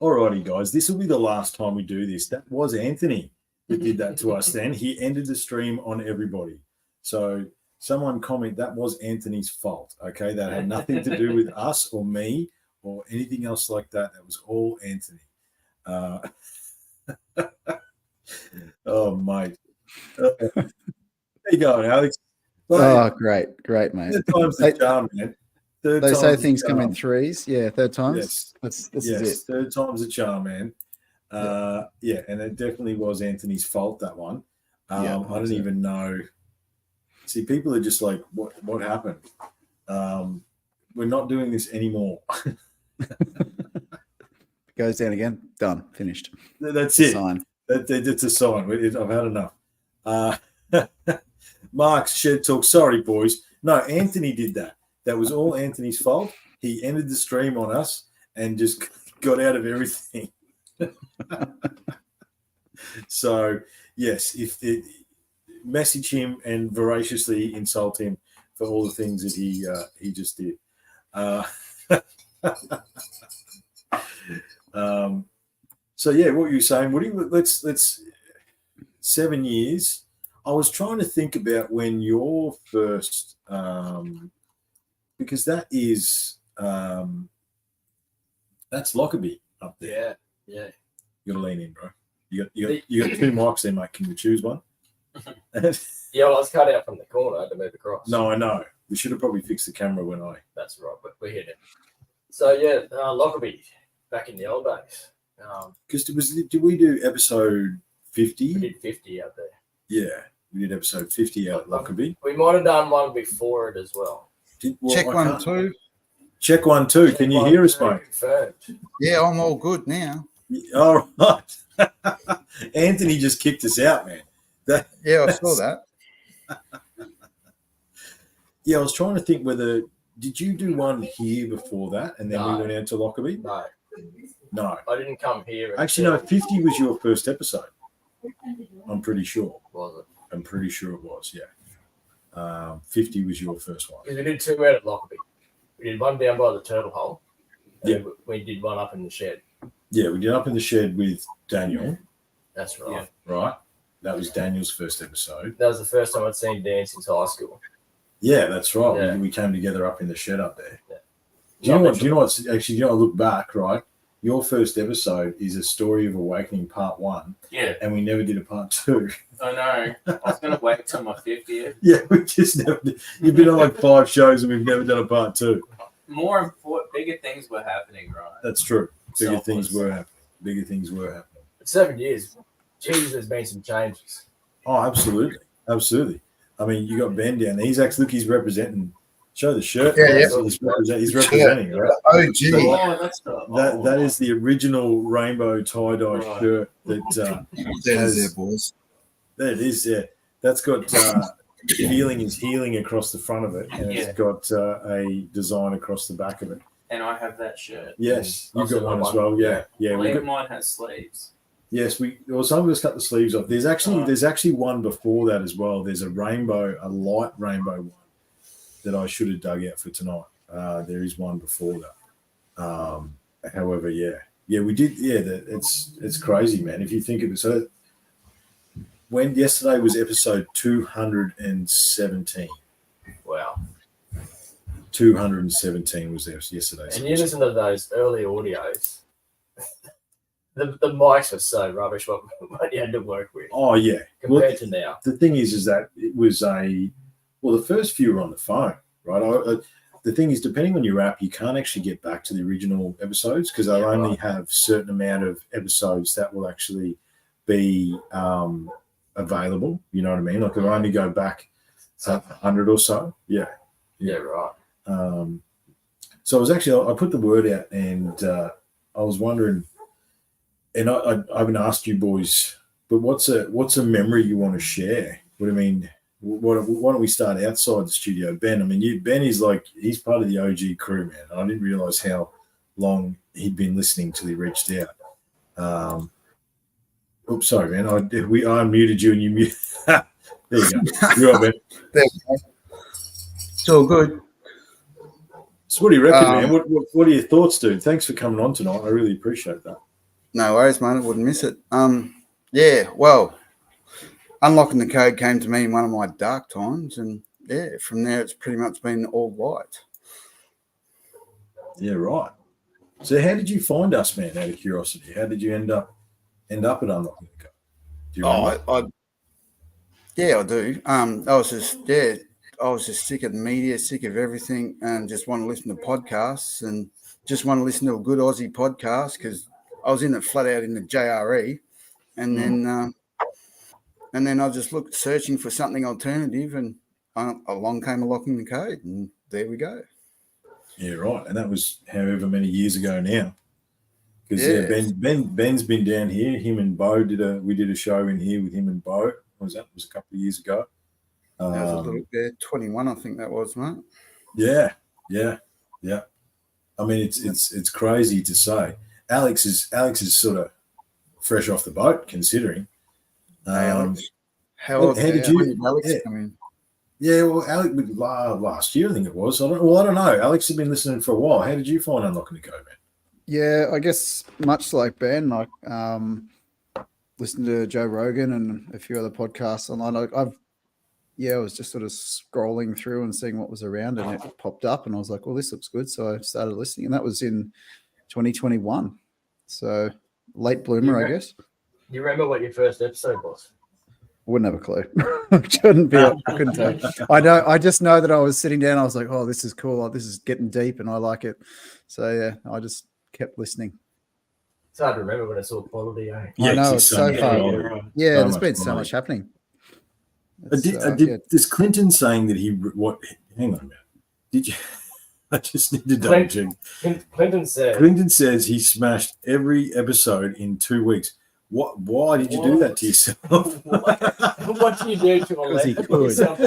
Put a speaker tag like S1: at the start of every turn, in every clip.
S1: Alrighty, guys, this will be the last time we do this. That was Anthony that did that to us then. He ended the stream on everybody. So someone comment that was Anthony's fault, okay? That had nothing to do with us or me or anything else like that. That was all Anthony. Oh, mate. There you go, Alex.
S2: Oh, great, mate.
S1: Third time's the charm, man.
S2: They say things come in threes. Yeah, third times.
S1: Yes.
S2: This is it.
S1: Third time's the charm, man. Yeah, and it definitely was Anthony's fault, that one. I don't even know. See, people are just like, what happened? We're not doing this anymore.
S2: Goes down again. Done. Finished.
S1: That's it.
S2: Sign.
S1: It's a sign. I've had enough. Mark's Shed Talk. Sorry, boys. No, Anthony did that. That was all Anthony's fault. He ended the stream on us and just got out of everything. So, yes, message him and voraciously insult him for all the things that he just did. So yeah, what were you saying, Woody? Let's 7 years. I was trying to think about when your first, because that is that's Lockerbie up there.
S3: Yeah.
S1: You gotta lean in, bro. You got two mics there, mate. Can you choose one?
S3: Yeah, well, I was cut out from the corner. I had to move across.
S1: No, I know. We should have probably fixed the camera when I.
S3: That's right, but we're here now. So yeah, Lockerbie back in the old days.
S1: Because did we do episode 50?
S3: We did 50 out there.
S1: Yeah, we did episode 50 out at Lockerbie.
S3: We might have done one before it as well.
S4: Check 1, 2.
S1: Check 1, 2. Can you hear us, mate?
S3: Confirmed.
S4: Yeah, I'm all good now.
S1: All right. Anthony just kicked us out, man.
S4: Yeah, I saw that.
S1: Yeah, I was trying to think whether did you do one here before that, and then we went out to Lockerbie? No.
S3: I didn't come here.
S1: Actually, no. 50 was your first episode. I'm pretty sure.
S3: Was it?
S1: I'm pretty sure it was. Yeah. 50 was your first one.
S3: Because we did 2 out at Lockerbie. We did one down by the turtle hole. And we did one up in the shed.
S1: Yeah, we did up in the shed with Daniel.
S3: That's right.
S1: Yeah. Right. That was Daniel's first episode.
S3: That was the first time I'd seen Dan since high school.
S1: Yeah, that's right.
S3: Yeah.
S1: We came together up in the shed up there.
S3: Yeah.
S1: Do you know what's actually, I look back, right? Your first episode is a story of awakening part 1.
S5: Yeah.
S1: And we never did a part 2.
S5: I know. I was going to wait till my 50th.
S1: Yeah, we just never did. You've been on like 5 shows and we've never done a part 2.
S5: More important, bigger things were happening, right?
S1: That's true. Bigger things were happening.
S3: 7 years. Jesus, there's been some changes.
S1: Oh, absolutely. Absolutely. I mean, you got Ben down there. He's representing. Show the shirt.
S4: Yeah.
S1: He's representing, right?
S4: OG.
S1: That is the original rainbow tie-dye shirt that
S4: there, boys.
S1: There it is, yeah. That's got feeling is healing across the front of it, and it's got a design across the back of it.
S5: And I have that shirt.
S1: Yes, you've got one as well. Yeah.
S5: I believe mine has sleeves.
S1: Yes, some of us cut the sleeves off. There's actually one before that as well. There's a light rainbow one that I should have dug out for tonight. There is one before that. However, we did. Yeah, it's crazy, man. If you think of it, so when yesterday was episode 217.
S3: Wow.
S1: 217 was there yesterday.
S3: And you listen to those early audios. The mics were so rubbish what you had to work with.
S1: Oh, yeah.
S3: Compared to now.
S1: The thing is that it was the first few were on the phone, right? The thing is, depending on your app, you can't actually get back to the original episodes because they'll only have certain amount of episodes that will actually be available. You know what I mean? Like it'll only go back 100 or so. Yeah.
S3: Yeah, right.
S1: So I put the word out and I was wondering, and I haven't asked you boys, but what's a memory you want to share? What I mean, why don't we start outside the studio? Ben, I mean, Ben is he's part of the OG crew, man. I didn't realize how long he'd been listening till he reached out. Oops, sorry, man. I unmuted you and you muted. There you go. You're right, Ben.
S4: There we go. It's all good.
S1: So what do you reckon, man? What are your thoughts, dude? Thanks for coming on tonight. I really appreciate that.
S4: No worries, mate. I wouldn't miss it. Yeah, well, unlocking the code came to me in one of my dark times, and yeah, from there it's pretty much been all light.
S1: Yeah, right. So how did you find us, man? Out of curiosity, how did you end up at unlocking the code? Do you remember?
S4: Yeah, I do. I was just sick of the media, sick of everything, and just want to listen to podcasts and just want to listen to a good Aussie podcast because I was in it flat out in the JRE, and then I just looked searching for something alternative, and along came Unlocking the Code, and there we go.
S1: Yeah, right. And that was however many years ago now. Because Ben's been down here. Him and Bo we did a show in here with him and Bo. What was that? It was a couple of years ago.
S4: That was a little 21, I think that was, mate.
S1: Yeah. I mean, it's crazy to say. Alex is sort of fresh off the boat, considering.
S4: Alex. How
S1: did you,
S4: Alex?
S1: Yeah.
S4: I mean,
S1: Yeah, well, Alex, last year I think it was. I don't know. Alex had been listening for a while. How did you find Unlocking the Code, man?
S2: Yeah, I guess much like Ben, like listened to Joe Rogan and a few other podcasts online. I was just sort of scrolling through and seeing what was around, and it popped up, and I was like, "Well, this looks good." So I started listening, and that was in 2021. So late bloomer, I guess.
S3: Do you remember what your first episode was?
S2: Wouldn't have a clue. I couldn't tell you. I just know that I was sitting down. I was like, "Oh, this is cool. Oh, this is getting deep, and I like it." So yeah, I just kept listening.
S3: It's hard to remember when it's all quality. Eh?
S2: I know it's so far. Yeah, there's been so much happening.
S1: Is Clinton saying that hang on a minute. Did you? I just need to double check. Clinton says he smashed every episode in 2 weeks. Why did you do that to yourself?
S3: What do you do to yourself?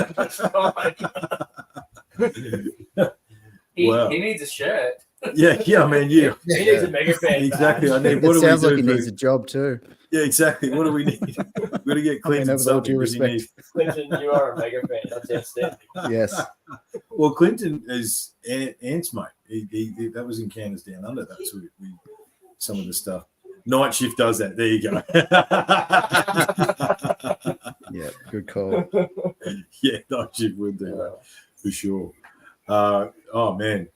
S5: He needs a shirt.
S1: Yeah, man, yeah.
S3: He needs a mega fan.
S1: Exactly.
S2: It sounds like he needs a job too.
S1: Yeah, exactly. What do we need? We're going to get Clinton something.
S3: Clinton, you are a mega fan. That's outstanding.
S2: Yes.
S1: Well, Clinton is Ant's mate. He that was in Canada's Down Under. That's what some of the stuff. Night Shift does that. There you go.
S2: Yeah, good call.
S1: Yeah, Night Shift would do that for sure. Oh man,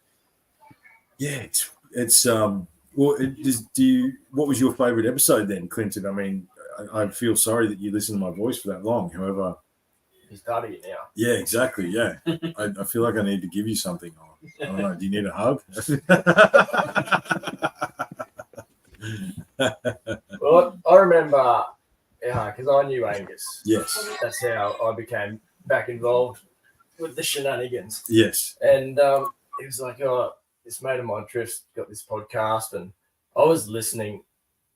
S1: yeah. It's Well, what was your favourite episode then, Clinton? I mean, I feel sorry that you listened to my voice for that long. However,
S3: he's part of you now.
S1: Yeah, exactly. Yeah, I feel like I need to give you something. I don't know. Do you need a hug?
S3: Well, I remember, because I knew Angus.
S1: Yes.
S3: That's how I became back involved with the shenanigans.
S1: Yes.
S3: And he was like, this mate of mine, Triff's got this podcast, and I was listening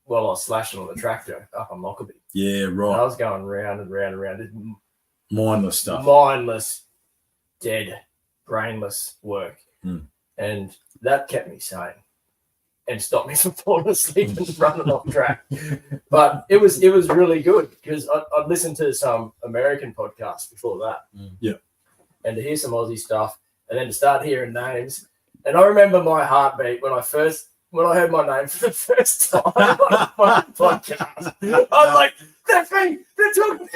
S3: while I was slashing on the tractor up on Lockerbie.
S1: Yeah, right.
S3: And I was going round and round and round. This
S1: mindless stuff.
S3: Mindless, dead, brainless work. And that kept me sane and stopped me from falling asleep and running off track. But it was really good because I'd listened to some American podcasts before that.
S1: Yeah. And
S3: to hear some Aussie stuff and then to start hearing names. And I remember my heartbeat when I heard my name for the first time on a fucking podcast. I was like, that's me! They're talking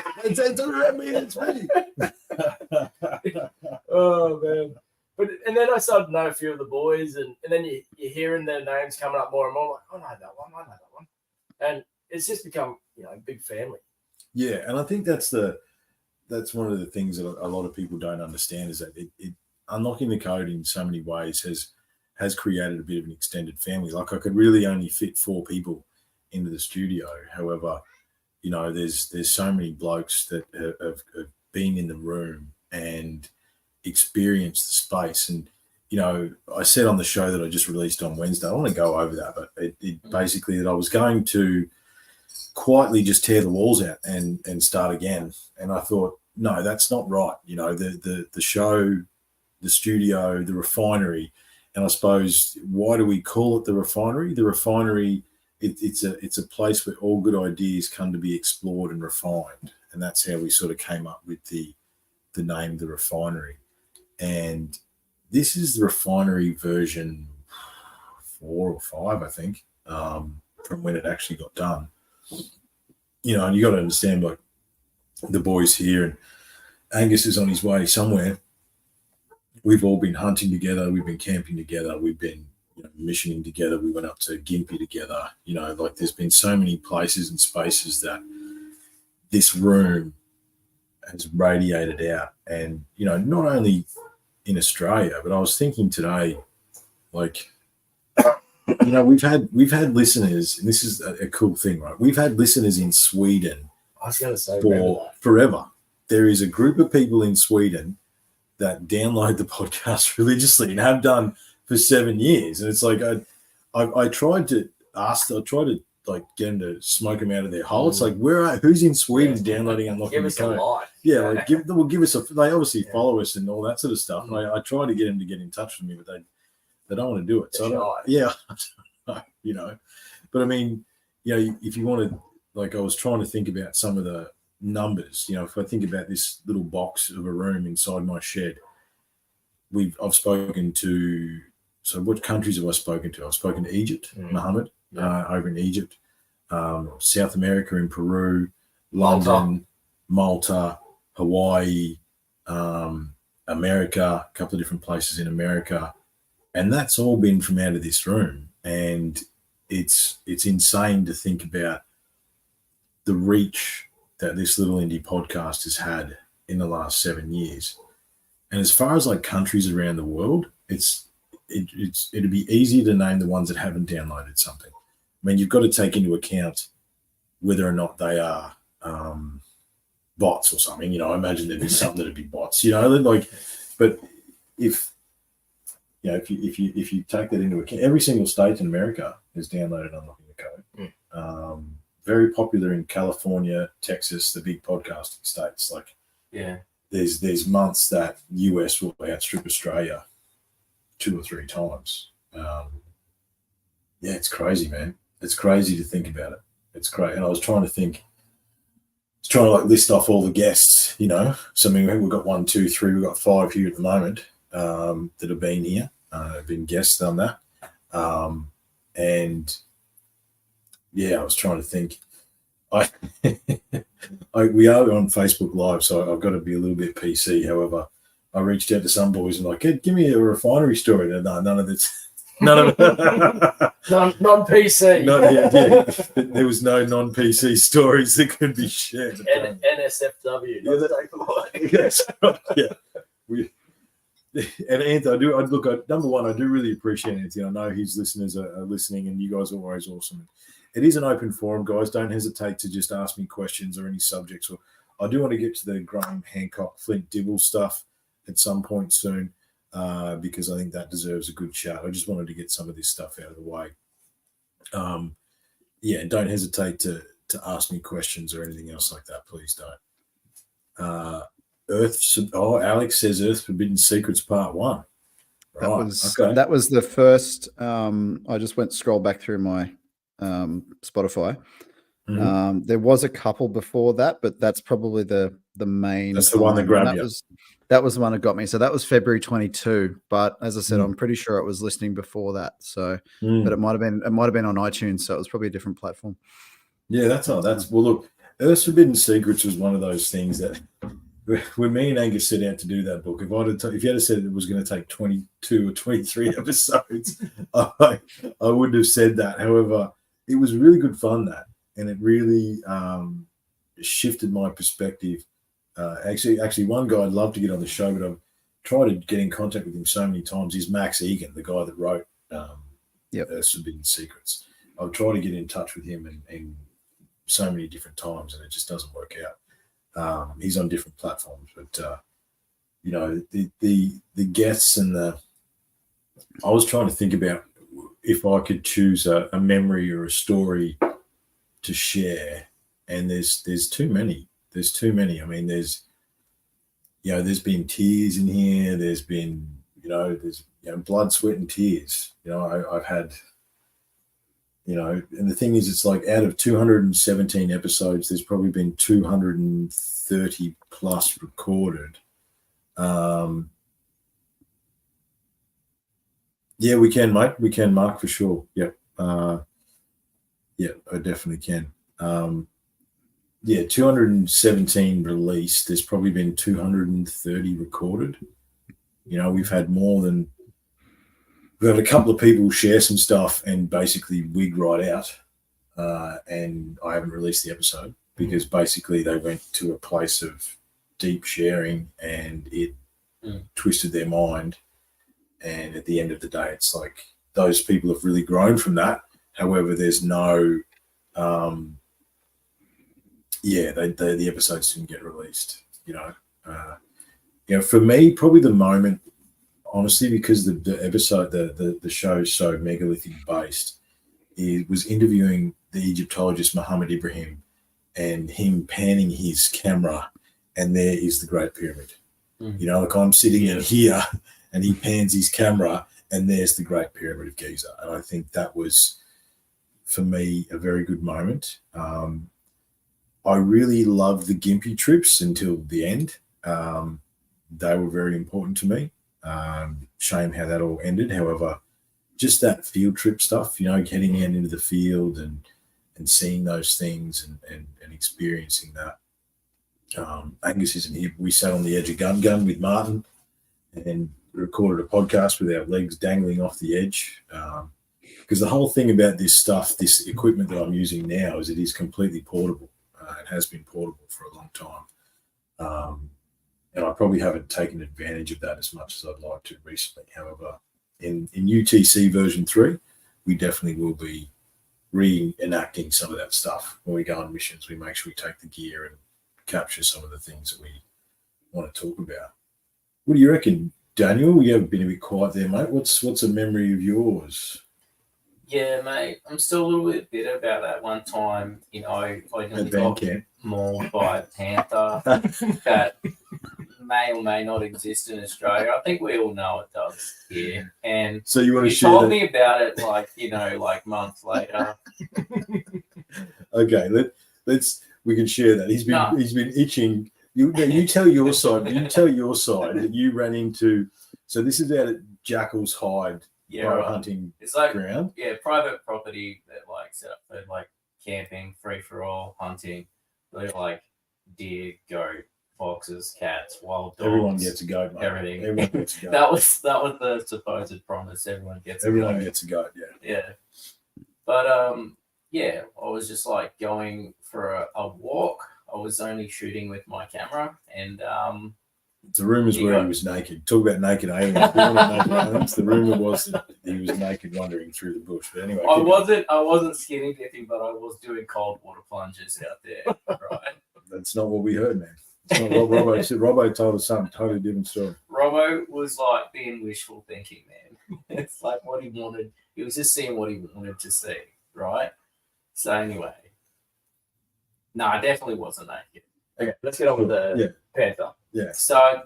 S3: about me! It's me! Oh, man. And then I started to know a few of the boys, and then you're hearing their names coming up more and more. I'm like, I know that one. And it's just become, a big family.
S1: Yeah, and I think that's one of the things that a lot of people don't understand is that it unlocking the code in so many ways has created a bit of an extended family. Like I could really only fit 4 people into the studio. However, there's so many blokes that have been in the room and experienced the space. And, I said on the show that I just released on Wednesday, I don't want to go over that, but it basically that I was going to quietly just tear the walls out and start again. And I thought, no, that's not right. The show, the studio, the refinery. And I suppose, why do we call it the refinery? The refinery, it's a place where all good ideas come to be explored and refined. And that's how we sort of came up with the name, the refinery. And this is the refinery version 4 or 5, I think. from when it actually got done. You know, and you got to understand, like, the boys here, and Angus is on his way somewhere. We've all been hunting together. We've been camping together. We've been, you know, missioning together. We went up to Gympie together. You know, like, there's been so many places and spaces that this room has radiated out. And, you know, not only in Australia, but I was thinking today, like, you know, we've had listeners, and this is a cool thing, right? We've had listeners in Sweden
S3: I was going to say
S1: for forever. There is a group of people in Sweden that download the podcast religiously and have done for 7 years. And it's like, I tried to like get them to smoke them out of their hole. It's like, who's in Sweden downloading Unlocking
S3: Give
S1: the
S3: us a
S1: Code?
S3: like.
S1: Yeah, like give us a. They obviously follow us and all that sort of stuff. And I try to get them to get in touch with me, but they don't want to do it. So you know, but I mean, you know, if you want to, like, I was trying to think about some of the numbers. You know, if I think about this little box of a room inside my shed, I've spoken to. So what countries have I spoken to? I've spoken to Egypt, Mohammed, over in Egypt, South America in Peru, London, Malta, Hawaii, America, a couple of different places in America. And that's all been from out of this room. And it's insane to think about the reach that this little indie podcast has had in the last 7 years. And as far as, like, countries around the world, it'd be easier to name the ones that haven't downloaded something. I mean, you've got to take into account whether or not they are bots or something. You know, I imagine there'd be some that'd be bots. You know, like, but if you take that into account, every single state in America has downloaded Unlocking the Code. Very popular in California, Texas, the big podcasting states. Like, there's months that US will outstrip Australia 2 or 3 times. It's crazy, man. It's crazy to think about it. It's great. And I was trying to like list off all the guests, you know. So, I mean, we've got 1, 2, 3, we've got 5 here at the moment that have been here, been guests on that. And yeah, I was trying to think. We are on Facebook Live, so I've got to be a little bit PC. However, I reached out to some boys and like, hey, give me a refinery story. No, none of it.
S3: Non-PC.
S1: There was no non-PC stories that could be shared.
S3: NSFW.
S1: Yes, yeah. And Anthony, number one, I do really appreciate Anthony. I know his listeners are listening, and you guys are always awesome. It is an open forum, guys. Don't hesitate to just ask me questions or any subjects. Or I do want to get to the Graham Hancock, Flint Dibble stuff at some point soon, because I think that deserves a good chat. I just wanted to get some of this stuff out of the way. Don't hesitate to ask me questions or anything else like that. Please don't. Alex says Earth Forbidden Secrets Part 1. Right.
S2: That was the first. I just scroll back through my Spotify.
S1: Mm-hmm.
S2: There was a couple before that, but that's probably the main.
S1: That's the one that grabbed you.
S2: That was the one that got me. So that was February 22. But as I said, I'm pretty sure it was listening before that. So, but it might have been on iTunes. So it was probably a different platform.
S1: Yeah, well. Look, Earth Forbidden Secrets was one of those things that when me and Angus set out to do that book, if you had said it was going to take 22 or 23 episodes, I wouldn't have said that. However, it was really good fun, and it really shifted my perspective. Actually, one guy I'd love to get on the show, but I've tried to get in contact with him so many times. Is Max Egan, the guy that wrote Earth Forbidden Secrets. I've tried to get in touch with him and so many different times, and it just doesn't work out. He's on different platforms, but the guests and I was trying to think about if I could choose a memory or a story to share, and there's too many. There's too many. I mean, there's been tears in here. There's been blood, sweat, and tears. I've had. And the thing is, it's like out of 217 episodes, there's probably been 230 plus recorded. We can, mate. We can, Mark, for sure. Yep. Yeah, I definitely can. 217 released. There's probably been 230 recorded. We've had a couple of people share some stuff and basically wig right out. And I haven't released the episode because basically they went to a place of deep sharing and it twisted their mind. And at the end of the day, it's like those people have really grown from that. However, there's no, the episodes didn't get released. For me, probably the moment, honestly, because the episode, the show is so megalithic based, it was interviewing the Egyptologist Muhammad Ibrahim and him panning his camera, and there is the Great Pyramid. Like I'm sitting in here and he pans his camera and there's the Great Pyramid of Giza. And I think that was, for me, a very good moment. I really loved the Gympie trips until the end. They were very important to me. Shame how that all ended. However, just that field trip stuff, getting out into the field and seeing those things and experiencing that. Angus isn't here. We sat on the edge of Gun with Martin and recorded a podcast with our legs dangling off the edge. Because the whole thing about this stuff, this equipment that I'm using now, is it is completely portable. It has been portable for a long time. And I probably haven't taken advantage of that as much as I'd like to recently. However, in UTC version 3, we definitely will be reenacting some of that stuff. When we go on missions, we make sure we take the gear and capture some of the things that we want to talk about. What do you reckon, Daniel? You have been a bit quiet there, mate. What's a memory of yours?
S5: Yeah, mate. I'm still a little bit bitter about that one time. I nearly got mauled by a panther that may or may not exist in Australia. I think we all know it does here. And
S1: so you want to share
S5: told me about it like months later.
S1: Okay, we can share that. He's been itching. You tell your side. You tell your side that you ran into. So this is out at Jackal's Hide. Hunting
S5: it's like
S1: ground.
S5: Yeah, private property that set up for camping, free for all, hunting. They're like deer, goat, foxes, cats, wild dogs.
S1: Everyone gets a goat, mate.
S5: Everything.
S1: Everyone gets a goat.
S5: that was the supposed promise. Everyone gets a goat. Yeah. But I was just going for a walk. I was only shooting with my camera and
S1: the rumors were he was naked. Talk about naked aliens. The rumor was that he was naked wandering through the bush. But anyway,
S5: I wasn't skinny dipping, but I was doing cold water plunges out there. Right.
S1: That's not what we heard, man. It's not what Robbo said. Robbo told us something totally different story.
S5: Robbo was being wishful thinking, man. It's like what he wanted. He was just seeing what he wanted to see, right? So anyway, no, I definitely wasn't naked.
S3: Okay, let's get on with the panther.
S1: Yeah.
S5: So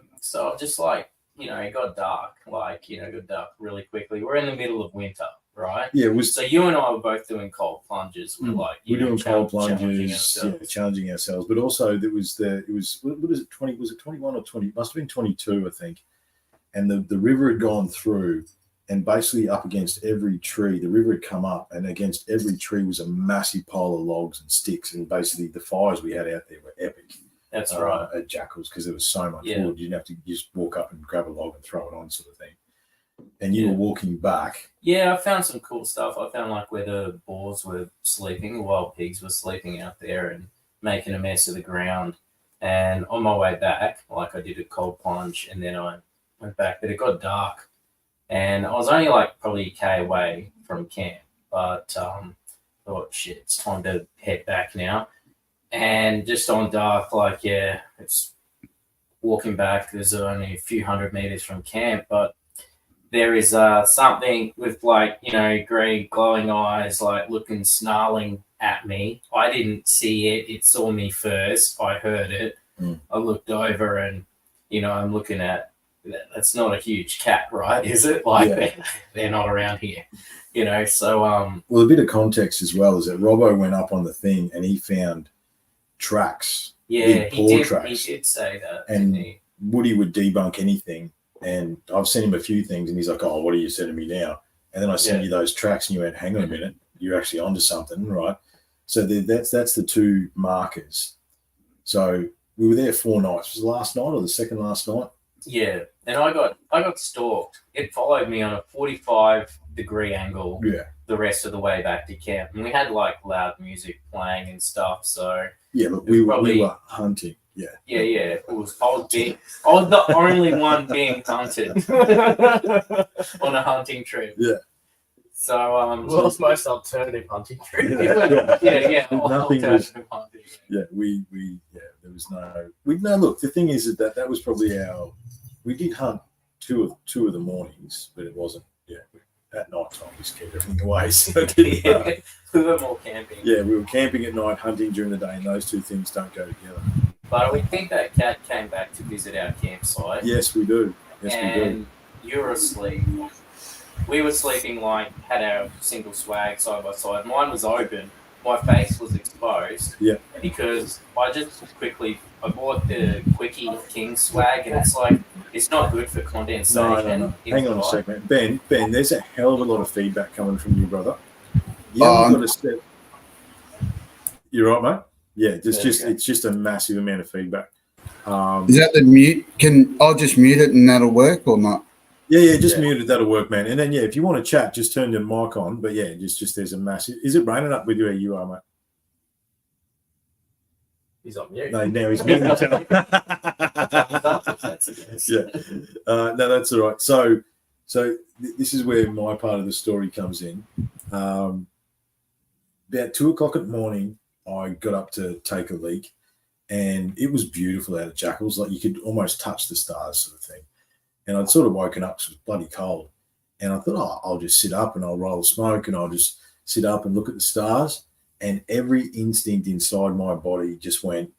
S5: just it got dark. Got dark really quickly. We're in the middle of winter, right?
S1: Yeah.
S5: So you and I were both doing cold plunges. We're
S1: doing cold plunges, challenging ourselves. But also it was what is it? 20? Was it 21 or 20? It must have been 22, I think. And the river had gone through, and basically up against every tree, the river had come up, and against every tree was a massive pile of logs and sticks. And basically the fires we had out there were epic.
S5: That's right.
S1: At Jackal's, because there was so much wood. You didn't have to just walk up and grab a log and throw it on, sort of thing. And you were walking back.
S5: Yeah, I found some cool stuff. I found where the boars were sleeping, wild pigs were sleeping out there and making a mess of the ground. And on my way back, I did a cold plunge, and then I went back, but it got dark. And I was only probably a K away from camp, but thought, shit, it's time to head back now. And just on dark, it's walking back. There's only a few hundred meters from camp, but there is something with green glowing eyes, looking, snarling at me. I didn't see it. It saw me first. I heard it. I looked over and, I'm looking at, that's not a huge cat, right? Is it? They're not around here, so.
S1: Well, a bit of context as well is that Robbo went up on the thing and he found tracks.
S5: Yeah, he
S1: tracks.
S5: did say that.
S1: And Woody would debunk anything. And I've sent him a few things and he's like, oh, what are you sending me now? And then I sent you those tracks and you went, hang on a minute. you're actually onto something, right? So that's the two markers. So we were there 4 nights. Was it the last night or the second last night?
S5: Yeah, and I got stalked. It followed me on a 45-degree angle.
S1: Yeah.
S5: The rest of the way back to camp, and we had like loud music playing and stuff. So
S1: Yeah, but
S5: we
S1: we were hunting. Yeah.
S5: yeah. I was the only one being hunted on a hunting trip.
S1: Yeah.
S5: So
S3: World's most alternative hunting trip.
S5: yeah.
S1: Nothing was.
S5: Alternative hunting.
S1: Yeah, there was no. Look, the thing is that was probably we did hunt two of the mornings, but it wasn't. Yeah, at night time we scared everything away. So
S5: We were more camping.
S1: yeah, we were camping at night, hunting during the day, and those two things don't go together.
S5: But we think that cat came back to visit our campsite.
S1: Yes, we do. Yes, we do.
S5: And you were asleep. We were sleeping had our single swag side by side. Mine was open. My face was exposed.
S1: Yeah.
S5: Because I bought the Quickie King swag, and it's not good for condensation.
S1: No. Hang on a second, Ben. There's a hell of a lot of feedback coming from you, brother. You're right, mate. Yeah, it's just a massive amount of feedback.
S4: Is that the mute? I'll just mute it and that'll work or not?
S1: Yeah, just mute it. That'll work, man. And then if you want to chat, just turn your mic on. But yeah, just there's a massive. Is it raining up with you where you are, mate?
S3: He's on mute.
S1: No, now he's muted. Yeah. No, that's all right. So this is where my part of the story comes in. About 2:00 in the morning, I got up to take a leak, and it was beautiful out of Jackals. Like you could almost touch the stars, sort of thing. And I'd sort of woken up, so it was bloody cold. And I thought, I'll just sit up and I'll roll smoke and I'll just sit up and look at the stars. And every instinct inside my body just went,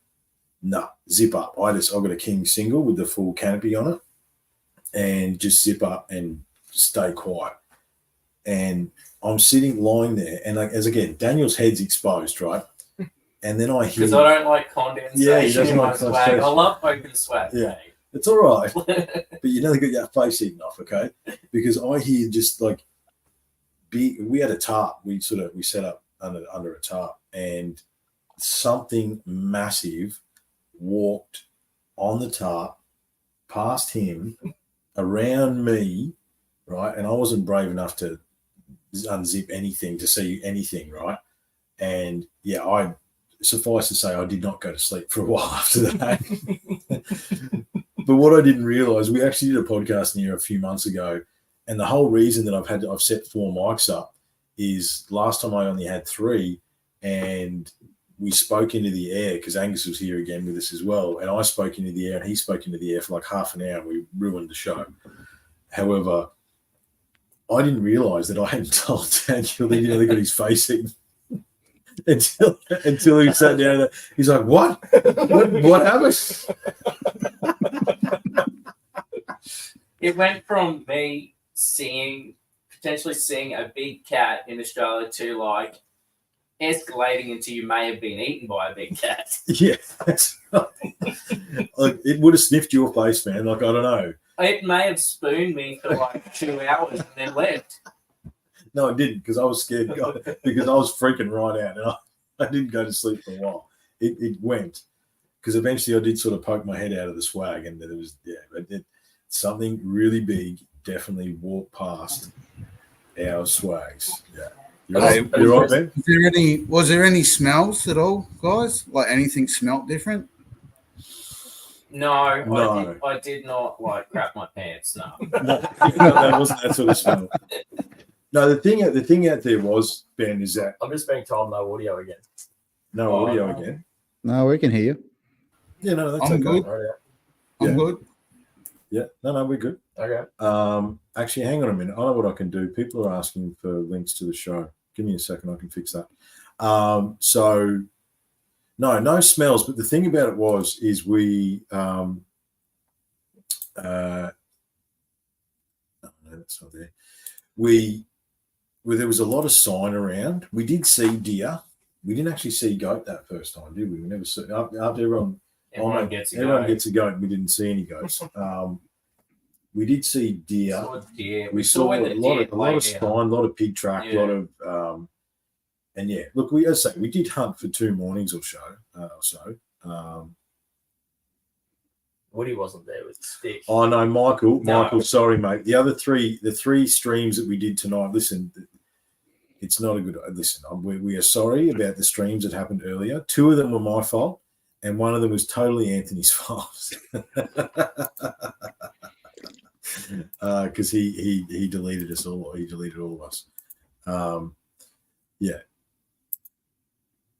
S1: nah, zip up. I've got a King single with the full canopy on it, and just zip up and stay quiet. And I'm lying there, and again, Daniel's head's exposed, right? And then I hear,
S5: because I don't like condensation.
S1: Yeah, he doesn't
S5: in my
S1: like
S5: swag.
S1: condensation.
S5: I love open swag.
S1: Yeah. It's all right, but you nearly got your face eaten off, okay? Because I hear just we had a tarp. We set up under a tarp, and something massive walked on the tarp past him, around me, right? And I wasn't brave enough to unzip anything to see anything, right? And yeah, I suffice to say I did not go to sleep for a while after that. But what I didn't realize, we actually did a podcast in here a few months ago, and the whole reason that I've set 4 mics up is last time I only had 3, and we spoke into the air because Angus was here again with us as well, and I spoke into the air and he spoke into the air for like half an hour, and we ruined the show. However, I didn't realize that I hadn't told Daniel that he nearly got his face eaten until he sat down there. He's like, what happened?
S5: It went from me potentially seeing a big cat in Australia to escalating into you may have been eaten by a big cat.
S1: Yeah, that's right. It would have sniffed your face, man. I don't know.
S5: It may have spooned me for 2 hours and then left.
S1: No, I didn't, because I was scared, because I was freaking right out, and I didn't go to sleep for a while. It went, because eventually I did sort of poke my head out of the swag, and there was something really big definitely walked past our swags. Yeah. You're right, Ben?
S4: Was there any smells at all, guys? Like anything smelt different?
S5: No. I did not crap my pants. No.
S1: That wasn't that sort of smell. No, the thing out there was, Ben, is that
S3: I'm just being told no audio again.
S1: no audio again.
S2: No, we can hear you.
S1: Yeah, no, that's
S4: I'm
S1: okay.
S4: good.
S3: Oh,
S4: I'm
S1: Yeah.
S4: good.
S1: Yeah, no, we're good.
S3: yeah. Okay.
S1: Actually, hang on a minute. I know what I can do. People are asking for links to the show. Give me a second. I can fix that. So, no smells. But the thing about it is we, no, that's not there. There was a lot of sign around. We did see deer. We didn't actually see goat that first time, did we? We never saw. After everyone gets a goat. We didn't see any goats. We did see deer.
S5: Saw deer.
S1: We saw a lot of sign, a lot of pig track,
S5: Yeah.
S1: a lot of yeah, look, we as I say, we did hunt for 2 mornings or so.
S3: Woody wasn't there with the stick.
S1: Oh no, Michael,
S5: No.
S1: sorry, mate. The 3 streams that we did tonight. Listen, it's not a good. Listen, we are sorry about the streams that happened earlier. 2 of them were my fault, and one of them was totally Anthony's fault. Because he deleted us all. He deleted all of us. Yeah.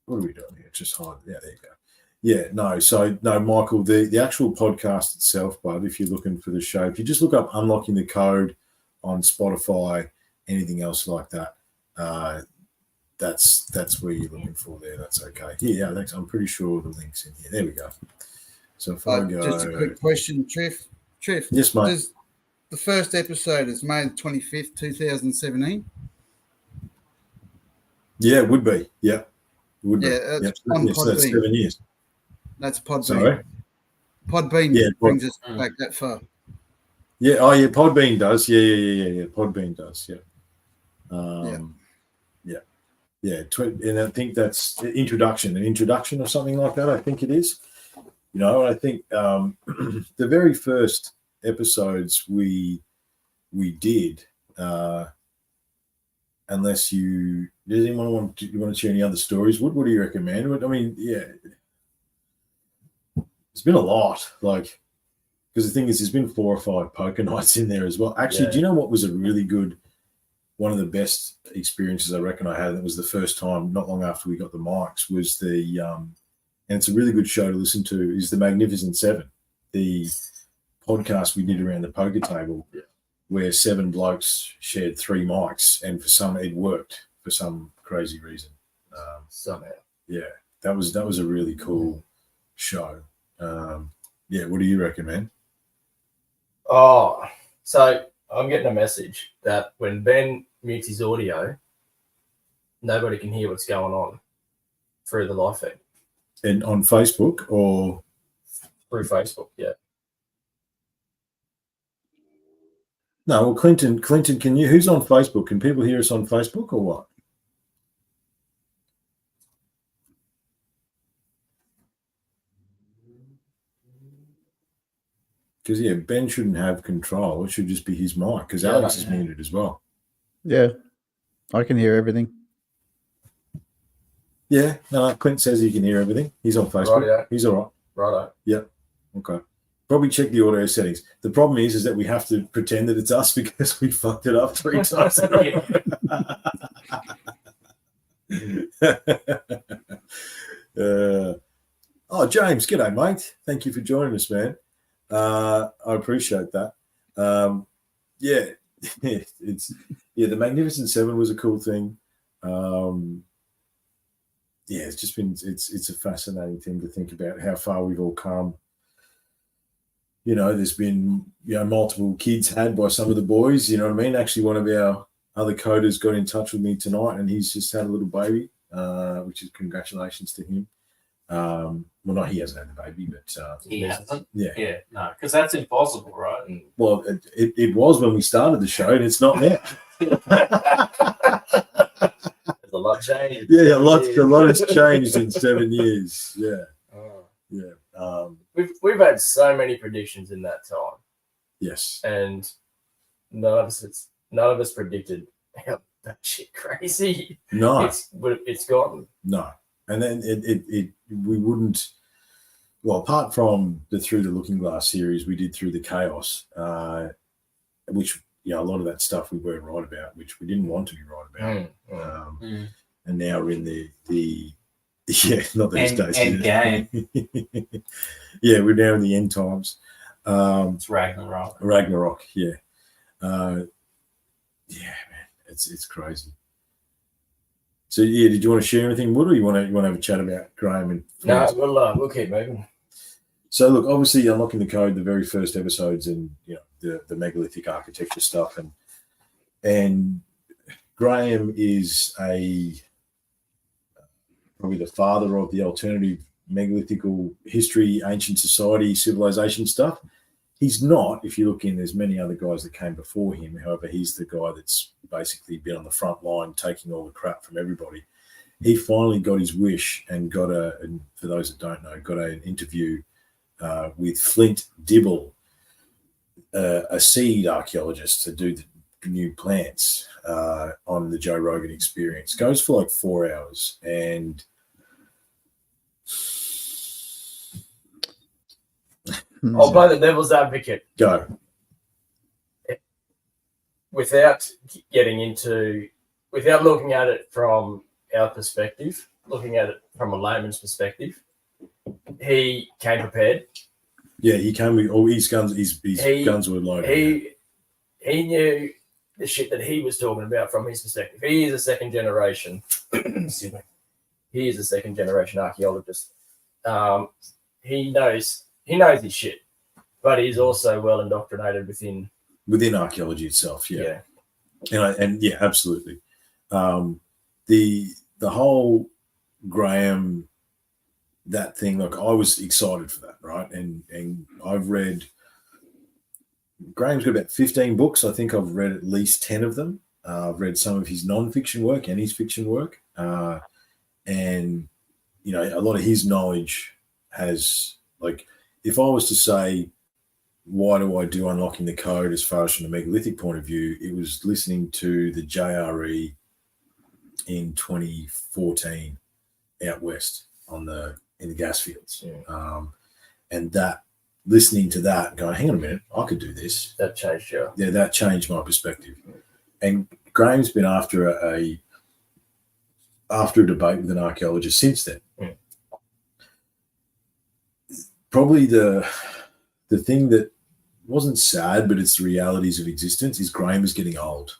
S1: What are we doing here? Just hide. Yeah, there you go. Yeah, no. So no, Michael, the actual podcast itself, bud. If you're looking for the show, if you just look up "Unlocking the Code" on Spotify, anything else like that, that's where you're looking for there. That's okay. Yeah, I'm pretty sure the link's in here. There we go. So if I go,
S4: Just a quick question, Triff.
S1: Yes, mate.
S4: Does the first episode is May 25th, 2017?
S1: Yeah, it would be. Yeah, it would be.
S4: Yeah, that's
S1: Yep.
S4: on
S1: Yeah, so that's
S4: Podbean.
S1: 7 years.
S4: That's Podbean.
S1: Sorry.
S4: Podbean
S1: Yeah,
S4: brings us back that far.
S1: Yeah. Oh, yeah. Podbean does. Yeah. Podbean does. Yeah. Yeah. And I think that's an introduction or something like that. I think it is. You know, I think the very first episodes we did, unless does anyone want to share any other stories? What do you recommend? I mean, yeah, it's been a lot. Like, because the thing is, there's been 4 or 5 poker nights in there as well. Actually,
S3: Yeah.
S1: do you know what was a really good, one of the best experiences I reckon I had? That was the first time, not long after we got the mics, was the and it's a really good show to listen to, is the Magnificent Seven, the podcast we did around the poker table, where 7 blokes shared 3 mics, and for some it worked for some crazy reason.
S3: Somehow.
S1: Yeah, that was a really cool show. Yeah, what do you recommend?
S3: Oh, so I'm getting a message that when Ben mutes his audio, nobody can hear what's going on through the live feed.
S1: And on Facebook or
S3: Through Facebook, yeah.
S1: no? Well, Clinton, can you? Who's on Facebook? Can people hear us on Facebook or what? Because yeah, Ben shouldn't have control. It should just be his mic. Because
S3: Yeah,
S1: Alex
S3: right.
S1: is muted as well.
S2: Yeah, I can hear everything.
S1: Yeah, no, Clint says he can hear everything. He's on Facebook.
S3: Rightio.
S1: He's all right.
S3: Righto.
S1: Okay. Probably check the audio settings. The problem is that we have to pretend that it's us because we fucked it up 3 times in a row. Oh, James, g'day, mate. Thank you for joining us, man. I appreciate that. Yeah, the Magnificent Seven was a cool thing. Yeah, it's just been it's a fascinating thing to think about how far we've all come. You know, there's been multiple kids had by some of the boys. You know what I mean? Actually, one of our other coders got in touch with me tonight, and he's just had a little baby, which is congratulations to him. Well, not he hasn't had the baby, but
S5: He hasn't.
S1: yeah.
S5: Yeah, no, because that's impossible, right? And
S1: Well, it was when we started the show, and it's not now.
S3: There's a lot changed.
S1: Yeah, a lot has changed in 7 years. Yeah,
S3: Oh.
S1: yeah.
S3: We've had so many predictions in that time,
S1: Yes.
S3: and none of us predicted how that shit crazy
S1: No.
S3: it's gotten.
S1: No. And then we wouldn't. Well, apart from the Through the Looking Glass series we did Through the Chaos, which a lot of that stuff we weren't right about, which we didn't want to be right about. And now we're in the not these days.
S5: End game.
S1: Yeah, we're now in the end times.
S5: It's Ragnarok.
S1: Ragnarok, yeah. Yeah, man, it's crazy. So yeah, did you want to share anything, Wood, or you want to have a chat about Graham and
S3: No, we'll keep moving.
S1: So look, obviously Unlocking the Code, the very first episodes, and the megalithic architecture stuff, and Graham is probably the father of the alternative megalithical history, ancient society, civilization stuff. He's not, if you look in, there's many other guys that came before him. However, he's the guy that's basically been on the front line taking all the crap from everybody. he finally got his wish and got and for those that don't know, got an interview with Flint Dibble, a seed archaeologist, to do the new plants on the Joe Rogan Experience. Goes for like 4 hours, and
S3: I'll play the devil's advocate
S1: go.
S3: without looking at it from our perspective, looking at it from a layman's perspective. He came prepared.
S1: Yeah, he came with all his guns. His guns were loaded.
S3: He knew the shit that he was talking about from his perspective. He is a second generation. Excuse me. He is a second generation archaeologist. He knows his shit, but he's also well indoctrinated within
S1: archaeology itself. Yeah.
S3: Yeah.
S1: And yeah, absolutely. The whole Graham, that thing, like, I was excited for that, right? And I've read, Graham's got about 15 books. I think I've read at least 10 of them. I've read some of his non-fiction work and his fiction work. And, you know, a lot of his knowledge has, like, if I was to say, why do I do Unlocking the Code as far as from the megalithic point of view, it was listening to the JRE in 2014 out west in the gas fields.
S3: Yeah.
S1: And that, listening to that, going, hang on a minute, I could do this.
S3: That changed you.
S1: Yeah, that changed my perspective. And Graham's been after a debate with an archaeologist since then.
S3: Yeah.
S1: Probably the thing that wasn't sad, but it's the realities of existence, is Graham is getting old.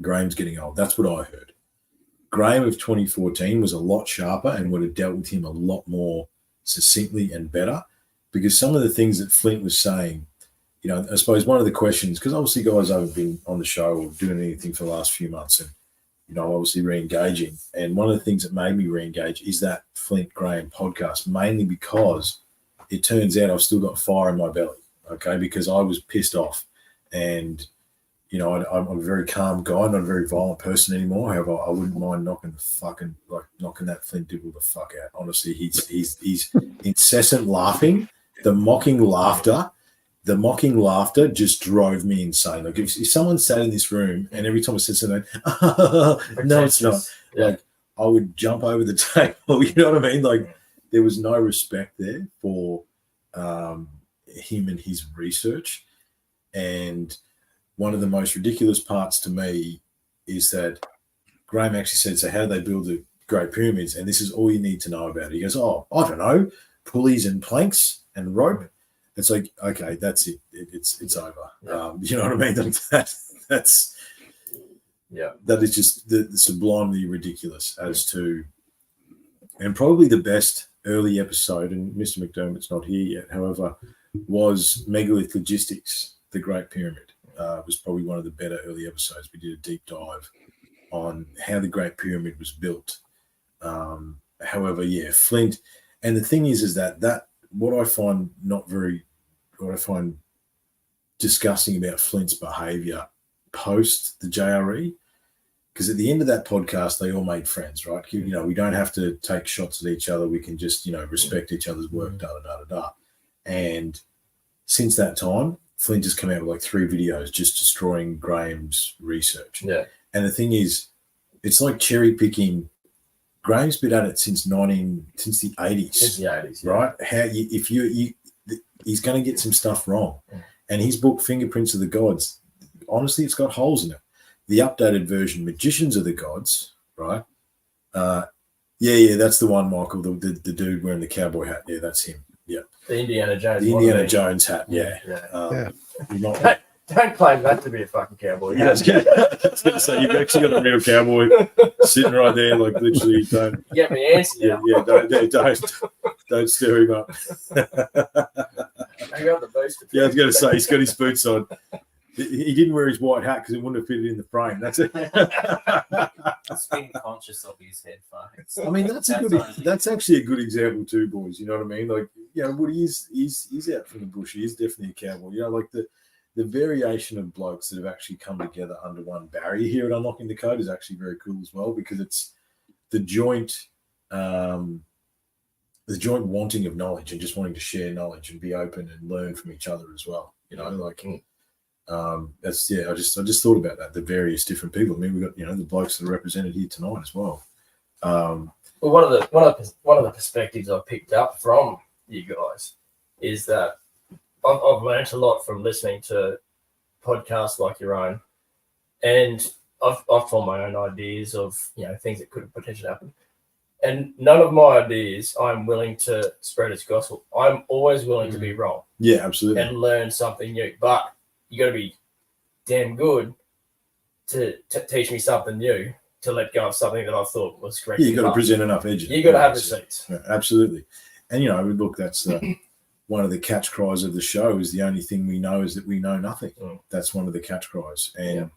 S1: Graham's getting old. That's what I heard. Graham of 2014 was a lot sharper and would have dealt with him a lot more succinctly and better, because some of the things that Flint was saying, you know, I suppose one of the questions, because obviously guys haven't been on the show or doing anything for the last few months, and, you know, obviously re-engaging. And one of the things that made me re-engage is that Flint Graham podcast, mainly because it turns out I've still got fire in my belly, okay, because I was pissed off. And, you know, I'm a very calm guy, not a very violent person anymore. However, I wouldn't mind knocking that Flint Dibble the fuck out. Honestly, he's incessant laughing, the mocking laughter just drove me insane. Like, if someone sat in this room and every time I said something, no, it's not.
S3: Yeah.
S1: Like, I would jump over the table. You know what I mean? Like, there was no respect there for him and his research. And one of the most ridiculous parts to me is that Graham actually said, so how do they build the Great Pyramids? And this is all you need to know about it. He goes, oh, I don't know, pulleys and planks and rope. It's like, okay, that's it. It's over.
S3: Yeah.
S1: You know what I mean? That's
S3: Yeah.
S1: That is just the sublimely ridiculous as to, and probably the best early episode, and Mr. McDermott's not here yet, however, was Megalith Logistics, the Great Pyramid. Was probably one of the better early episodes. We did a deep dive on how the Great Pyramid was built. However, yeah, Flint. And the thing is that what I find disgusting about Flint's behavior post the JRE, because at the end of that podcast, they all made friends, right? You know, we don't have to take shots at each other. We can just, you know, respect each other's work, And since that time, Flint has come out with like 3 videos just destroying Graham's research.
S3: Yeah.
S1: And the thing is, it's like cherry picking. Graham's been at it since the 80s.
S3: Since the 80s, yeah.
S1: Right? He's going to get some stuff wrong.
S3: Yeah.
S1: And his book, Fingerprints of the Gods, honestly, it's got holes in it. The updated version, Magicians of the Gods, right? Yeah, that's the one, Michael, the dude wearing the cowboy hat. Yeah, that's him. Yeah.
S3: The Indiana Jones.
S1: The Indiana Jones hat, yeah.
S3: Yeah.
S1: Not,
S3: Don't claim that to be a fucking cowboy.
S1: yeah, I was going to say, you've actually got a real cowboy sitting right there, like literally. Don't.
S3: You get me answer.
S1: Don't stir him up.
S3: I got the booster.
S1: Yeah, I was going to say, he's got his boots on. He didn't wear his white hat because it wouldn't have fitted in the frame. That's it.
S5: Just being conscious of his headphones.
S1: I mean, that's actually a good example too, boys. You know what I mean? Like, you know, Woody is out from the bush. He is definitely a cowboy. You know, like the variation of blokes that have actually come together under one barrier here at Unlocking the Code is actually very cool as well, because it's the joint wanting of knowledge and just wanting to share knowledge and be open and learn from each other as well. You know, like that's I just thought about that, the various different people. I mean, we've got, you know, the blokes that are represented here tonight as well.
S3: Well, one of the perspectives I picked up from you guys is that I've learned a lot from listening to podcasts like your own, and I've formed my own ideas of, you know, things that could potentially happen. And none of my ideas I'm willing to spread as gospel. I'm always willing to be wrong.
S1: Yeah, absolutely.
S3: And learn something new. But you got to be damn good to teach me something new, to let go of something that I thought was correct.
S1: Yeah, you got to present enough edges.
S3: You got to have receipts.
S1: Yeah, absolutely. And, you know, look, that's one of the catch cries of the show is the only thing we know is that we know nothing. That's one of the catch cries. And,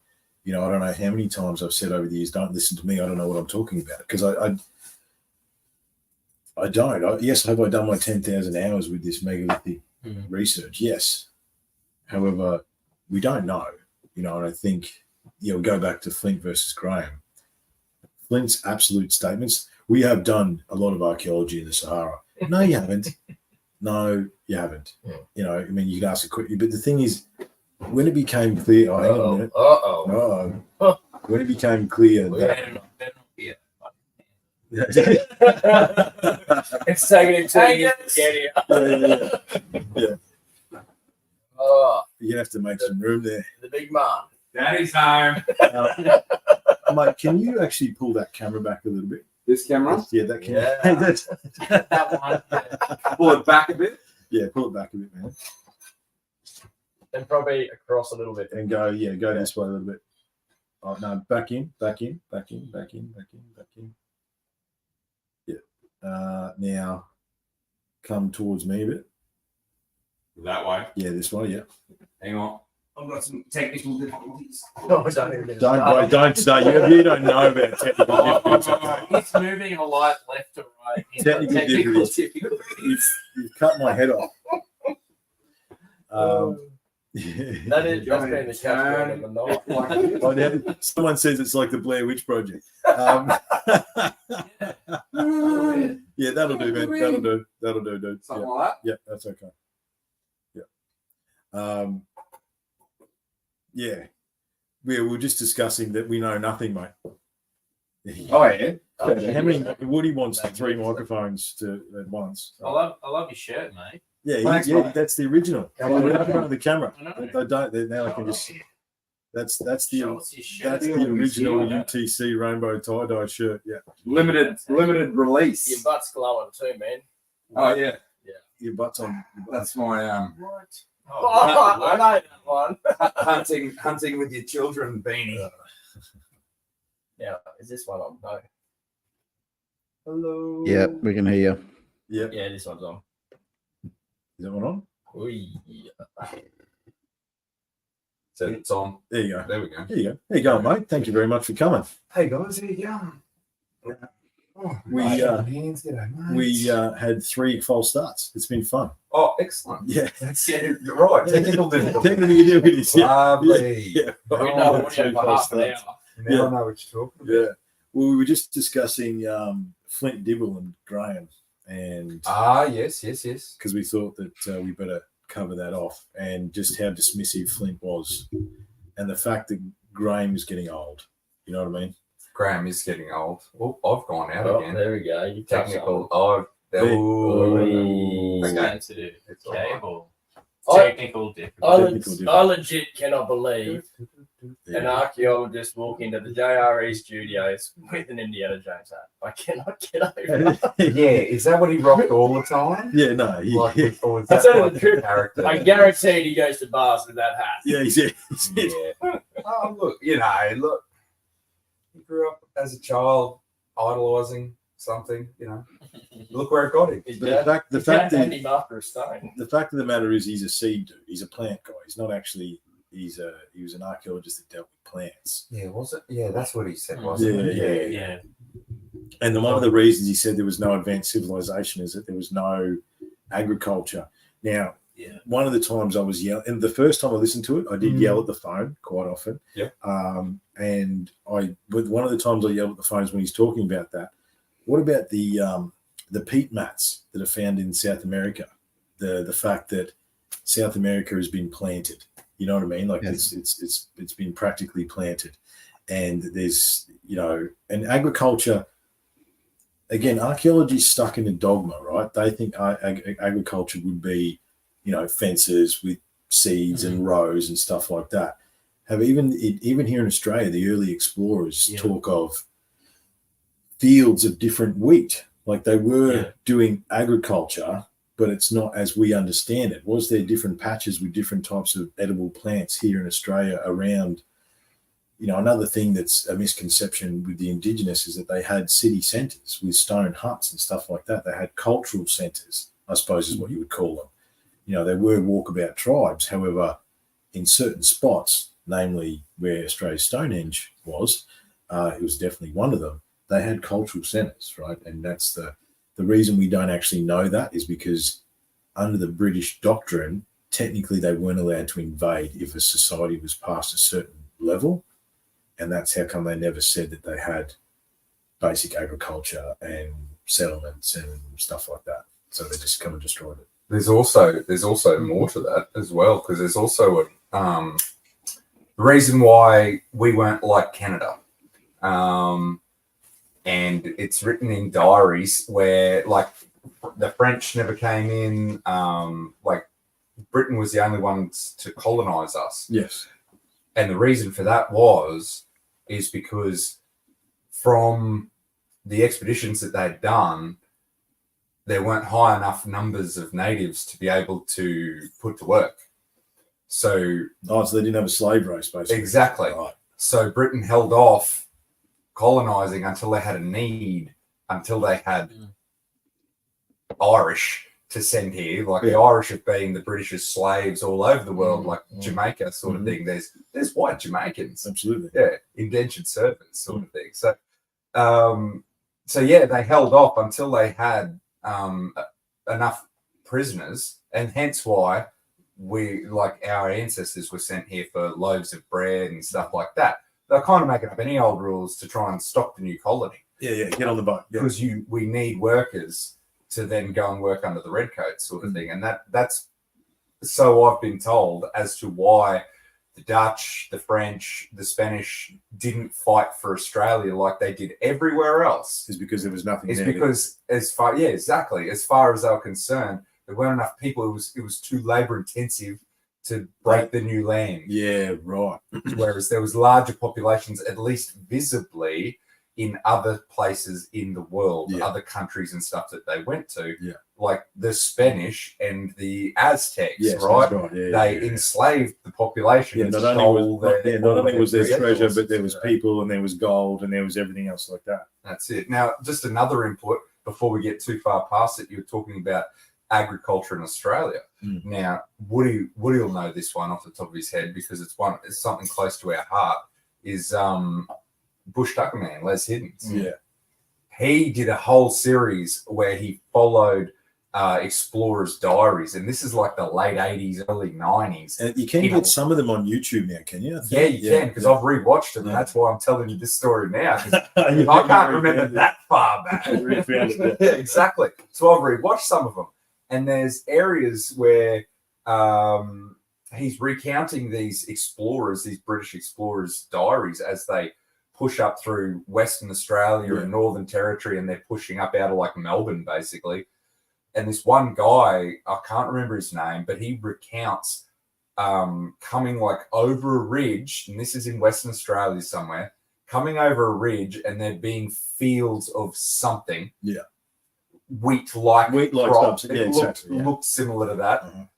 S1: you know, I don't know how many times I've said over the years, don't listen to me, I don't know what I'm talking about. Because I don't. Yes, have I done my 10,000 hours with this megalithic research? Yes. However, we don't know, you know, and I think, you know, go back to Flint versus Graham. Flint's absolute statements. We have done a lot of archaeology in the Sahara. No, you haven't. No, you haven't.
S3: Yeah.
S1: You know, I mean, you could ask a question, but the thing is, when it became clear, hang on a minute. When it became clear that
S3: It's taking him 2 years to get here.
S1: Yeah.
S3: Oh,
S1: You're gonna have to make some room there.
S3: the big man.
S6: Daddy's home.
S1: Mate, can you actually pull that camera back a little bit?
S6: This camera?
S1: Yeah, that camera.
S3: Yeah.
S1: That's,
S5: That one.
S6: Pull it back a bit.
S1: yeah, pull it back a bit, man.
S3: And probably across a little bit.
S1: And go this way a little bit. Oh no, back in. Yeah. Now come towards me a bit.
S6: That way.
S1: Yeah, this way, yeah.
S6: Hang on. I've got some technical difficulties.
S3: No, I don't even
S1: Don't start. You don't know about technical difficulties. Okay?
S5: It's moving a lot left to right.
S1: Technical difficulties. You've cut my head off.
S3: That's been the catch of the night.
S1: Someone says it's like the Blair Witch Project. Yeah, that'll do, man. That'll do, dude.
S6: Something like that.
S1: Yeah, that's okay. Yeah. Yeah. We were just discussing that we know nothing, mate.
S6: Oh, yeah.
S1: How many? Woody wants 3 microphones at once.
S5: I love your shirt, mate.
S1: Yeah,
S6: Thanks,
S1: yeah,
S6: mate.
S1: that's the original.
S3: Come on,
S1: We're in front of the camera.
S5: I know.
S1: I don't. Now I can just. That's
S5: Show
S1: the
S5: us your shirt.
S1: that's the original UTC rainbow tie dye shirt. Yeah.
S6: Limited
S3: Your
S6: release.
S3: butt's glowing too, man.
S6: Oh, yeah.
S1: Your butt's on.
S6: That's my
S3: What?
S5: Oh,
S3: I know that one.
S6: hunting with your children beanie.
S3: Now, is this one on? No. Hello.
S2: Yeah, we can hear you.
S1: Yep.
S3: Yeah, this one's on.
S1: Is that one on?
S3: Oi.
S6: So it's on.
S1: There you go.
S6: There we go.
S1: There you go. There you go, mate. Thank you very much for coming.
S6: Hey guys, here you go. Oh,
S1: We,
S6: right,
S1: uh,
S6: hands, g'day, mate.
S1: We had 3 false starts. It's been fun.
S6: Oh, excellent.
S1: Yeah.
S6: That's you're right. Technical difficulty.
S1: Technically, difficulties. Yeah.
S6: Lovely.
S1: Yeah.
S3: We
S6: Oh,
S3: know
S6: that's
S3: audio for half an hour.
S6: Now
S1: Yeah.
S6: I know what you're talking about.
S1: Yeah. Well, we were just discussing Flint Dibble and Graham, and
S6: Ah, yes.
S1: because we thought that we better cover that off, and just how dismissive Flint was, and the fact that Graham is getting old. You know what I mean?
S6: Graham is getting old. Oh, I've gone out
S3: Oh,
S6: again.
S3: there we go. You touched
S6: Technical.
S3: something.
S6: Oh, okay.
S5: Sensitive
S6: It's all right.
S5: cable.
S3: I-
S5: Technical difficulty.
S3: I legit cannot believe an archaeologist walk into the JRE studios with an Indiana Jones hat. I cannot get over that.
S6: Yeah, is that what he rocked all the time?
S1: Yeah, no,
S6: Like, or is
S3: That's
S6: that
S3: only
S6: like
S3: the truth.
S6: a character?
S3: I guarantee he goes to bars with that hat.
S1: yeah, he's
S6: Yeah. Oh, look, he grew up as a child idolizing something, Look where it got him.
S3: His
S1: But
S3: dad-
S1: the
S3: his
S1: fact
S3: dad
S1: that
S3: named him after a stone.
S1: the fact of the matter is, he's a seed dude. He's a plant guy. He's not actually. He was an archaeologist that dealt with plants.
S6: Yeah, was it? Yeah, that's what he said,
S1: Yeah,
S6: wasn't it?
S1: yeah.
S5: Yeah.
S1: And one of the reasons he said there was no advanced civilization is that there was no agriculture. Now,
S5: Yeah.
S1: one of the times I was yelling, and the first time I listened to it, I did yell at the phone quite often.
S6: Yeah.
S1: But one of the times I yelled at the phone is when he's talking about that. What about the peat mats that are found in South America? The fact that South America has been planted. You know what I mean? Like
S2: Yes.
S1: it's been practically planted, and there's and agriculture. Again, archaeology is stuck in a dogma, right? They think agriculture would be, fences with seeds and rows and stuff like that. Even here in Australia, the early explorers talk of fields of different wheat. Like they were doing agriculture, but it's not as we understand it. Was there different patches with different types of edible plants here in Australia around? Another thing that's a misconception with the Indigenous is that they had city centres with stone huts and stuff like that. They had cultural centres, I suppose is what you would call them. They were walkabout tribes. However, in certain spots, namely where Australia's Stonehenge was, it was definitely one of them. They had cultural centres, right? And that's the reason we don't actually know that is because under the British doctrine, technically they weren't allowed to invade if a society was past a certain level. And that's how come they never said that they had basic agriculture and settlements and stuff like that. So they just come and destroyed it.
S6: There's also more to that as well, because there's also the reason why we weren't like Canada. And it's written in diaries where like the French never came in, like Britain was the only ones to colonize us.
S1: Yes.
S6: And the reason for that is because from the expeditions that they'd done, there weren't high enough numbers of natives to be able to put to work. So
S1: they didn't have a slave race, basically.
S6: Exactly.
S1: Right.
S6: So Britain held off colonizing until they had a need, until they had Irish to send here. Like the Irish have been the British's slaves all over the world, like Jamaica sort of thing. There's white Jamaicans.
S1: Absolutely.
S6: Yeah, indentured servants sort of thing. So they held off until they had enough prisoners, and hence why our ancestors were sent here for loaves of bread and stuff like that. They're kind of making up any old rules to try and stop the new colony.
S1: Yeah, get on the boat. Yeah.
S6: Because we need workers to then go and work under the redcoats sort of thing. And that's so I've been told as to why the Dutch, the French, the Spanish didn't fight for Australia like they did everywhere else.
S1: Is because there was nothing
S6: It's
S1: there.
S6: because as far as they were concerned, there weren't enough people. It was too labor intensive to break the new land.
S1: Yeah, right.
S6: Whereas there was larger populations, at least visibly, in other places in the world, other countries and stuff that they went to, like the Spanish and the Aztecs, right? They enslaved the population.
S1: Yeah, not only was there treasure, but there was people and there was gold and there was everything else like that.
S6: That's it. Now, just another input before we get too far past it. You're talking about agriculture in Australia. Now, Woody will know this one off the top of his head because it's something close to our heart. Is Bush Tucker Man, Les Hiddens.
S1: Yeah.
S6: He did a whole series where he followed explorers' diaries, and this is like the late 80s, early 90s.
S1: And you can get some of them on YouTube now, can you?
S6: Yeah, you can, because I've rewatched them, and that's why I'm telling you this story now. I can't remember that far back. Yeah, exactly. So I've rewatched some of them, and there's areas where he's recounting these British explorers' diaries as they push up through Western Australia and Northern Territory, and they're pushing up out of like Melbourne, basically. And this one guy, I can't remember his name, but he recounts coming like over a ridge, and this is in Western Australia somewhere, coming over a ridge and there being fields of something. Yeah. Wheat-like
S1: stuff.
S6: It looked similar to that.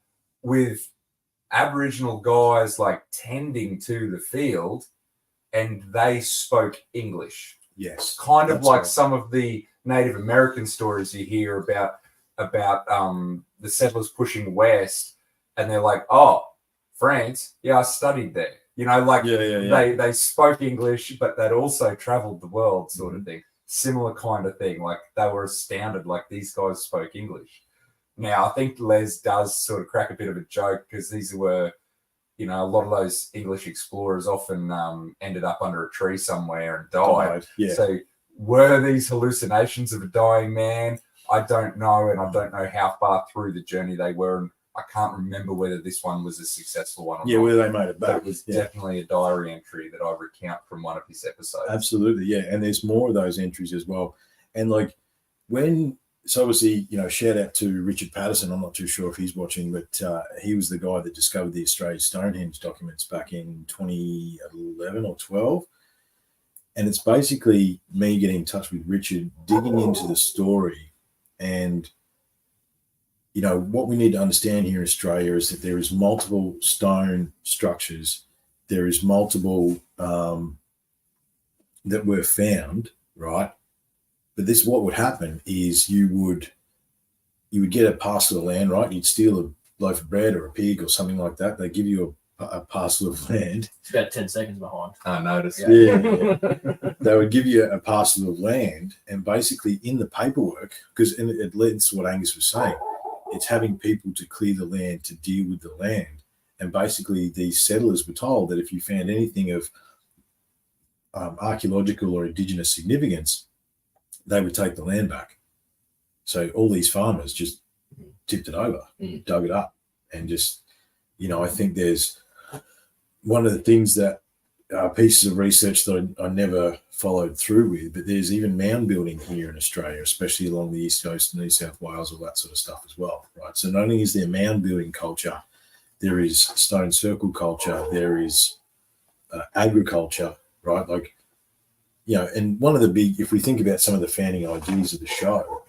S6: With Aboriginal guys like tending to the field, and they spoke English.
S1: Yes.
S6: Kind of like some of the Native American stories you hear about the settlers pushing west, and they're like, oh, France, I studied there. They spoke English, but they'd also traveled the world sort of thing. Similar kind of thing. Like they were astounded, like these guys spoke English. Now, I think Les does sort of crack a bit of a joke because these were, a lot of those English explorers often ended up under a tree somewhere and died.
S1: Yeah.
S6: So were these hallucinations of a dying man? I don't know, and I don't know how far through the journey they were. And I can't remember whether this one was a successful one or not.
S1: Whether they made it back.
S6: But it was definitely a diary entry that I recount from one of his episodes.
S1: Absolutely, yeah. And there's more of those entries as well. And like so obviously, shout out to Richard Patterson. I'm not too sure if he's watching, but he was the guy that discovered the Australian Stonehenge documents back in 2011 or 12. And it's basically me getting in touch with Richard, digging into the story. And, what we need to understand here in Australia is that there is multiple stone structures. There is multiple that were found, right? But what would happen is you would get a parcel of land, right? You'd steal a loaf of bread or a pig or something like that. They give you a parcel of land.
S3: It's about 10 seconds behind.
S6: I noticed.
S1: Yeah. They would give you a parcel of land, and basically in the paperwork, because it leads to what Angus was saying, it's having people to clear the land, to deal with the land. And basically these settlers were told that if you found anything of archaeological or indigenous significance, they would take the land back. So all these farmers just tipped it over, dug it up, and just, I think there's one of the things that pieces of research that I never followed through with, but there's even mound building here in Australia, especially along the East Coast and New South Wales, all that sort of stuff as well, right? So not only is there mound building culture, there is stone circle culture, there is agriculture, right? Like, and one of the big, if we think about some of the founding ideas of the show,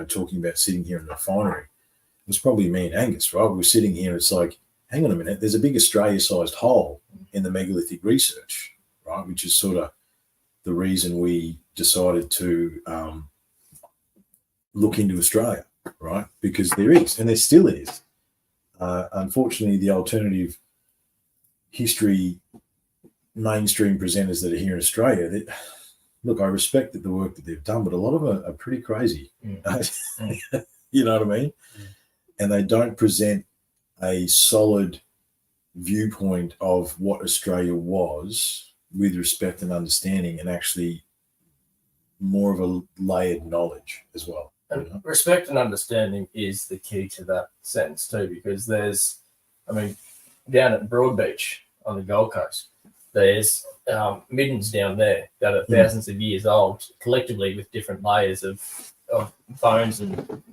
S1: talking about sitting here in the refinery, it was probably me and Angus, right? We were sitting here, it's like, hang on a minute, there's a big Australia-sized hole in the megalithic research, right? Which is sort of the reason we decided to look into Australia, right? Because there is, and there still is. Unfortunately, the alternative history mainstream presenters that are here in Australia, look, I respect the work that they've done, but a lot of them are pretty crazy. You know what I mean? And they don't present a solid viewpoint of what Australia was with respect and understanding, and actually more of a layered knowledge as well.
S3: And respect and understanding is the key to that sentence too, because there's, down at Broadbeach on the Gold Coast, there's middens down there that are thousands of years old, collectively with different layers of bones and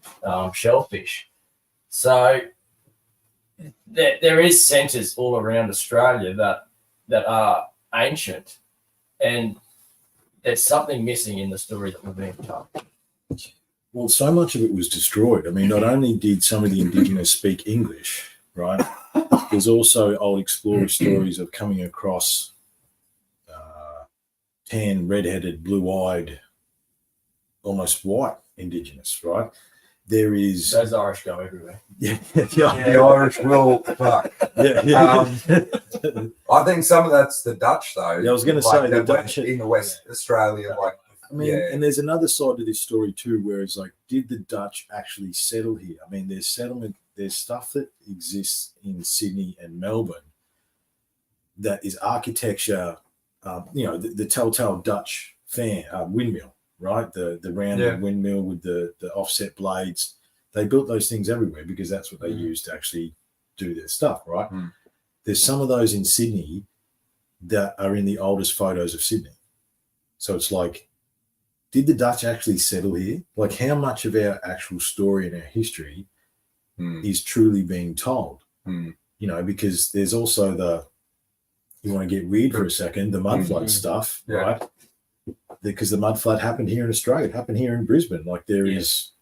S3: shellfish. So there is centres all around Australia that are ancient, and there's something missing in the story that we're being told.
S1: Well, so much of it was destroyed. Not only did some of the Indigenous speak English, right? There's also old explorer stories of coming across tan, red-headed, blue-eyed, almost white Indigenous, right? There is...
S3: Those Irish go everywhere.
S1: Yeah.
S6: The Irish will fuck.
S1: Yeah.
S6: I think some of that's the Dutch, though.
S1: Yeah, I was going to say the Dutch
S6: in the West Australia,
S1: and there's another side to this story too, where it's like, did the Dutch actually settle here? There's settlement, there's stuff that exists in Sydney and Melbourne that is architecture. The telltale Dutch windmill, right? The rounded windmill with the offset blades. They built those things everywhere because that's what they used to actually do their stuff, right? There's some of those in Sydney that are in the oldest photos of Sydney. So it's like, did the Dutch actually settle here? Like, how much of our actual story and our history is truly being told? Because there's also you want to get weird for a second, the mud flood stuff, right? Because the mud flood happened here in Australia, it happened here in Brisbane. Like there is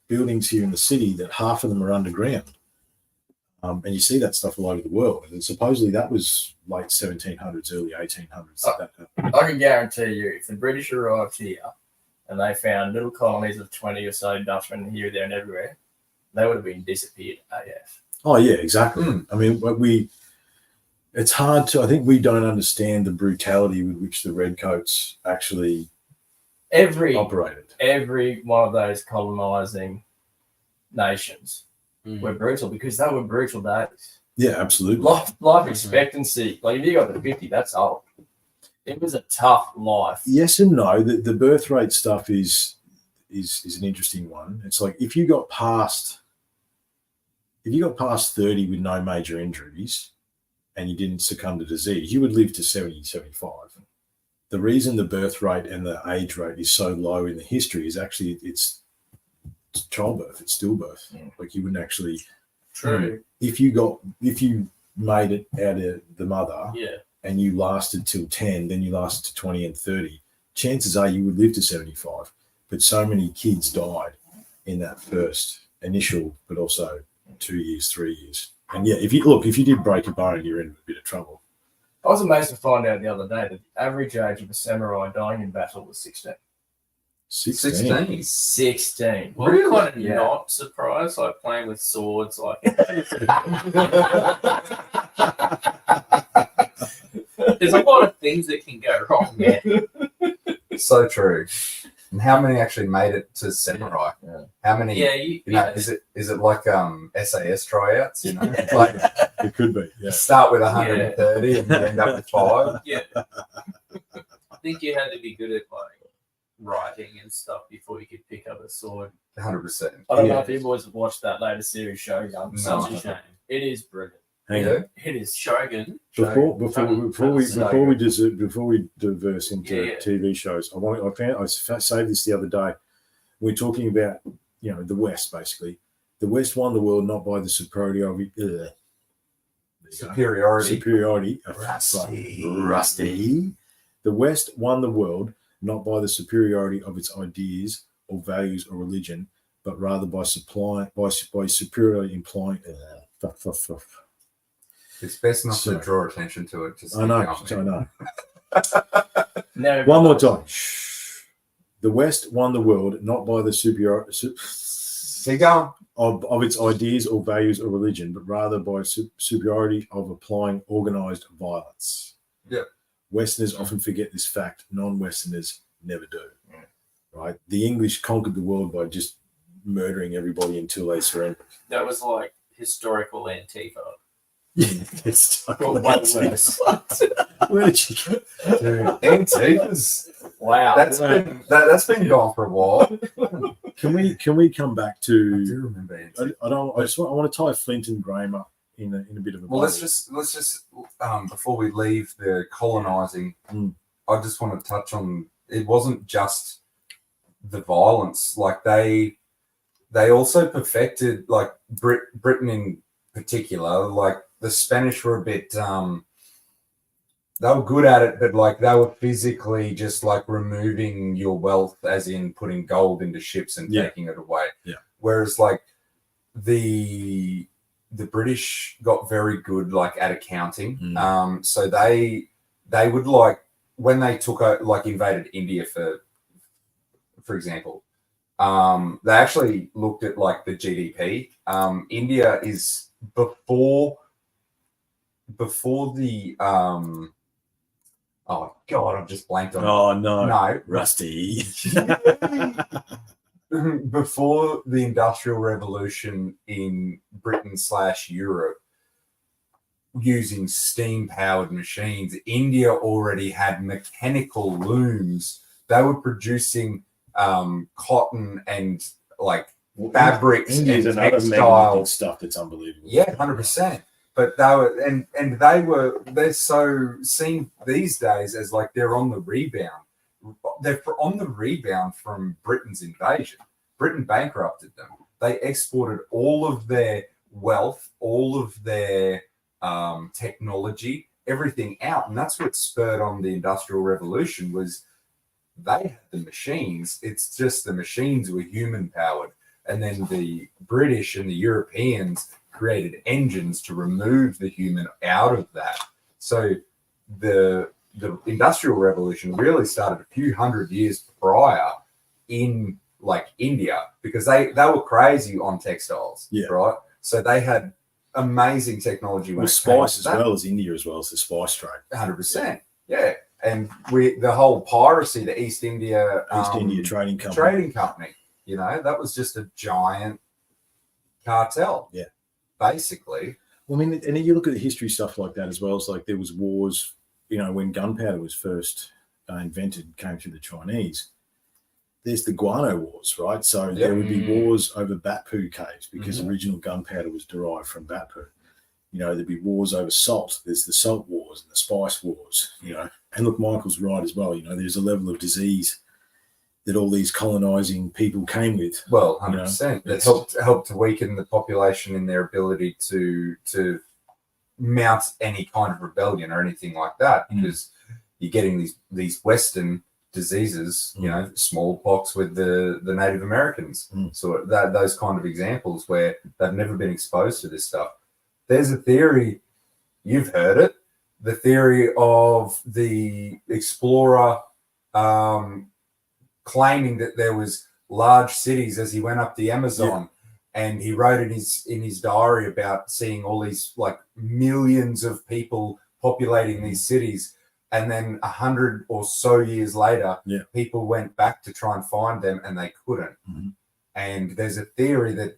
S1: buildings here in the city that half of them are underground. And you see that stuff all over the world. And supposedly that was late 1700s, early 1800s.
S3: I can guarantee you, if the British arrived here and they found little colonies of 20 or so Dutchmen here, there, and everywhere, they would have been disappeared AF.
S1: Oh, yeah, exactly. It's hard to, I think we don't understand the brutality with which the Redcoats actually operated.
S3: Every one of those colonising nations were brutal because they were brutal days.
S1: Yeah, absolutely.
S3: Life expectancy, like if you got to 50, that's old. It was a tough life.
S1: Yes and no. The birth rate stuff is an interesting one. It's like if you got past 30 with no major injuries and you didn't succumb to disease, you would live to 70, 75. The reason the birth rate and the age rate is so low in the history is actually it's childbirth, it's stillbirth.
S3: Yeah.
S1: Like you wouldn't actually.
S3: True.
S1: If you made it out of the mother,
S3: Yeah.
S1: and you lasted till 10, then you lasted to 20 and 30, chances are you would live to 75. But so many kids died in that first initial, but also 2 years, 3 years. And yeah, if you did break a bone, you're in a bit of trouble.
S3: I was amazed to find out the other day that the average age of a samurai dying in battle was 16.
S1: 16.
S3: 16.
S5: Well,
S6: Really?
S5: kind of
S3: Yeah.
S5: not surprised, like playing with swords, like there's a lot of things that can go wrong there.
S6: So true. And how many actually made it to samurai?
S3: Yeah.
S6: How many?
S5: Yeah,
S6: You know, is it like SAS tryouts? You know,
S1: It
S6: like
S1: could be, yeah.
S6: start with 130 and you end up with 5.
S5: yeah. I think you had to be good at like writing and stuff before you could pick up a sword.
S6: 100%.
S3: I don't know
S1: Yeah.
S3: if you boys have watched that latest series, Shogun.
S6: No.
S5: Such a shame.
S3: It is brilliant.
S1: Hang
S6: Yeah.
S1: on.
S3: It is.
S5: Shogun.
S1: Before we diverse into
S5: Yeah.
S1: TV shows, I saved this the other day. We're talking about the West basically. The West won the world not by the superiority. Superiority. Rusty. The West won the world not by the superiority of its ideas or values or religion, but rather by superiority implying.
S6: It's best not
S1: So-
S6: to draw attention to it. Just
S1: I know.
S6: keep going.
S3: No,
S1: One more time. The West won the world not by the superiority
S6: Keep going.
S1: of its ideas or values or religion, but rather by superiority of applying organized violence.
S6: Yep.
S1: Westerners often forget this fact. Non-Westerners never do. Right? The English conquered the world by just murdering everybody until they surrendered.
S5: That was like historical Antifa.
S1: It's
S3: Well, way worse.
S1: Where did you
S6: Dude, Antifa's.
S3: Wow.
S6: That's been gone for a while.
S1: Can we come back
S6: I do
S1: to?
S6: remember Antifa.
S1: I want to tie Flint and Graham up in a bit of a.
S6: Well,
S1: bubble.
S6: let's just before we leave the colonizing, I just want to touch on it wasn't just the violence. Like they also perfected like Britain in particular. Like the Spanish were a bit they were good at it, but like they were physically just like removing your wealth, as in putting gold into ships and taking it away.
S1: Yeah.
S6: Whereas like the British got very good like at accounting. So they would like when they took like invaded India for example, they actually looked at like the GDP. India is before the oh god, I've just blanked on.
S1: Oh no,
S6: No,
S1: Rusty.
S6: before the Industrial Revolution in Britain / Europe, using steam-powered machines, India already had mechanical looms. They were producing cotton and like fabrics
S1: India's
S6: and
S1: another
S6: textiles.
S1: magnetic stuff that's unbelievable.
S6: Yeah, 100%. But they're so seen these days as like they're on the rebound. They're on the rebound from Britain's invasion. Britain bankrupted them. They exported all of their wealth, all of their technology, everything out, and that's what spurred on the Industrial Revolution. Was they had the machines? It's just the machines were human powered, and then the British and the Europeans created engines to remove the human out of that. So the Industrial Revolution really started a few hundred years prior in like India, because they were crazy on textiles, right? So they had amazing technology.
S1: With spice as well as India as well as the spice trade.
S6: 100%, yeah. And the whole piracy, the East India
S1: Trading Company.
S6: that was just a giant cartel.
S1: Yeah.
S6: Basically.
S1: Well, I mean, and you look at the history stuff like that as well. It's like there was wars, when gunpowder was first invented, came through the Chinese. There's the guano wars, right? So there would be wars over bat poo caves because original gunpowder was derived from bat poo. There'd be wars over salt. There's the salt wars and the spice wars, And look, Michael's right as well. There's a level of disease that all these colonizing people came with.
S6: Well, 100%. That helped to weaken the population in their ability to mount any kind of rebellion or anything like that, because you're getting these Western diseases, smallpox with the Native Americans. So those kind of examples where they've never been exposed to this stuff. There's a theory, you've heard it, the theory of the explorer claiming that there was large cities as he went up the Amazon, and he wrote in his diary about seeing all these like millions of people populating these cities, and then 100 or so years later, people went back to try and find them and they couldn't. And there's a theory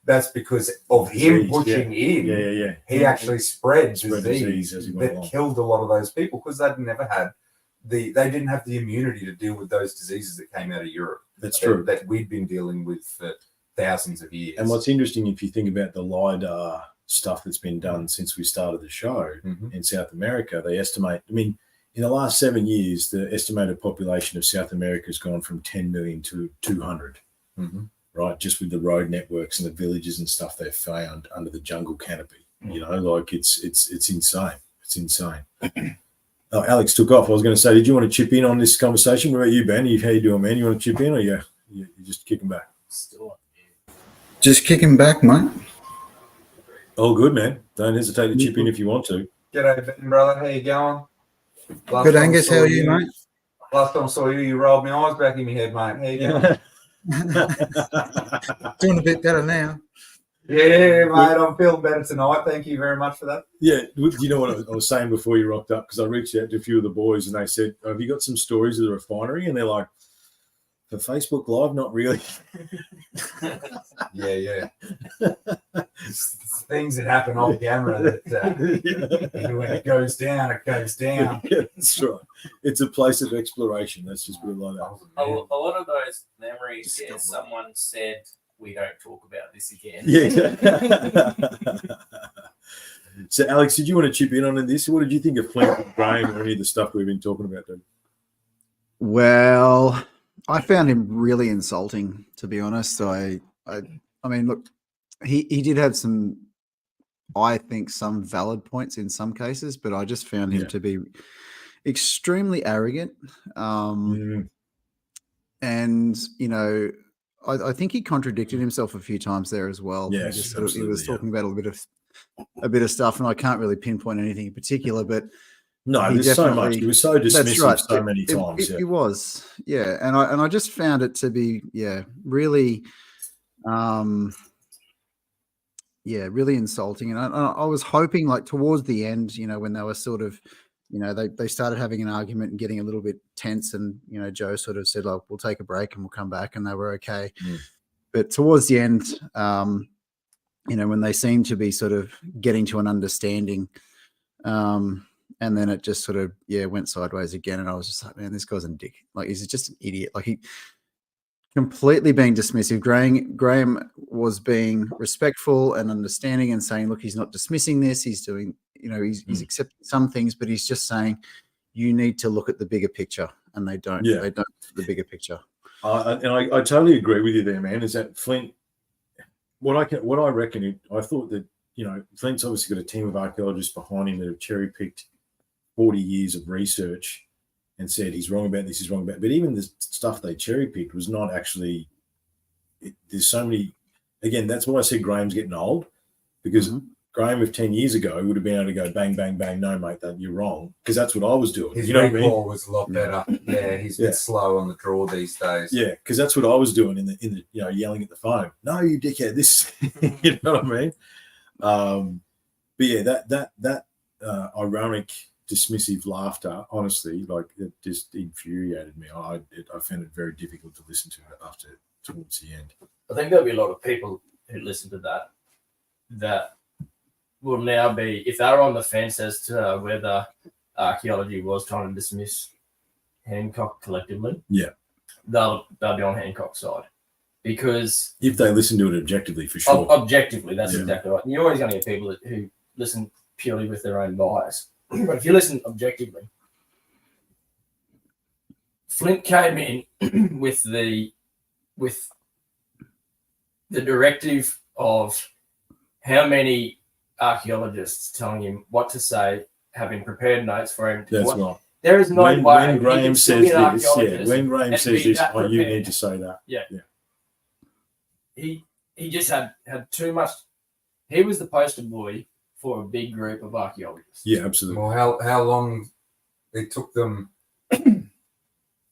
S6: that's because of him pushing in. He actually spread disease that killed a lot of those people because they didn't have the immunity to deal with those diseases that came out of Europe.
S1: That's true.
S6: That we'd been dealing with for thousands of years.
S1: And what's interesting, if you think about the LIDAR stuff that's been done since we started the show in South America, they estimate, in the last 7 years, the estimated population of South America has gone from 10 million to 200, right? Just with the road networks and the villages and stuff they've found under the jungle canopy. It's insane. It's insane. Oh, Alex took off. I was going to say, did you want to chip in on this conversation? What about you, Ben? How you doing, man? You want to chip in, or you're just kicking back?
S3: Still.
S4: Just kicking back, mate.
S1: Oh, good, man. Don't hesitate to chip in if you want to.
S6: G'day, Ben, brother. How you going?
S4: Good, Angus. How are you, mate?
S6: Last time I saw you, you rolled my eyes back in my head, mate. How you going?
S4: Doing a bit better now.
S6: Yeah, mate, I'm feeling better tonight. Thank you very much for that.
S1: Yeah, you know what I was saying before you rocked up, because I reached out to a few of the boys and they said, have you got some stories of the refinery? And they're like, for Facebook Live, not really.
S6: Yeah. Things that happen off camera that when it goes down, it goes down.
S1: Yeah, that's right. It's a place of exploration. Let's just put it like that.
S5: A lot of those memories, someone said, we don't talk about this again.
S1: Yeah. So, Alex, did you want to chip in on this? What did you think of Flint and Graham or any of the stuff we've been talking about, dude?
S2: Well, I found him really insulting, to be honest. I mean, look, he did have some, I think, some valid points in some cases, but I just found him to be extremely arrogant. And, I think he contradicted himself a few times there as well.
S1: Yes,
S2: he was talking about a bit of stuff, and I can't really pinpoint anything in particular, but
S1: no, there's so much. He was so dismissive so many times.
S2: He was, and I just found it to be, really, really insulting. And I was hoping, like towards the end, when they were sort of, they started having an argument and getting a little bit tense, and Joe sort of said, like, we'll take a break and we'll come back, and they were okay. But towards the end, when they seemed to be sort of getting to an understanding, and then it just sort of went sideways again, and I was just like, man, this guy's a dick. Like, he's just an idiot. Like, he completely being dismissive. Graham was being respectful and understanding and saying, look, he's not dismissing this. He's doing, he's accepting some things, but he's just saying you need to look at the bigger picture, and they don't. They don't look at the bigger picture.
S1: And I totally agree with you there, man. Is that Flint? What I reckon, I thought that Flint's obviously got a team of archaeologists behind him that have cherry picked 40 years of research and said he's wrong about this, he's wrong about. But even the stuff they cherry picked was not actually. There's so many. Again, that's why I said Graham's getting old, because Graham of 10 years ago would have been able to go bang, bang, bang. No, mate, you're wrong, because that's what I was doing.
S6: His recall was a lot better. Yeah, he's a bit slow on the draw these days.
S1: Yeah, because that's what I was doing in the yelling at the phone. No, you dickhead. This, you know what I mean? But yeah, that ironic, dismissive laughter, honestly, like, it just infuriated me. I found it very difficult to listen to after towards the end.
S3: I think there'll be a lot of people who listen to that will now be, if they're on the fence as to whether archaeology was trying to dismiss Hancock collectively, they'll be on Hancock's side. Because
S1: if they listen to it objectively, for sure.
S3: Objectively, that's exactly right. You're always going to get people who listen purely with their own bias. But if you listen objectively, Flint came in with the directive of how many archaeologists telling him what to say, having prepared notes for him.
S1: That's right.
S3: There is no way.
S1: When Graham says this, when Graham says this, oh, you need to say that.
S3: Yeah. He just had too much. He was the poster boy for a big group of archaeologists.
S1: Yeah, absolutely.
S6: Well, how long it took them?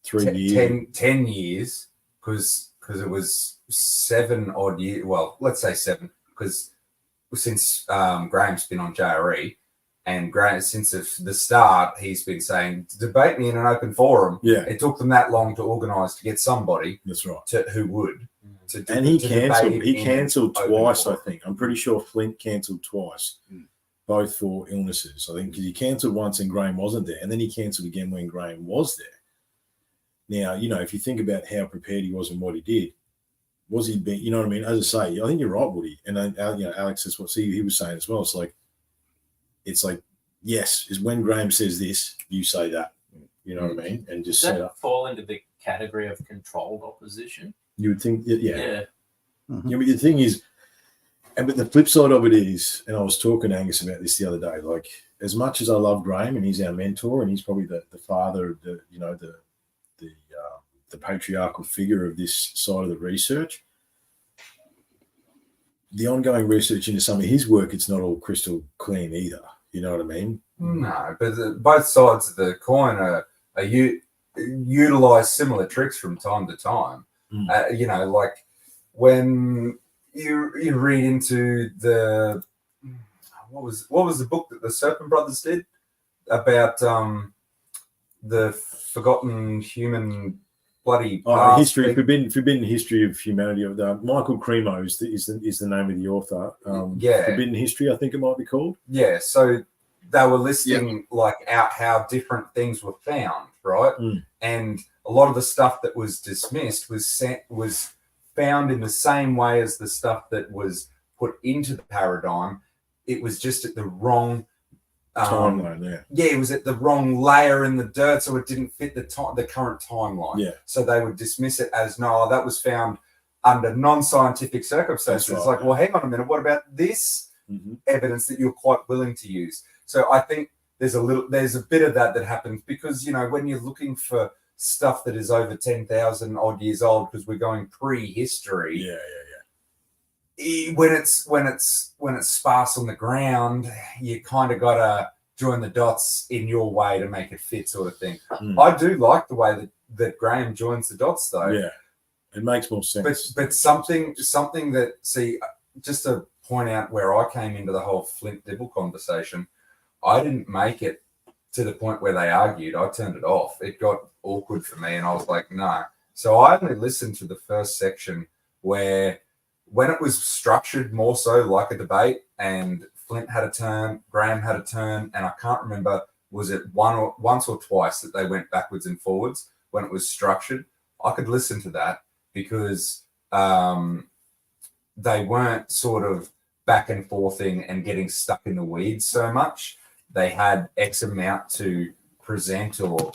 S1: 3 years.
S6: 10 years, because it was 7 odd years. Well, let's say 7, because since Graham's been on JRE, and Graham, since the start, he's been saying, debate me in an open forum.
S1: Yeah.
S6: It took them that long to organise to get somebody.
S1: That's right.
S6: Who would.
S1: And he cancelled twice, I think. I'm pretty sure Flint cancelled twice, both for illnesses. I think because he cancelled once and Graham wasn't there, and then he cancelled again when Graham was there. Now, if you think about how prepared he was and what he did, was he being, you know what I mean? As I say, I think you're right, Woody. And Alex is what he was saying as well. It's like, yes, is when Graham says this, you say that. You know what I mean? And just
S5: Does
S1: say
S5: that fall into the category of controlled opposition?
S1: You would think,
S5: Yeah.
S1: But the thing is, but the flip side of it is, and I was talking to Angus about this the other day, like as much as I love Graham and he's our mentor and he's probably the father of the patriarchal figure of this side of the research, the ongoing research into some of his work, it's not all crystal clean either. You know what I mean?
S6: No, but both sides of the coin are utilize similar tricks from time to time. Like when you read into the what was the book that the Serpent Brothers did about the forgotten human bloody past
S1: forbidden history of humanity. Of Michael Cremo is the name of the author. Forbidden History, I think it might be called.
S6: Yeah, so they were listing out how different things were found, right? And a lot of the stuff that was dismissed was found in the same way as the stuff that was put into the paradigm. It was just at the wrong
S1: timeline.
S6: It was at the wrong layer in the dirt, so it didn't fit the current timeline.
S1: Yeah.
S6: So they would dismiss it as no, that was found under non-scientific circumstances.
S1: Right.
S6: It's like, well, hang on a minute, what about this evidence that you're quite willing to use? So I think there's a bit of that happens because when you're looking for stuff that is over 10,000 odd years old, because we're going pre-history. When it's sparse on the ground, you kind of got to join the dots in your way to make it fit, sort of thing. I do like the way that Graham joins the dots, though.
S1: Yeah, it makes more sense.
S6: But something that just to point out where I came into the whole Flint Dibble conversation, I didn't make it to the point where they argued. I turned it off. It got awkward for me, and I was like, no. So I only listened to the first section when it was structured more so like a debate, and Flint had a turn, Graham had a turn, and I can't remember, was it once or twice that they went backwards and forwards when it was structured. I could listen to that because they weren't sort of back and forthing and getting stuck in the weeds so much. They had X amount to present or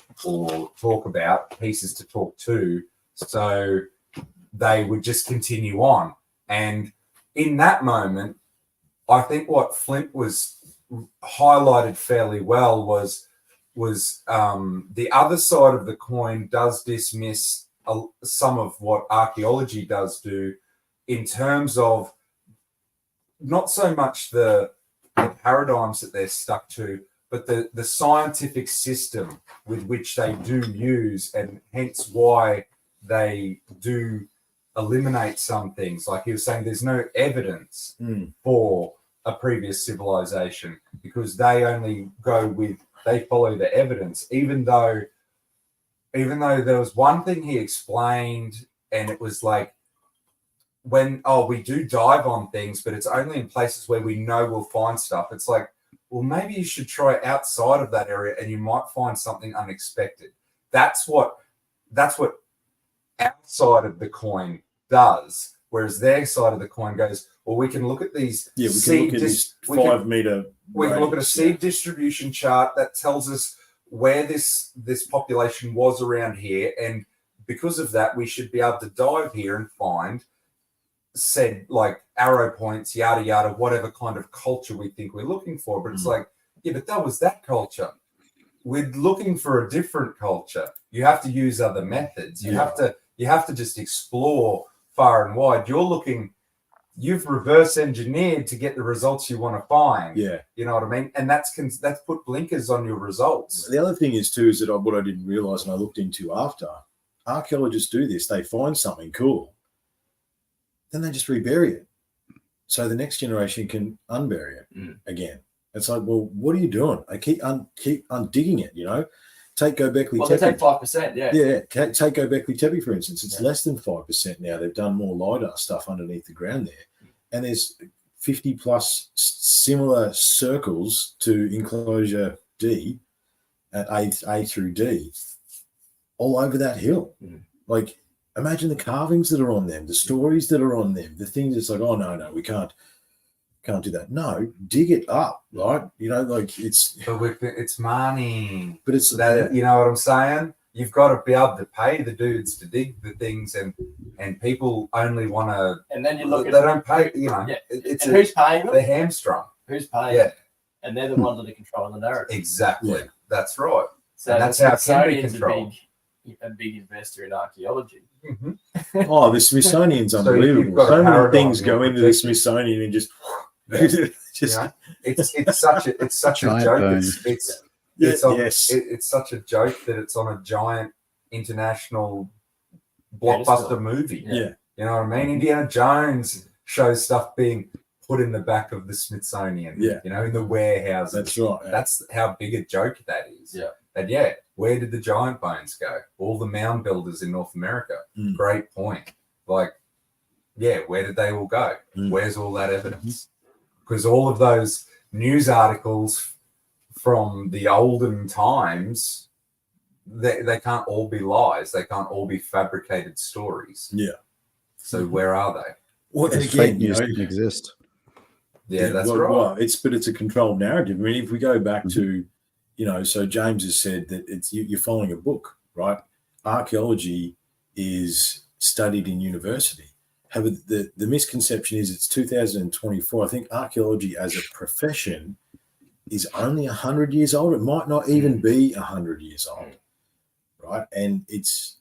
S6: talk about, pieces to talk to, so they would just continue on. And in that moment, I think what Flint was highlighted fairly well was the other side of the coin does dismiss some of what archaeology does do in terms of not so much the paradigms that they're stuck to, but the scientific system with which they do use, and hence why they do eliminate some things. Like he was saying, there's no evidence for a previous civilization because they only they follow the evidence, even though there was one thing he explained, and it was like when we do dive on things, but it's only in places where we know we'll find stuff. It's like, well, maybe you should try outside of that area, and you might find something unexpected. That's what our side of the coin does. Whereas their side of the coin goes, well, we can look at these.
S1: Yeah, we can look at this 5 meter.
S6: We can look at a seed distribution chart that tells us where this population was around here, and because of that, we should be able to dive here and find said like arrow points, yada yada, whatever kind of culture we think we're looking for. But it's like, yeah, but that was that culture. We're looking for a different culture. You have to use other methods. You have to just explore far and wide. You've reverse engineered to get the results you want to find.
S1: Yeah.
S6: You know what I mean? And that's put blinkers on your results.
S1: The other thing is too, is that what I didn't realize and I looked into after, archaeologists do this. They find something cool, then they just rebury it. So the next generation can unbury it again. It's like, well, what are you doing? I keep undigging it, you know? Take Göbekli
S3: Well,
S1: Tepe.
S3: they take 5%, yeah.
S1: Yeah, take Göbekli Tepe, for instance. It's less than 5% now. They've done more LiDAR stuff underneath the ground there. And there's 50 plus similar circles to enclosure D at A through D all over that hill. Like, imagine the carvings that are on them, the stories that are on them, the things that's like, oh, no, we can't do that. No, dig it up, right? You know, like it's
S6: money.
S1: But it's
S6: that, you know what I'm saying? You've got to be able to pay the dudes to dig the things, and people only want to.
S3: And then you look
S6: they don't pay. You know,
S3: who's paying them?
S6: They're hamstrung.
S3: Who's paying?
S6: Yeah,
S3: and they're the ones that are controlling the narrative.
S6: Exactly.
S1: Yeah.
S6: That's right.
S3: So
S6: and that's how it can be
S3: Smithsonian's
S6: controlled.
S3: a big investor in archaeology.
S1: Oh, the Smithsonian's
S6: So
S1: unbelievable.
S6: you've got a
S1: So many
S6: paradigm
S1: things
S6: you're
S1: go into the
S6: protecting.
S1: Smithsonian and just
S6: You know? It's such a
S2: Giant
S6: joke.
S2: bones.
S6: It's such a joke that it's on a giant international blockbuster movie.
S1: Yeah.
S6: You know what I mean? Indiana Jones shows stuff being put in the back of the Smithsonian.
S1: Yeah.
S6: You know, in the warehouses.
S1: That's right.
S6: That's how big a joke that is.
S3: Yeah.
S6: And yeah, where did the giant bones go? All the mound builders in North America. Great point. Like, yeah, where did they all go? Where's all that evidence? Because all of those news articles from the olden times, they can't all be lies. They can't all be fabricated stories.
S1: Yeah.
S6: So where are they?
S1: Well, and
S2: Fake
S1: again, you
S2: news
S1: know,
S2: didn't exist.
S6: Yeah, that's
S1: well,
S6: right.
S1: Well, it's a controlled narrative. I mean, if we go back to, you know, so James has said that it's you're following a book, right? Archaeology is studied in university. However, the misconception is it's 2024. I think archaeology as a profession is only 100 years old. It might not even be 100 years old, right? And it's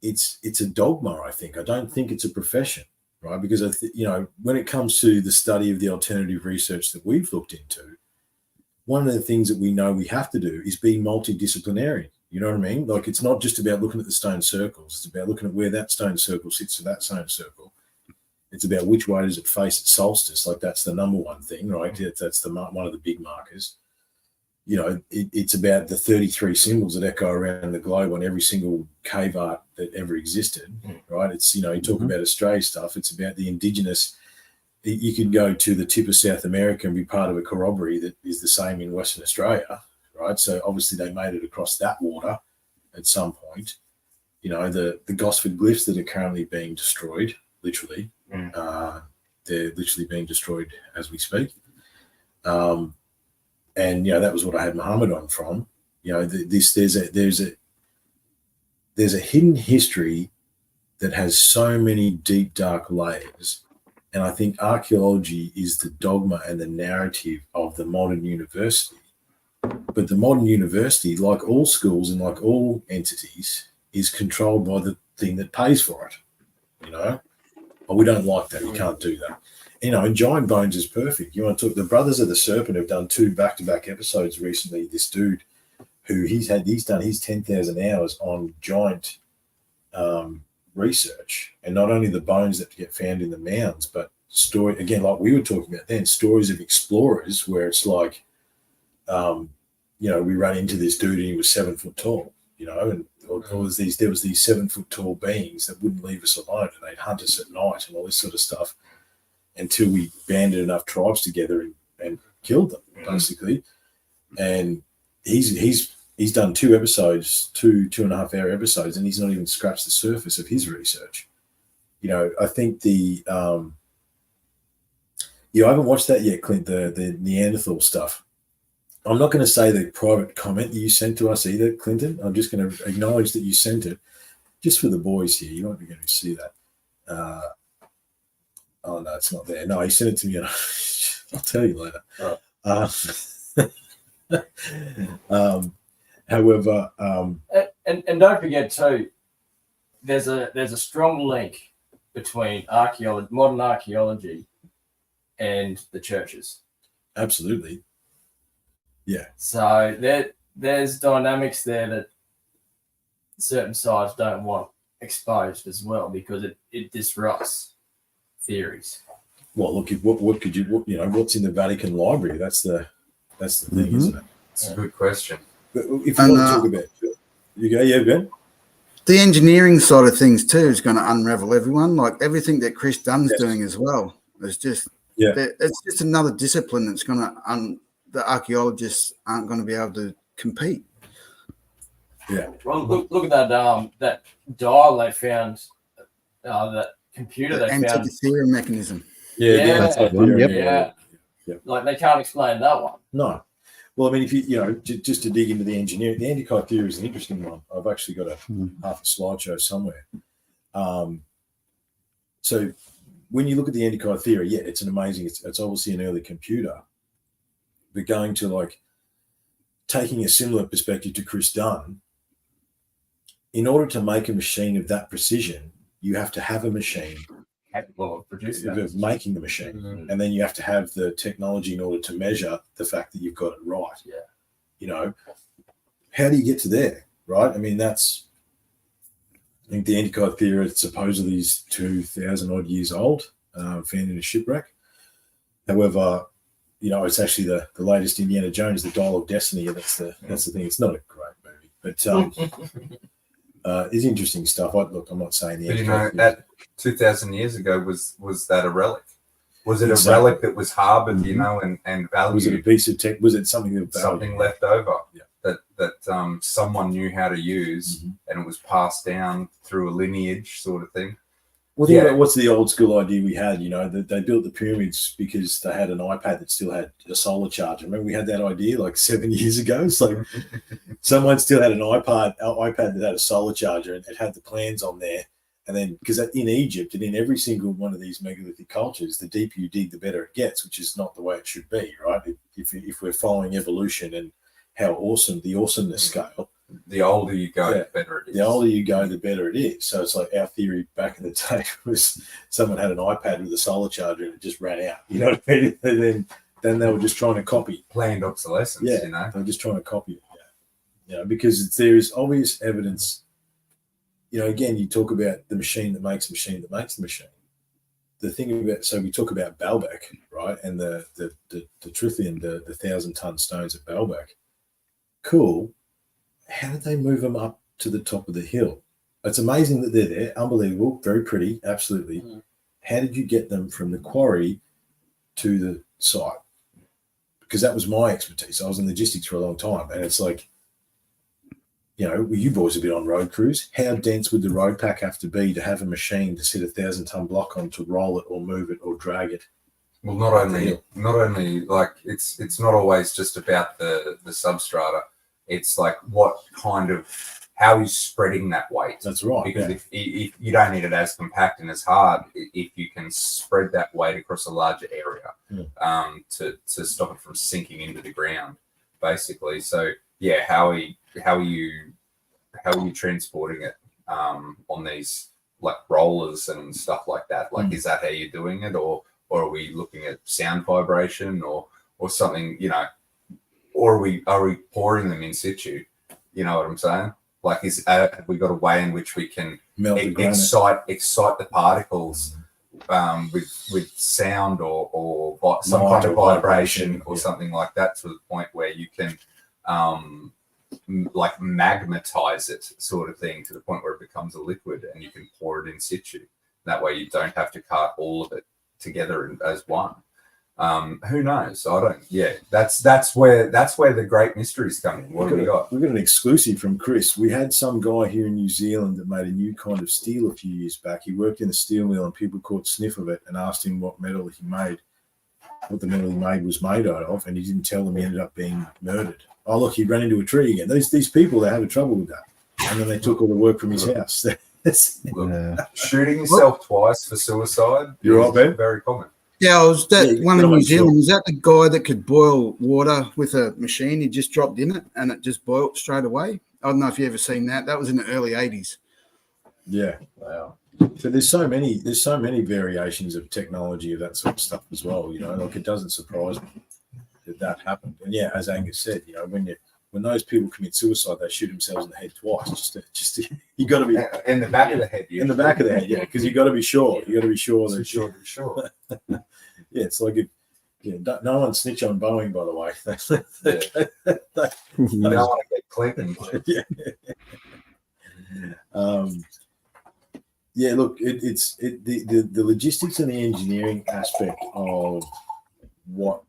S1: a dogma, I think. I don't think it's a profession, right? Because, you know, when it comes to the study of the alternative research that we've looked into, one of the things that we know we have to do is be multidisciplinary. You know what I mean? Like, it's not just about looking at the stone circles. It's about looking at where that stone circle sits to that stone circle. It's about which way does it face at solstice. Like, that's the number one thing, right? That's one of the big markers. You know, it's about the 33 symbols that echo around the globe on every single cave art that ever existed, right? It's, you know, you talk about Australia stuff. It's about the indigenous. You could go to the tip of South America and be part of a corroboree that is the same in Western Australia, right? So obviously they made it across that water at some point. You know, the Gosford glyphs that are currently being destroyed, literally, they're literally being destroyed as we speak. And, you know, that was what I had Muhammad on from. You know, there's a hidden history that has so many deep, dark layers. And I think archaeology is the dogma and the narrative of the modern university. But the modern university, like all schools and like all entities, is controlled by the thing that pays for it. You know, well, we don't like that. You can't do that. You know, and Giant Bones is perfect. You want to talk, the Brothers of the Serpent have done 2 back-to-back episodes recently. This dude who he's done his 10,000 hours on giant research, and not only the bones that get found in the mounds, but story, again, like we were talking about then, stories of explorers where it's like, you know, we run into this dude and he was 7 foot tall, you know, and or there was these 7 foot tall beings that wouldn't leave us alone, and they'd hunt us at night and all this sort of stuff until we banded enough tribes together and killed them, basically. And he's done 2 episodes, 2.5 hour episodes, and he's not even scratched the surface of his research. You know, I think I haven't watched that yet, Clint, the Neanderthal stuff. I'm not going to say the private comment that you sent to us either, Clinton. I'm just going to acknowledge that you sent it just for the boys here. You might be going to see that. Oh, no, it's not there. No, he sent it to me. I'll tell you later. However,
S3: and don't forget too, there's a strong link between modern archaeology and the churches.
S1: Absolutely. Yeah.
S3: So there's dynamics there that certain sides don't want exposed as well, because it disrupts theories.
S1: Well, look, what could you what's in the Vatican Library? That's the thing, isn't it?
S6: It's a good question.
S1: But if you want to talk about, you go, yeah, Ben.
S4: The engineering side of things too is going to unravel everyone. Like everything that Chris Dunn's doing as well. It's just it's just another discipline that's going to the archaeologists aren't going to be able to compete.
S1: Yeah.
S3: Well, look at that dial they found, that computer they found.
S4: Antikythera mechanism.
S3: Yeah.
S1: Yep.
S3: Like they can't explain that one.
S1: No. Well, I mean, if you just to dig into the engineering, the Antikythera is an interesting one. I've actually got half a slideshow somewhere. So when you look at the Antikythera, it's an amazing. It's obviously an early computer, but going to like taking a similar perspective to Chris Dunn, in order to make a machine of that precision, you have to have a machine
S3: Capable of producing
S1: of making the machine, and then you have to have the technology in order to measure the fact that you've got it right.
S3: Yeah.
S1: You know, how do you get to there, right? I mean, I think the Antikythera supposedly is 2,000 odd years old, found in a shipwreck. However, it's actually the latest Indiana Jones, the Dial of Destiny. That's the thing. It's not a great movie, but it's interesting stuff. I'm not saying the.
S6: But that 2,000 years ago was that a relic? Was it a relic that was harbored, and valued?
S1: Was it a piece of tech? Was it something that
S6: something left over that someone knew how to use, and it was passed down through a lineage sort of thing?
S1: Well, think about what's the old school idea we had, that they built the pyramids because they had an iPad that still had a solar charger. Remember we had that idea like 7 years ago? It's like someone still had an iPad that had a solar charger, and it had the plans on there. And then, because in Egypt and in every single one of these megalithic cultures, the deeper you dig, the better it gets, which is not the way it should be, right? If we're following evolution and how awesome, the awesomeness scale.
S6: The older you go, the better it is.
S1: The older you go, the better it is. So it's like our theory back in the day was someone had an iPad with a solar charger and it just ran out. You know what I mean? And then they were just trying to copy.
S6: Planned obsolescence,
S1: they were just trying to copy it. Because there is obvious evidence. Again, you talk about the machine that makes the machine that makes the machine. The thing about, so we talk about Baalbek, right? And the Trithian, the 1,000-ton stones at Baalbek. Cool. How did they move them up to the top of the hill? It's amazing that they're there. Unbelievable. Very pretty. Absolutely. How did you get them from the quarry to the site? Because that was my expertise. I was in logistics for a long time. And it's like, you boys have been on road crews. How dense would the road pack have to be to have a machine to sit a 1,000-ton block on to roll it or move it or drag it?
S6: Well, not only like it's not always just about the substrata. It's like how he's spreading that weight.
S1: That's right.
S6: Because if you don't need it as compact and as hard, if you can spread that weight across a larger area, to stop it from sinking into the ground, basically. So how are you transporting it on these like rollers and stuff like that? Like, is that how you're doing it, or are we looking at sound vibration or something? Or are we pouring them in situ? You know what I'm saying? Like, have we got a way in which we can excite the particles with sound or some kind of vibration or something like that, to the point where you can like magnetize it, sort of thing, to the point where it becomes a liquid, and you can pour it in situ. That way, you don't have to cut all of it together as one. Who knows? I don't. Yeah, that's where the great mysteries come in. What do we got?
S1: We've got an exclusive from Chris. We had some guy here in New Zealand that made a new kind of steel a few years back. He worked in a steel mill, and people caught sniff of it and asked him what the metal he made was made out of, and he didn't tell them. He ended up being murdered. Oh, look, he ran into a tree again. These people, they had trouble with that, and then they took all the work from his house.
S6: Shooting yourself twice for suicide.
S1: You're right, Ben.
S6: Very common.
S4: Yeah, I was that
S1: Yeah,
S4: one in
S1: gotta
S4: New
S1: make sure.
S4: Zealand. Was that the guy that could boil water with a machine? He just dropped in it and it just boiled straight away. I don't know if you ever seen that. That was in the early 80s.
S1: Yeah.
S3: Wow.
S1: So there's so many variations of technology of that sort of stuff as well. You know, like it doesn't surprise me that happened. And yeah, as Angus said, you know, when those people commit suicide, they shoot themselves in the head twice. Just you got to be
S6: In the back of the head.
S1: in the back of the head, yeah, because you got to be sure. You got to be sure that
S6: Sure.
S1: yeah, it's like no one snitch on Boeing, by the way.
S6: You don't want to get Clinton.
S1: Yeah. Yeah, look, the logistics and the engineering aspect of what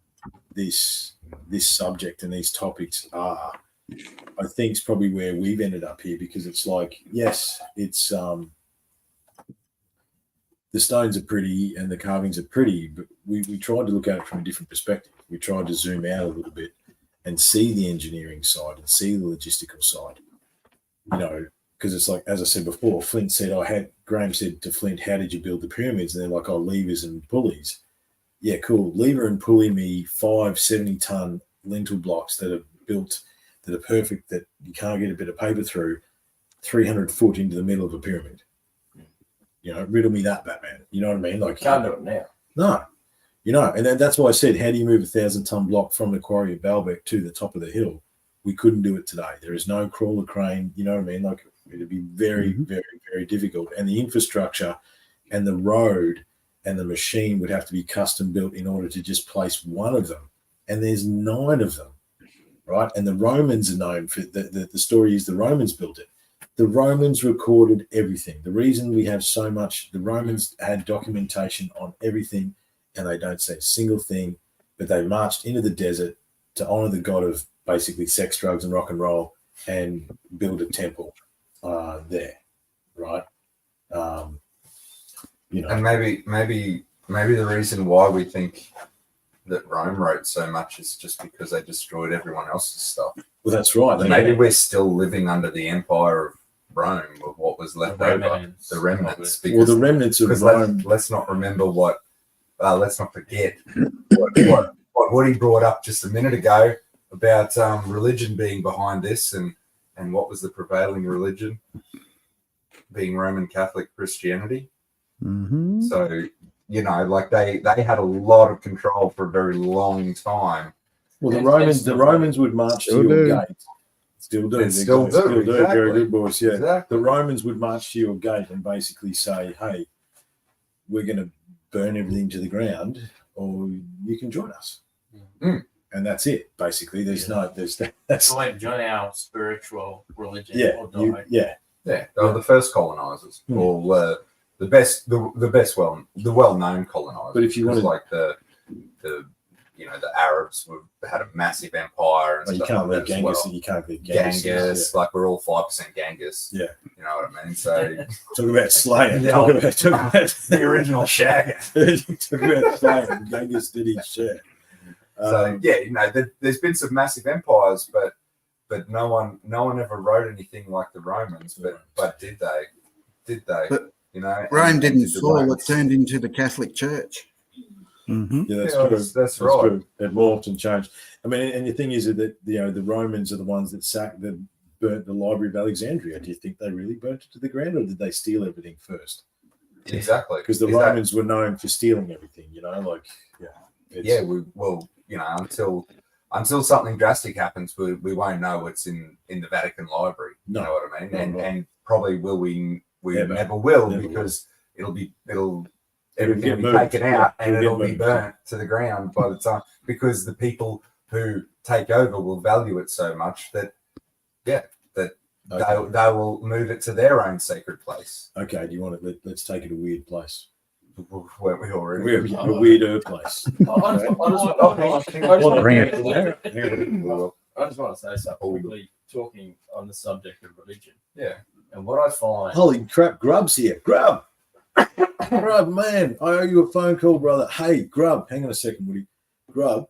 S1: this subject and these topics are, I think, is probably where we've ended up here, because it's like, yes, it's the stones are pretty and the carvings are pretty, but we tried to look at it from a different perspective. We tried to zoom out a little bit and see the engineering side and see the logistical side, you know, because it's like, as I said before, Graham said to Flint, how did you build the pyramids? And they're like, oh, levers and pulleys. Yeah, cool. Lever and pulley me 5 70-ton lintel blocks that are built, that are perfect, that you can't get a bit of paper through, 300 foot into the middle of a pyramid. You know, riddle me that, Batman. You know what I mean? Like,
S3: Can't do it now.
S1: no, you know, and that's why I said, how do you move a 1,000-ton block from the quarry of Baalbek to the top of the hill? We couldn't do it today. There is no crawler crane. You know what I mean? Like, it'd be very, very, very difficult. And the infrastructure and the road and the machine would have to be custom built in order to just place one of them. And there's 9 of them, right? And the Romans are known for the story is the Romans built it. The Romans recorded everything. The reason we have so much, the Romans had documentation on everything, and they don't say a single thing, but they marched into the desert to honor the god of basically sex, drugs, and rock and roll, and build a temple there, right? You know,
S6: And maybe the reason why we think that Rome wrote so much is just because they destroyed everyone else's stuff.
S1: well, that's right.
S6: Maybe we're still living under the empire of Rome, with what was left over,
S5: remnants.
S6: the remnants.
S1: Well, the remnants of
S6: because
S1: Rome.
S6: let's not remember let's not forget what Woody brought up just a minute ago about religion being behind this, and what was the prevailing religion? Being Roman Catholic Christianity.
S2: Mm-hmm.
S6: So, you know, like they had a lot of control for a very long time.
S1: Well, the
S5: And
S1: Romans would march
S2: Still
S1: to your
S2: do.
S1: gate. Still do.
S6: And still do,
S1: Still do.
S6: exactly.
S1: Very good, boys. Yeah.
S6: Exactly.
S1: The Romans would march to your gate and basically say, hey, we're going to burn everything to the ground, or you can join us.
S6: Mm.
S1: And that's it, basically. That's
S5: So like join our spiritual religion.
S1: yeah,
S5: Or die.
S1: yeah.
S6: Yeah, they were the first colonizers,
S1: Hmm.
S6: or the well-known colonizers.
S1: But if you
S6: Because,
S1: wanted-
S6: like the the Arabs had a massive empire and
S1: Well, you
S6: stuff
S1: can't
S6: like
S1: leave
S6: that as
S1: Genghis.
S6: well.
S1: You can't leave
S6: Genghis,
S1: Genghis.
S6: like we're all 5% Genghis.
S1: Yeah.
S6: You know what I mean? So
S1: Talk about slaying.
S6: Yeah.
S1: Talk about
S6: the original shag.
S1: talk about slaying. Genghis did his share.
S6: So yeah, there's been some massive empires, but no one ever wrote anything like the Romans. But did they?
S4: But
S6: You know,
S4: Rome
S6: and
S4: didn't
S6: did the
S4: fall. It
S6: Romans.
S4: turned into the Catholic Church. Mm-hmm.
S1: Yeah, that's
S6: Yeah,
S1: true.
S6: that's right.
S1: True. It morphed and changed. I mean, and the thing is that the Romans are the ones that burnt the Library of Alexandria. Do you think they really burnt it to the ground, or did they steal everything first?
S6: Exactly.
S1: Because the
S6: Is that-
S1: Romans were known for stealing everything. You know, like
S6: yeah, until something drastic happens, we won't know what's in the Vatican Library.
S1: No.
S6: You know what I mean?
S1: No,
S6: and
S1: no.
S6: and probably we
S1: Never.
S6: never will,
S1: Never
S6: because
S1: It'll
S6: everything
S1: get
S6: will be
S1: moved.
S6: taken out,
S1: Yeah,
S6: and
S1: it'll
S6: it'll
S1: get
S6: be
S1: moved.
S6: burnt to the ground by the time, because the people who take over will value it so much that
S1: Okay.
S6: They will move it to their own sacred place.
S1: Okay, do you want to let's take it a weird place?
S6: Weren't we already?
S1: A weirder place.
S2: Bring it.
S3: I just want to say something quickly, talking on the subject of religion.
S6: Yeah.
S3: And what I find.
S1: Holy crap, Grub's here. Grub. Grub, man. I owe you a phone call, brother. Hey, Grub, hang on a second, Woody. Grub,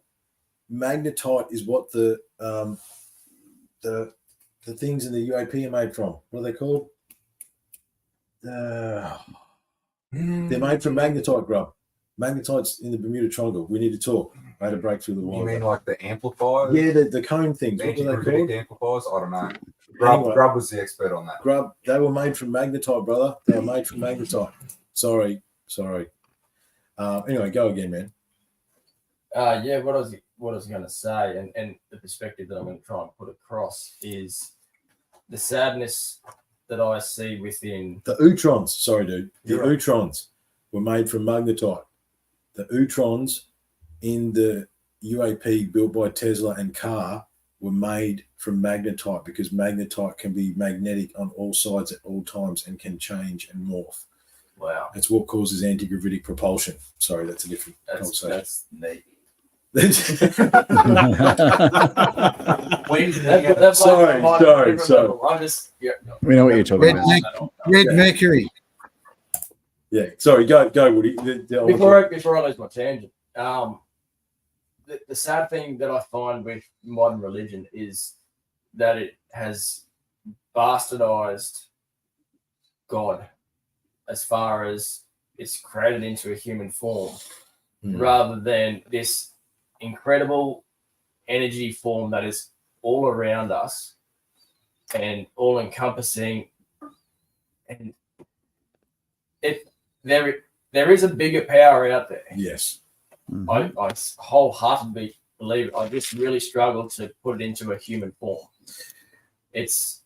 S1: magnetite is what the things in the UAP are made from. What are they called? They're made from magnetite, Grub. Magnetite's in the Bermuda Triangle. We need to talk. I had a breakthrough the
S6: You
S1: while
S6: mean
S1: ago.
S6: like the amplifiers?
S1: Yeah, the cone things. What were they called?
S6: Anti-gravitic amplifiers? I don't know.
S1: Anyway.
S6: Grub was the expert on that.
S1: Grub, they were made from magnetite, brother. They were made from magnetite. Sorry. Anyway, go again, man.
S3: Yeah, what I was going to say, and the perspective that I'm going to try and put across is the sadness that I see within
S1: The Utrons, sorry, dude. The
S3: You're right.
S1: Utrons were made from magnetite. The Utrons in the UAP built by Tesla and Carr were made from magnetite because magnetite can be magnetic on all sides at all times and can change and morph.
S3: wow.
S1: That's what causes anti-gravitic propulsion. Sorry, that's a different conversation.
S3: That's neat.
S1: Sorry.
S3: I'm just
S2: We know what you're talking about.
S4: Red Mercury.
S1: Yeah, sorry, go, Woody.
S3: Before I lose my tangent, the sad thing that I find with modern religion is that it has bastardized God as far as it's created into a human form, rather than this incredible energy form that is all around us and all encompassing. And there is a bigger power out there.
S1: Yes.
S3: I wholeheartedly believe it. I just really struggle to put it into a human form. It's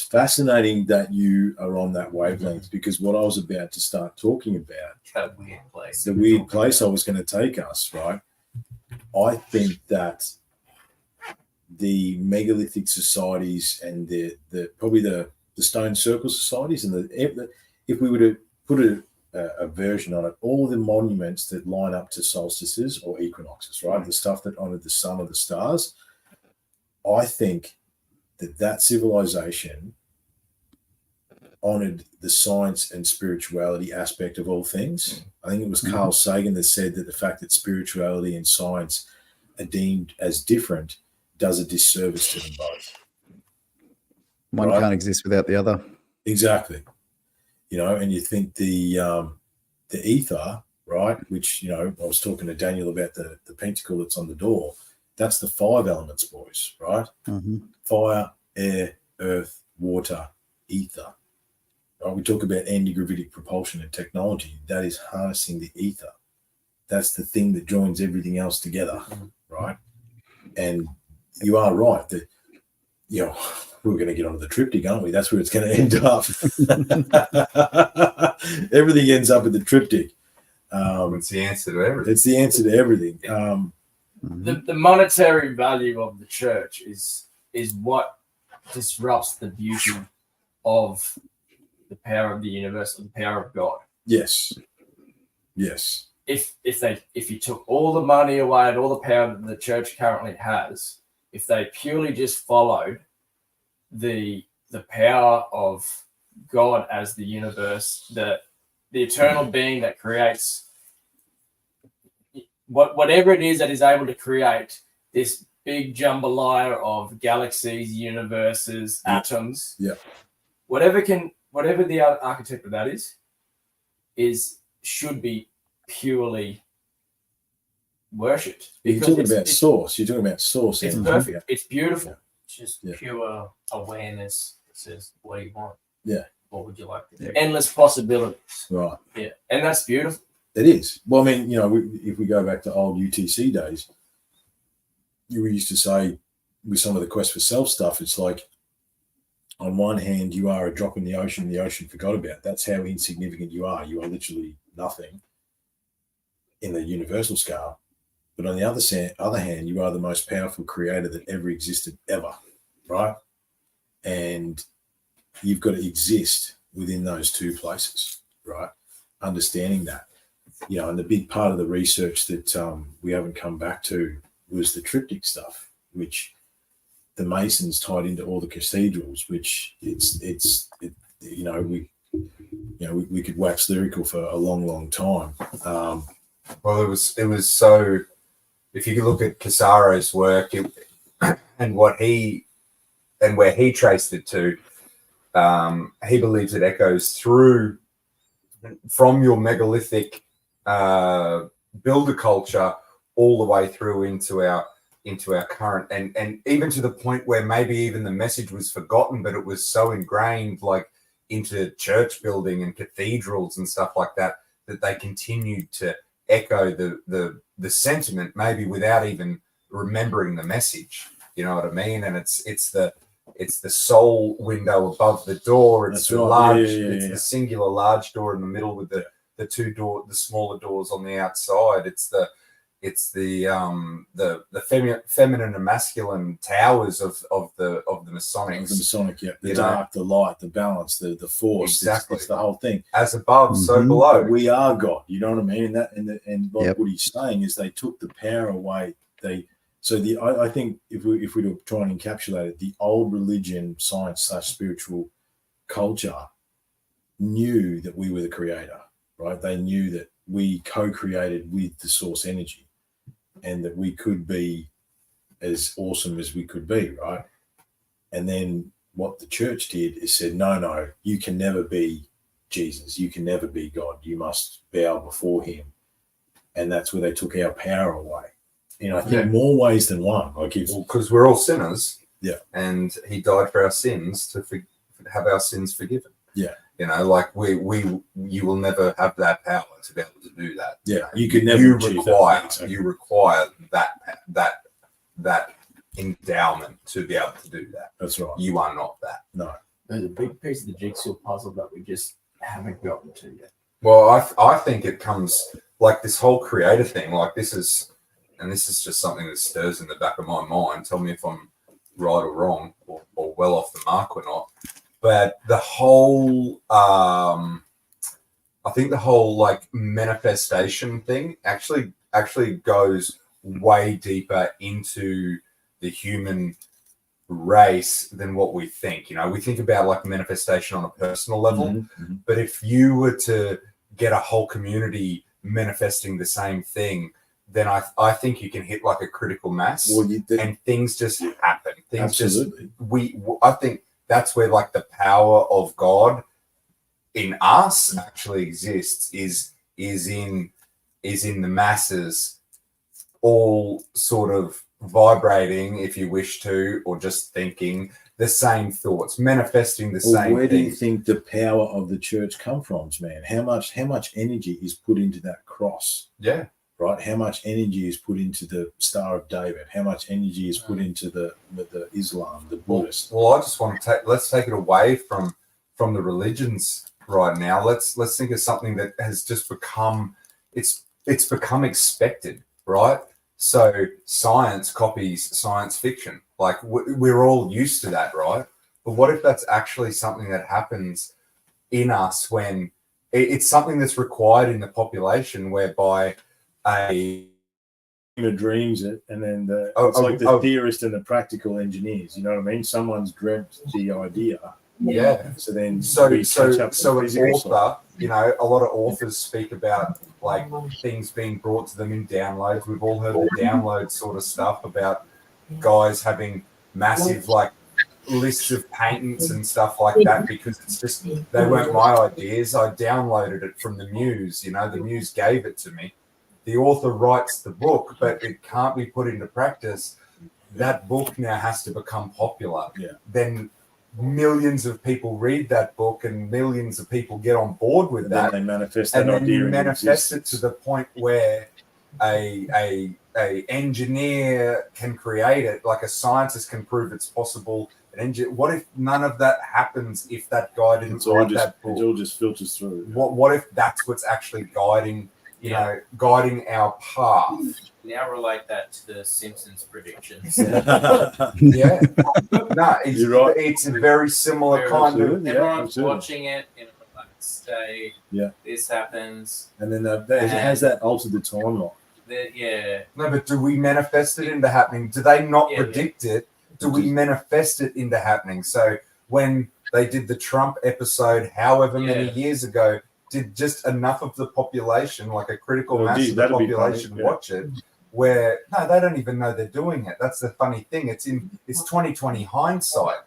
S1: fascinating that you are on that wavelength because what I was about to start talking about,
S5: That weird place.
S1: the weird place I was going to take us, right? I think that the megalithic societies and the probably the stone circle societies and if we were to put a version on it, all the monuments that line up to solstices or equinoxes, right? The stuff that honored the sun or the stars, I think that civilization honored the science and spirituality aspect of all things. I think it was Carl Sagan that said that the fact that spirituality and science are deemed as different does a disservice to them both.
S2: One
S1: Right.
S2: can't exist without the other.
S1: Exactly. And you think the ether, right, which, I was talking to Daniel about the pentacle that's on the door, that's the 5 elements, boys, right?
S2: Mm-hmm.
S1: Fire, air, earth, water, ether. Right? We talk about anti-gravitic propulsion and technology. That is harnessing the ether. That's the thing that joins everything else together, right? And you are right that, we're going to get onto the triptych, aren't we? That's where it's going to end up. Everything ends up at the triptych.
S6: It's the answer to everything.
S1: It's the answer to everything.
S3: the monetary value of the church is what disrupts the beauty of the power of the universe, the power of God.
S1: Yes.
S3: If you took all the money away and all the power that the church currently has, if they purely just followed the power of God as the universe, the eternal being that creates whatever it is that is able to create this big jambalaya of galaxies, universes, atoms, whatever the architect of that should be purely worshipped.
S1: You're talking about source. You're talking about source.
S3: It's
S1: energy.
S3: perfect. It's beautiful.
S5: It's just pure awareness that says, what do you want?
S1: Yeah.
S5: What would you like to do?
S3: Endless possibilities.
S1: Right.
S3: Yeah. And that's beautiful.
S1: It is. Well, I mean, if we go back to old UTC days, we used to say with some of the quest for self stuff, it's like, on one hand, you are a drop in the ocean forgot about. That's how insignificant you are. You are literally nothing in the universal scale. But on the other hand, you are the most powerful creator that ever existed, ever, right? and you've got to exist within those two places, right? Understanding that, and the big part of the research that we haven't come back to was the triptych stuff, which the Masons tied into all the cathedrals, which we could wax lyrical for a long, long time.
S6: Well, it was so. If you look at Casaro's work and where he traced it to, he believes it echoes through from your megalithic builder culture all the way through into our current, and even to the point where maybe even the message was forgotten, but it was so ingrained, like into church building and cathedrals and stuff like that, that they continued to echo the sentiment, maybe without even remembering the message. You know what I mean? And it's the soul window above the door. It's the large, the singular large door in the middle with the the smaller doors on the outside. It's the feminine and masculine towers of the Masonic.
S1: The Masonic, yeah. The dark, the light, the balance, the force.
S6: Exactly.
S1: It's the whole thing.
S6: As above, so below.
S1: But we are God. You know what I mean? And what he's saying is they took the power away. I think if we were to try and encapsulate it, the old religion, science / spiritual culture knew that we were the creator, right? They knew that we co-created with the source energy, and that we could be as awesome as we could be, right? And then what the church did is said, no, you can never be Jesus. You can never be God. You must bow before him. And that's where they took our power away. I think more ways than one.
S6: Because we're all sinners.
S1: Yeah.
S6: And he died for our sins to have our sins forgiven.
S1: Yeah.
S6: You will never have that power to be able to do that.
S1: Yeah, you could never.
S6: You require that endowment to be able to do that.
S1: That's right.
S6: You are not that.
S1: No.
S3: There's a big piece of the jigsaw puzzle that we just haven't gotten to yet.
S6: Well, I think it comes like this whole creator thing. Like this is just something that stirs in the back of my mind. Tell me if I'm right or wrong, or well off the mark or not. But the whole, I think the whole like manifestation thing actually goes way deeper into the human race than what we think. We think about like manifestation on a personal level, but if you were to get a whole community manifesting the same thing, then I think you can hit like a critical mass, and things just happen. I think that's where like the power of God in us actually exists is in the masses, all sort of vibrating, if you wish to, or just thinking the same thoughts, manifesting the same.
S1: Where do you think the power of the church come from, man? How much energy is put into that cross?
S6: Yeah.
S1: Right. How much energy is put into the Star of David? How much energy is put into the Islam, the Buddhist?
S6: Well, I just want to let's take it away from the religions right now. Let's think of something that has just become it's become expected, right? So science copies science fiction. Like we're all used to that, right? But what if that's actually something that happens in us when it's something that's required in the population, whereby
S1: dreams it, and then the theorist and the practical engineers. You know what I mean? Someone's dreamt the idea.
S6: Yeah.
S1: So then
S6: so an author, a lot of authors speak about like things being brought to them in downloads. We've all heard the download sort of stuff about guys having massive like lists of patents and stuff like that, because it's just they weren't my ideas. I downloaded it from the Muse. The Muse gave it to me. The author writes the book, but it can't be put into practice. That book now has to become popular.
S1: Yeah.
S6: Then millions of people read that book, and millions of people get on board with that.
S1: Then they manifest that idea.
S6: And manifest it to the point where a engineer can create it, like a scientist can prove it's possible. What if none of that happens? If that guy didn't write that book,
S1: it all just filters through.
S6: What if that's what's actually guiding guiding our path.
S5: Now relate that to the Simpsons predictions.
S6: Yeah. No,
S1: You're right.
S6: it's a very similar kind of.
S1: Absolutely.
S5: Everyone's
S1: absolutely.
S5: watching it in a relaxed state.
S1: Yeah.
S5: This happens.
S1: And then has that altered the timeline?
S5: Yeah.
S6: No, but do we manifest it into happening? Do they not
S5: Yeah,
S6: predict it? Do we manifest it into happening? So when they did the Trump episode, however many years ago, did just enough of the population, like a critical mass of the population, watch it? Where no, they don't even know they're doing it. That's the funny thing. It's 2020 hindsight.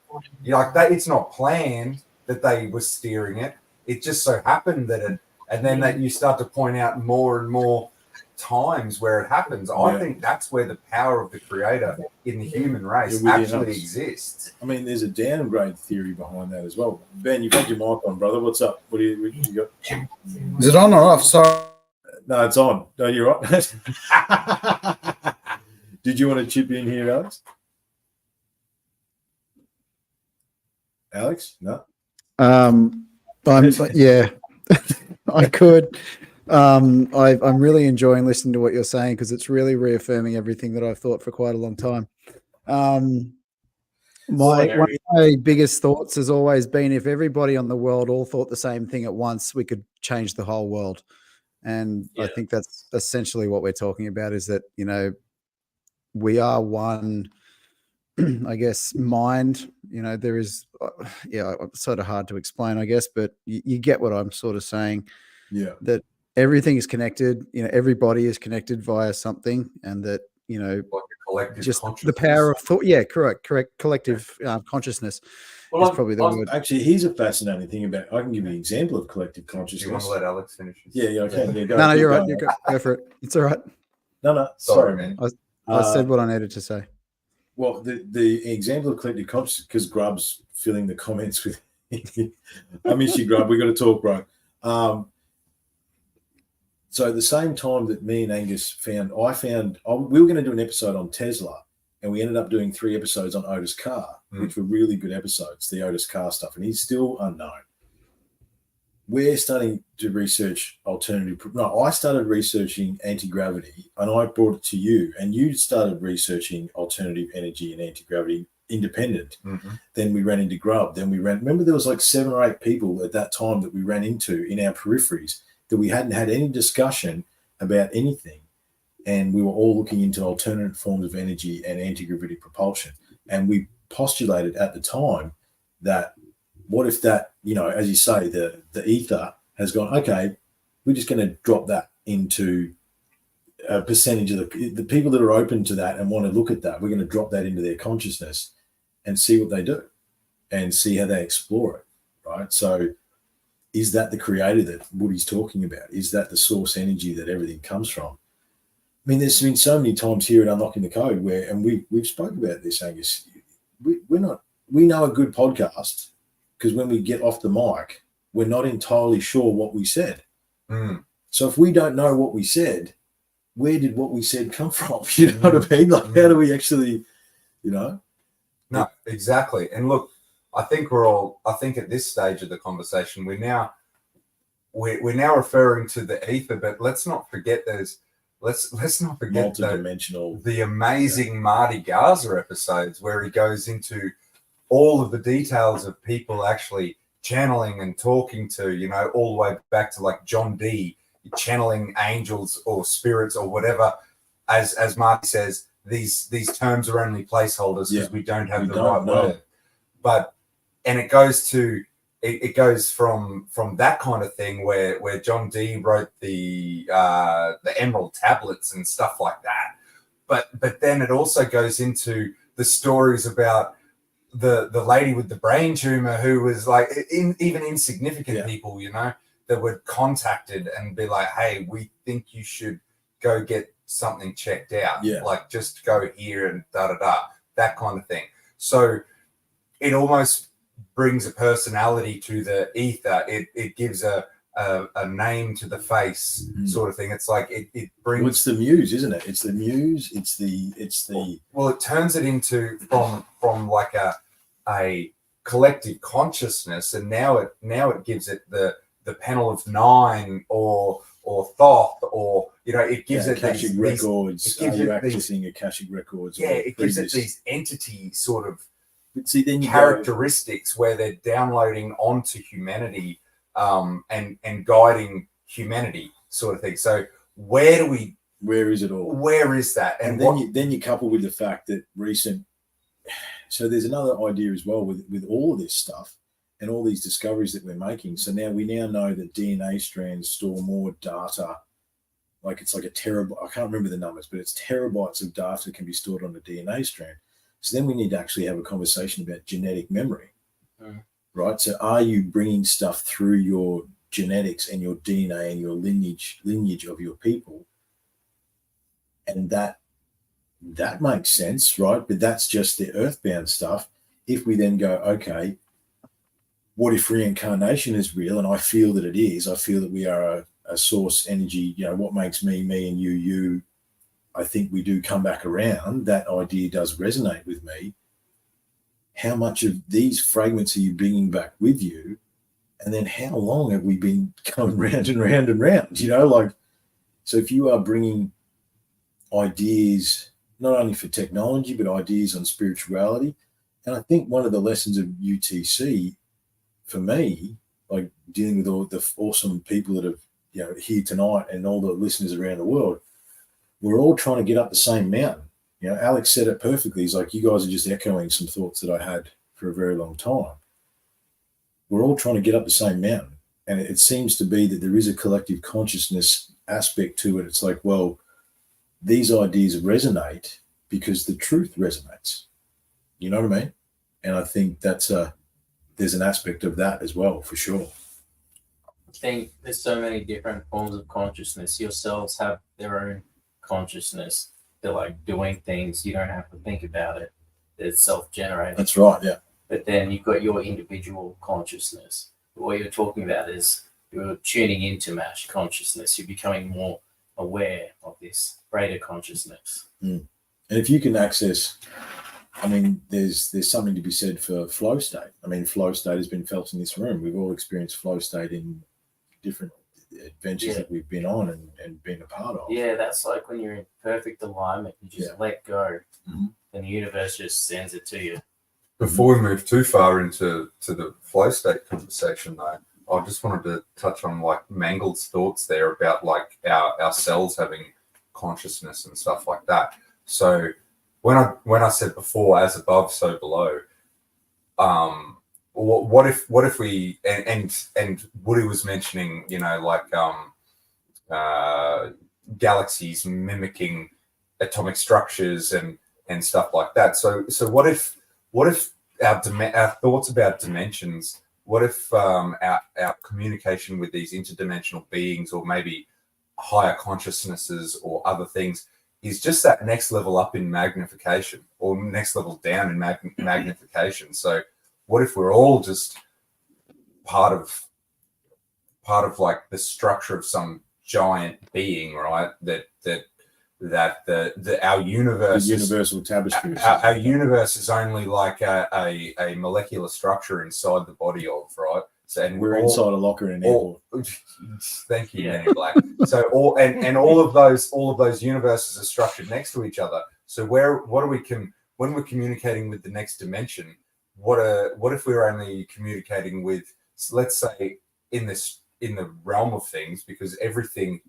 S6: Like that, it's not planned that they were steering it. It just so happened that it, and then that you start to point out more and more times where it happens. I think that's where the power of the creator in the human race actually exists.
S1: I mean, there's a downgrade theory behind that as well. Ben, you've had your mic on, brother. What's up? What do you got?
S4: Is it on or off? Sorry.
S1: No, it's on. No, you're right. Did you want to chip in here, Alex? Alex? No.
S2: Yeah, I could. I'm really enjoying listening to what you're saying because it's really reaffirming everything that I've thought for quite a long time. One of my biggest thoughts has always been if everybody on the world all thought the same thing at once, we could change the whole world. And I think that's essentially what we're talking about is that, we are one, I guess, mind. There is, it's sort of hard to explain, I guess, but you get what I'm sort of saying.
S1: Yeah.
S2: That everything is connected, everybody is connected via something, and that,
S6: like a collective
S2: just
S6: consciousness.
S2: the power of thought. Yeah, correct. Collective consciousness is probably the word.
S1: Actually, here's a fascinating thing about. I can give you an example of collective consciousness.
S6: Do you want to let Alex finish?
S1: Yeah, okay. Yeah, go,
S2: no, you're right. You go for it. It's all right.
S1: No.
S6: Sorry, man.
S2: I said what I needed to say.
S1: Well, the example of collective consciousness, because Grub's filling the comments with. I miss you, Grub. We got to talk, bro. So at the same time that me and Angus we were going to do an episode on Tesla, and we ended up doing 3 episodes on Otis Carr, which were really good episodes, the Otis Carr stuff, and he's still unknown. We're starting to research I started researching anti-gravity, and I brought it to you, and you started researching alternative energy and anti-gravity independent. Then we ran into Grub. Remember there was like 7 or 8 people at that time that we ran into in our peripheries that we hadn't had any discussion about anything. And we were all looking into alternate forms of energy and anti-gravity propulsion. And we postulated at the time that what if that, as you say, the ether has gone, okay, we're just going to drop that into a percentage of the people that are open to that and want to look at that. We're going to drop that into their consciousness and see what they do and see how they explore it, right? So is that the creator that Woody's talking about? Is that the source energy that everything comes from? I mean, there's been so many times here at Unlocking the Code where, and we've spoken about this, Angus, we know a good podcast because when we get off the mic, we're not entirely sure what we said. So if we don't know what we said, where did what we said come from? You know what I mean? Like, how do we actually,
S6: No, exactly. And look, I think at this stage of the conversation, we're now referring to the ether, but let's not forget let's not forget the amazing Marty Garza episodes where he goes into all of the details of people actually channeling and talking to, all the way back to like John D channeling angels or spirits or whatever. As Marty says, these terms are only placeholders because we don't have the right word. And it goes from that kind of thing where John D wrote the Emerald Tablets and stuff like that. But then it also goes into the stories about the lady with the brain tumor who was like even insignificant people, that were contacted and be like, hey, we think you should go get something checked out. Like just go here and that kind of thing. So it almost brings a personality to the ether. It gives a name to the face, sort of thing. It's like it brings.
S1: Well, it's the muse, isn't it? It's the muse. It's the.
S6: Well, it turns it into from like a collective consciousness, and now it gives it the panel of 9 or or Thoth, or it gives it
S1: Akashic
S6: these
S1: records.
S6: it gives
S1: Are you
S6: it these-
S1: accessing Akashic records?
S6: yeah,
S1: or
S6: it gives it
S1: previous-
S6: these entity sort of
S1: But see, then you go,
S6: characteristics where they're downloading onto humanity, and guiding humanity, sort of thing. So where
S1: where is it all?
S6: where is that?
S1: And then you couple with the fact that so there's another idea as well with all of this stuff and all these discoveries that we're making. So we now know that DNA strands store more data. Like it's like a terabyte. I can't remember the numbers, but it's terabytes of data can be stored on a DNA strand. So then we need to actually have a conversation about genetic memory, right? So are you bringing stuff through your genetics and your DNA and your lineage of your people? And that makes sense, right? But that's just the earthbound stuff. If we then go, okay, what if reincarnation is real? And I feel that it is. I feel that we are a source energy. What makes me and you. I think we do come back around. That idea does resonate with me. How much of these fragments are you bringing back with you? And then how long have we been going round and round and round? So if you are bringing ideas, not only for technology, but ideas on spirituality. And I think one of the lessons of UTC for me, like dealing with all the awesome people that have, here tonight and all the listeners around the world, we're all trying to get up the same mountain. Alex said it perfectly. He's like, you guys are just echoing some thoughts that I had for a very long time. We're all trying to get up the same mountain. And it seems to be that there is a collective consciousness aspect to it. It's like, well, these ideas resonate because the truth resonates. You know what I mean? And I think there's an aspect of that as well, for sure.
S5: I think there's so many different forms of consciousness. Your cells have their own consciousness. They're like doing things. You don't have to think about it. It's self-generated.
S1: That's right, yeah.
S5: But then you've got your individual consciousness. What you're talking about is you're tuning into MASH consciousness. You're becoming more aware of this greater consciousness.
S1: And if you can access, there's something to be said for flow state. Flow state has been felt in this room. We've all experienced flow state in different adventures that we've been on and been a part of.
S5: Yeah, that's like when you're in perfect alignment. You just let go,
S1: and
S5: the universe just sends it to you.
S6: Before we move too far into the flow state conversation, though, I just wanted to touch on like Mangold's thoughts there about like our cells having consciousness and stuff like that. So when I said before, as above, so below, what if we and Woody was mentioning, galaxies mimicking atomic structures and stuff like that. So what if our thoughts about dimensions? What if our communication with these interdimensional beings, or maybe higher consciousnesses or other things, is just that next level up in magnification, or next level down in magnification? So what if we're all just part of like the structure of some giant being, right? That our universe,
S1: the universal tapestry.
S6: Our universe is only like a molecular structure inside the body of, right? So, and
S1: we're inside a locker in an airport.
S6: Thank you, Men in Black. So all of those universes are structured next to each other. So when we're communicating with the next dimension, what if we're only communicating with, let's say, in the realm of things, because everything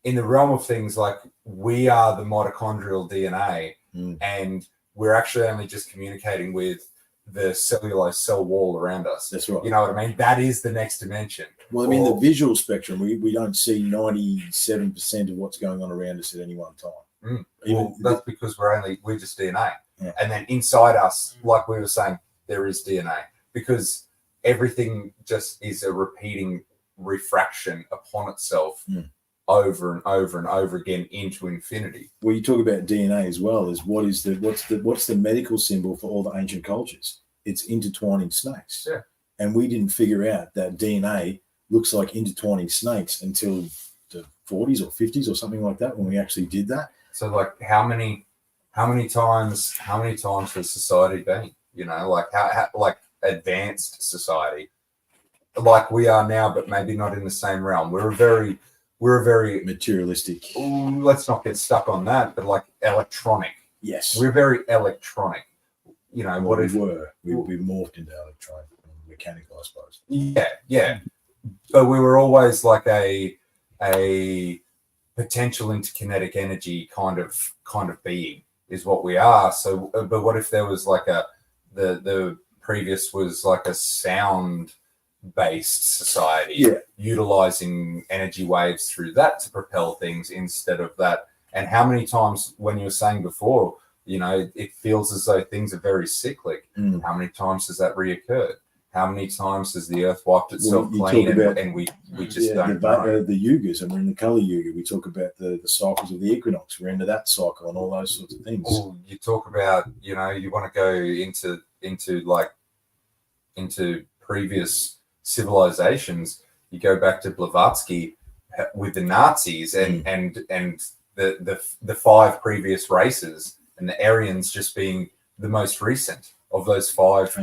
S6: in the realm of things, like we are the mitochondrial DNA, and we're actually only just communicating with the cellulose cell wall around us.
S1: That's right.
S6: You know what I mean? That is the next dimension.
S1: Well, the visual spectrum, we don't see 97% of what's going on around us at any one time.
S6: Well, that's because we're just DNA.
S1: Yeah.
S6: And then inside us, like we were saying, there is DNA, because everything just is a repeating refraction upon itself over and over and over again into infinity.
S1: Well, you talk about DNA as well as what's the medical symbol for all the ancient cultures? It's intertwining snakes.
S6: Yeah.
S1: And we didn't figure out that DNA looks like intertwining snakes until the 40s or 50s or something like that, when we actually did that.
S6: So like how many times has society been, like how like advanced society like we are now, but maybe not in the same realm. We're we're very
S1: materialistic.
S6: let's not get stuck on that, but like electronic.
S1: Yes.
S6: We're very electronic. You know,
S1: What we were. We morphed into electronic and mechanical, I suppose.
S6: Yeah. But we were always like a potential interkinetic energy kind of being is what we are. So, but what if there was like the previous was like a sound based society, utilizing energy waves through that to propel things instead of that? And how many times, when you were saying before, you know, it feels as though things are very cyclic. How many times has that reoccurred? How many times has the Earth wiped itself clean and we just don't know?
S1: The yugas, and we're in the Kali Yuga. We talk about the cycles of the equinox. We're into that cycle and all those sorts of things.
S6: Well, you talk about, you know, you want to go into previous civilizations. You go back to Blavatsky with the Nazis and the 5 previous races, and the Aryans just being the most recent of those 5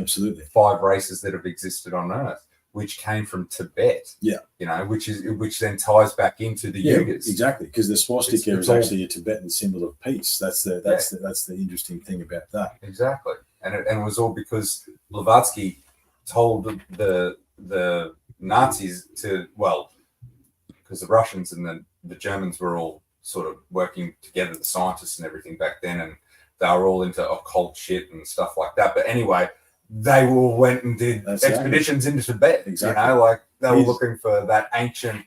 S6: races that have existed on Earth, which came from Tibet.
S1: Yeah,
S6: you know, which then ties back into the yugas.
S1: Exactly, because the swastika is actually a Tibetan symbol of peace. That's the interesting thing about that.
S6: Exactly, and it was all because Blavatsky told the Nazis to, well, because the Russians and the Germans were all sort of working together, the scientists and everything back then, and they were all into occult shit and stuff like that. But anyway, they all went and did expeditions into Tibet. Exactly. You know, like they were looking for that ancient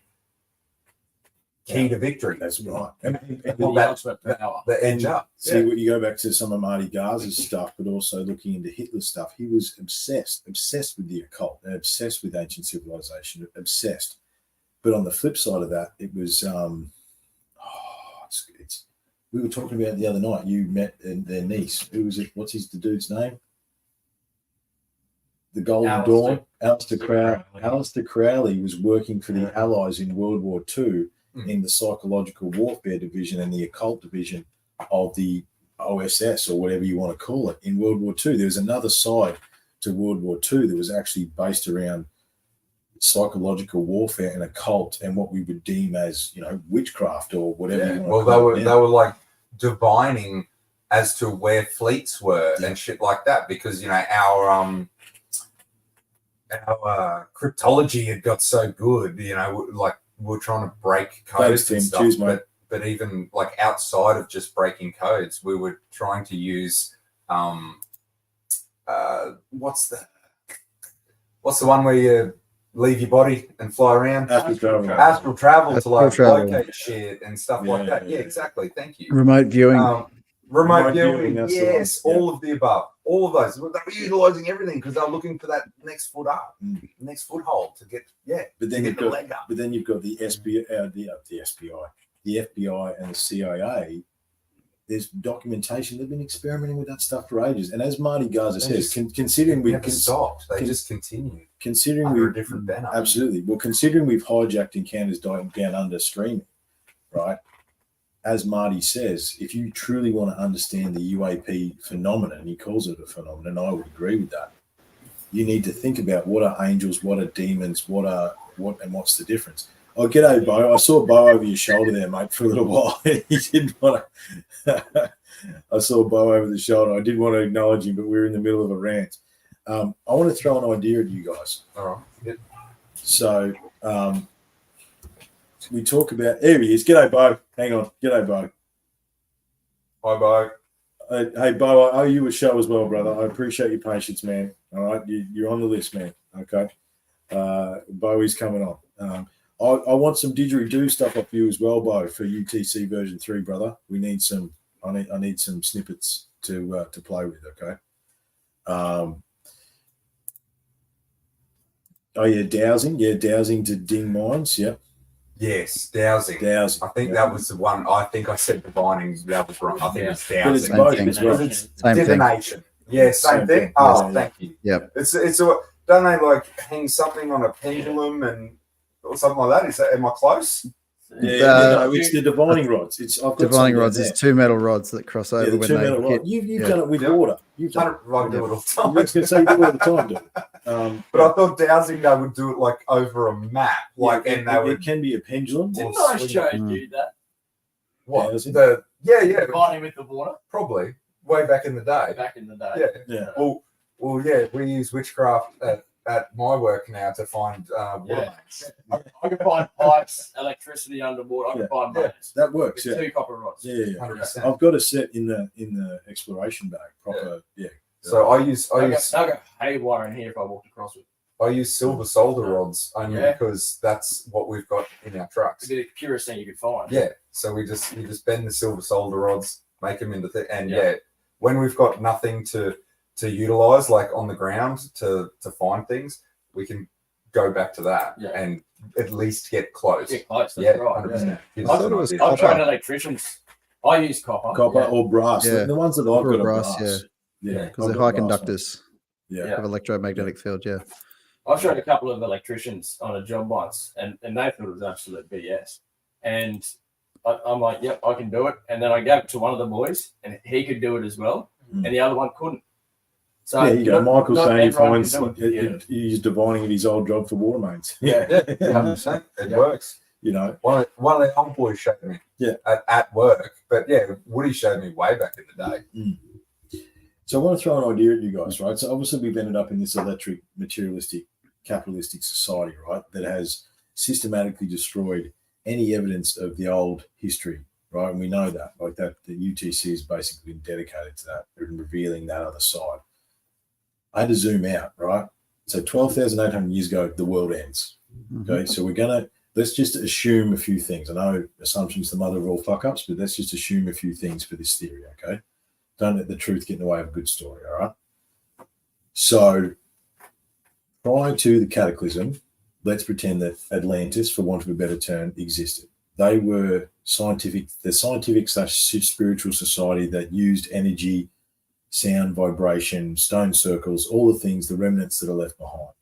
S6: key to victory.
S1: That's right.
S3: The
S6: edge up.
S1: See, when you go back to some of Marty Garza's stuff, but also looking into Hitler's stuff, he was obsessed with the occult, and obsessed with ancient civilization, obsessed. But on the flip side of that, it was we were talking about it the other night. You met their niece. Who was it? What's the dude's name? The Golden Dawn. Alistair Crowley was working for the Allies in World War II in the psychological warfare division and the occult division of the OSS, or whatever you want to call it, in World War II. There was another side to World War II that was actually based around psychological warfare and occult and what we would deem as, you know, witchcraft or whatever.
S6: Yeah. Well, they were like divining as to where fleets were and shit like that, because, you know, our cryptology had got so good, you know, like we're trying to break codes and stuff. Cheers, but even like outside of just breaking codes, we were trying to use what's the one where you leave your body and fly around? Astral travel to like locate shit and stuff like that. Yeah, exactly. Thank you.
S2: Remote viewing.
S6: Remote viewing. Yes, all of the above. All of those. They were utilizing everything because they were looking for that next foot up, next foothold to get. Yeah.
S1: But then you've got the FBI, the FBI, and the CIA. There's documentation. They've been experimenting with that stuff for ages. And as Marty Garza says, considering we
S6: never stopped, they just continue.
S1: Considering
S6: we're a different banner.
S1: Absolutely. Well, considering we've hijacked Encounters Down Under streaming, right? As Marty says, if you truly want to understand the UAP phenomenon, he calls it a phenomenon, I would agree with that. You need to think about what are angels, what are demons, what's the difference. Oh, g'day, Bo. I saw Bo over your shoulder there, mate, for a little while. He didn't want to. I saw Bo over the shoulder. I did want to acknowledge him, but we were in the middle of a rant. I want to throw an idea at you guys.
S6: All right. Yep.
S1: So we talk about. There he is. G'day, Bo. Hang on. G'day, Bo.
S6: Hi, Bo.
S1: Hey, Bo, I owe you a show as well, brother. I appreciate your patience, man. All right. You're on the list, man. Okay. Bo is coming on. I want some didgeridoo stuff off you as well, Bo, for UTC version 3, brother. We need some. I need some snippets to play with. Okay. Dowsing. Yeah, dowsing to ding mines. Yep.
S6: Yes, dowsing. I think that was the one. I think I said divining. That was wrong. I think it's dowsing.
S1: But it's both as well.
S6: It's divination. Yeah, same thing. Oh, thank you.
S2: Yep.
S6: It's don't they like hang something on a pendulum or something like that? Am I close?
S1: It's the divining rods. I've got
S2: Divining
S1: some
S2: rods
S1: down
S2: is two metal rods that cross over
S1: the
S2: when
S1: two
S2: they
S1: metal
S2: hit.
S1: rod. You've
S2: Yeah.
S1: done it with water. You've
S6: I
S1: done it.
S6: don't do it all the
S1: I
S6: time.
S1: was going to say you do it all the time, dude.
S6: But I thought dowsing they would do it like over a map, like, and they would.
S1: It can be a pendulum.
S3: Didn't
S1: or
S3: I
S1: swing
S3: show
S1: it.
S3: you that?
S6: What
S1: Dowsing?
S6: yeah,
S3: Fighting with the water
S6: probably way back in the day.
S3: back in the day.
S6: Yeah.
S1: Yeah.
S6: Well, yeah, we use witchcraft at my work now to find water
S3: Yeah.
S6: mains.
S3: I can find pipes, electricity underwater. I can
S1: Yeah.
S3: find
S6: Yeah.
S3: mains.
S1: That works.
S3: With
S1: Yeah.
S3: 2 copper rods.
S1: Yeah.
S6: 100%.
S1: I've got a set in the exploration bag. Proper. Yeah.
S6: So I use
S3: They'll go haywire in here if I walked across with
S6: I use silver solder rods only
S3: Yeah.
S6: because that's what we've got in our trucks.
S3: It'd be the purest thing you could find.
S6: Yeah. So we just bend the silver solder rods, make them into and
S3: Yeah.
S6: when we've got nothing to utilize, like on the ground to find things, we can go back to that
S3: Yeah.
S6: and at least get close.
S3: Get close. That's
S6: Yeah,
S3: right.
S6: 100%. Gives
S2: I
S6: us
S2: thought
S6: an
S2: it was
S6: idea.
S3: I've tried electricians. I use copper.
S1: Copper
S3: Yeah.
S1: or brass.
S2: Yeah.
S1: The ones that I've
S2: Copper or
S1: got are
S2: brass,
S1: brass. Yeah.
S2: because
S1: I've
S2: they're
S1: got
S2: high
S1: brass
S2: conductors
S1: ones. Yeah.
S3: Yeah.
S2: of electromagnetic field. Yeah.
S3: I've showed a couple of electricians on a job once, and they thought it was absolute BS. And I'm like, yep, I can do it. And then I gave it to one of the boys, and he could do it as well, and the other one couldn't. So
S1: Yeah, you go. Michael's saying he
S3: everyone
S1: finds
S3: can do it.
S1: he's divining at his old job for water mains.
S3: Yeah.
S6: 100%. It works.
S1: You know.
S6: One of the old boys showed me.
S1: Yeah.
S6: At work, but yeah, Woody showed me way back in the day.
S1: So I want to throw an idea at you guys, right? So obviously we've ended up in this electric, materialistic, capitalistic society, right? That has systematically destroyed any evidence of the old history, right? And we know that, like that, the UTC has basically been dedicated to that and revealing that other side. I had to zoom out, right? So 12,800 years ago, the world ends. Okay, so let's just assume a few things. I know assumption's the mother of all fuck ups, but let's just assume a few things for this theory, okay? Don't let the truth get in the way of a good story, all right? So prior to the cataclysm, let's pretend that Atlantis, for want of a better term, existed. They were the scientific/spiritual society that used energy, sound, vibration, stone circles, all the things, the remnants that are left behind.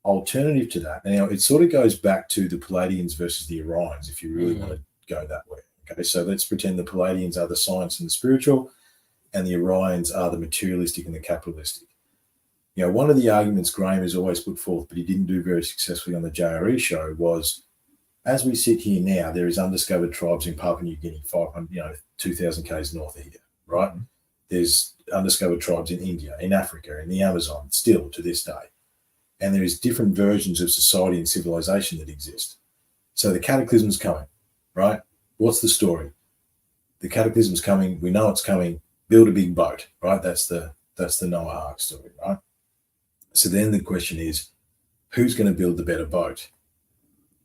S1: Alternative to that, now it sort of goes back to the Palladians versus the Orions, if you really want to go that way. Okay, so let's pretend the Palladians are the science and the spiritual, and the Orions are the materialistic and the capitalistic. You know, one of the arguments Graham has always put forth, but he didn't do very successfully on the JRE show, was as we sit here now, there is undiscovered tribes in Papua New Guinea, 2,000 k's north of here, right? There's undiscovered tribes in India, in Africa, in the Amazon, still to this day. And there is different versions of society and civilization that exist. So the cataclysm's coming, right? What's the story? The cataclysm's coming. We know it's coming. Build a big boat, right? That's the Noah Ark story, right? So then the question is, who's going to build the better boat?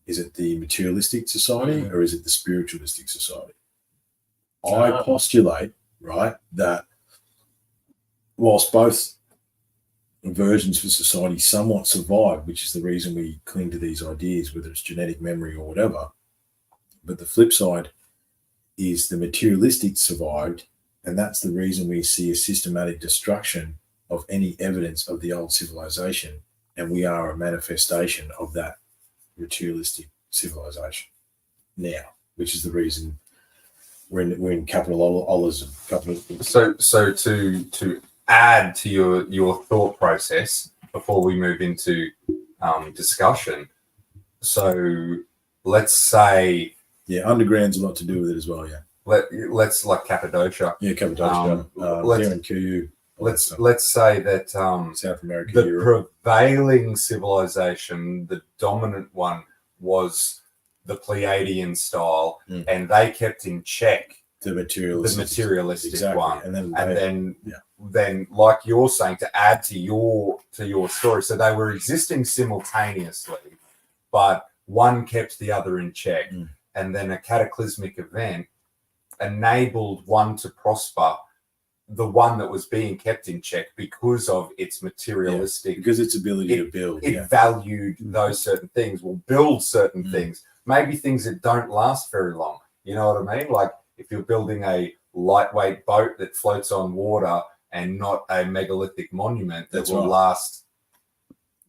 S1: Is it the materialistic society or is it the spiritualistic society? I postulate, right, that whilst both versions for society somewhat survive, which is the reason we cling to these ideas, whether it's genetic memory or whatever, but the flip side is the materialistic survived, and that's the reason we see a systematic destruction of any evidence of the old civilization, and we are a manifestation of that materialistic civilization now, which is the reason we're in capitalism.
S6: So to add to your thought process before we move into discussion. So let's say
S1: underground's a lot to do with it as well.
S6: let's like Cappadocia.
S1: Cappadocia, here in KU.
S6: Let's say that
S1: South America,
S6: the
S1: Europe.
S6: prevailing civilization, the dominant one, was the Pleiadian style, and they kept in check
S1: the materialistic
S6: exactly. One,
S1: and
S6: then like you're saying, to add to your story, so they were existing simultaneously, but one kept the other in check, and then a cataclysmic event enabled one to prosper, the one that was being kept in check because of its materialistic,
S1: because its ability to build.
S6: It valued those certain things, will build certain things, maybe things that don't last very long. You know what I mean? Like if you're building a lightweight boat that floats on water and not a megalithic monument that will last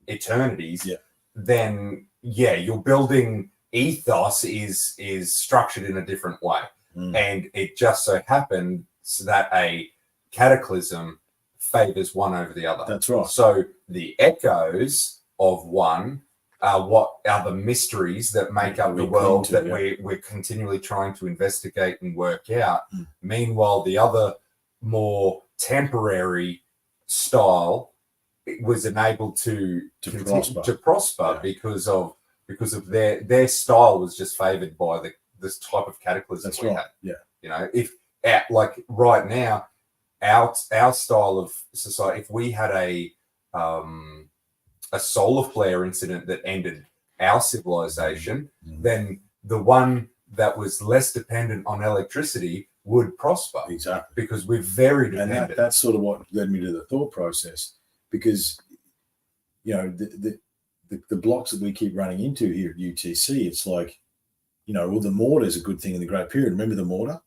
S6: eternities, then you're building ethos is structured in a different way. And it just so happened that a cataclysm favors one over the other.
S1: That's right.
S6: So the echoes of one are what are the mysteries that make up the world that we're continually trying to investigate and work out. Meanwhile, the other more temporary style was enabled to prosper because of their style was just favored by this type of cataclysm we had.
S1: Yeah.
S6: You know, if like right now, our style of society, if we had a solar flare incident that ended our civilization, then the one that was less dependent on electricity would prosper.
S1: Exactly.
S6: Because we're very dependent.
S1: And that's sort of what led me to the thought process, because, you know, the blocks that we keep running into here at UTC, it's like, you know, well, the mortar is a good thing in the Great Pyramid. Remember the mortar?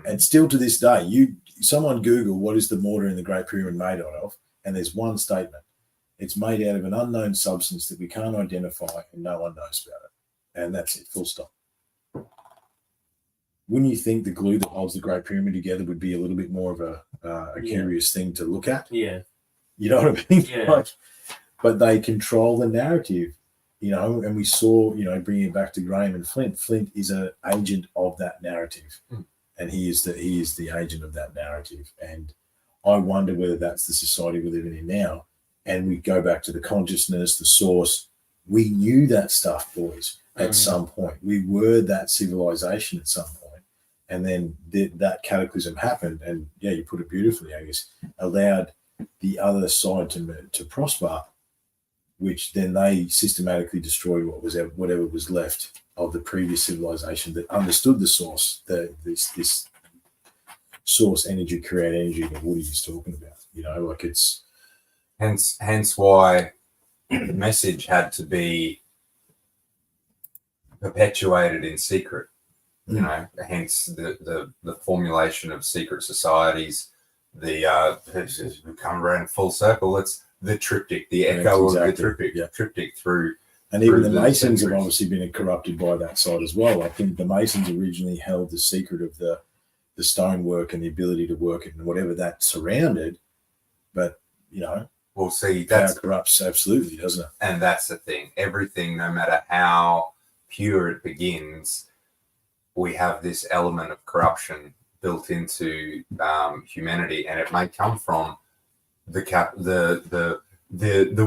S1: And still to this day, someone Google what is the mortar in the Great Pyramid made out of, and there's one statement. It's made out of an unknown substance that we can't identify and no one knows about it. And that's it, full stop. Wouldn't you think the glue that holds the Great Pyramid together would be a little bit more of a curious thing to look at?
S5: Yeah.
S1: You know what I mean?
S5: Yeah.
S1: Like, but they control the narrative, you know, and we saw, you know, bringing it back to Graham and Flint. Flint is an agent of that narrative. And he is the agent of that narrative. And I wonder whether that's the society we're living in now. And we go back to the consciousness, the source. We knew that stuff, boys, at some point. We were that civilization at some point. And then that cataclysm happened. And yeah, you put it beautifully, I guess, allowed the other side to prosper, which then they systematically destroyed whatever was left of the previous civilization that understood the source, this source energy, create energy that Woody is talking about. You know, like it's
S6: hence why the message had to be perpetuated in secret. You know, hence the formulation of secret societies. We come around full circle. It's the triptych, the echo of the triptych through.
S1: And even the Masons have obviously been corrupted by that side as well. I think the Masons originally held the secret of the stonework and the ability to work it and whatever that surrounded. But, you know,
S6: we'll see,
S1: that corrupts absolutely, doesn't it?
S6: And that's the thing. Everything, no matter how pure it begins, we have this element of corruption built into humanity, and it may come from the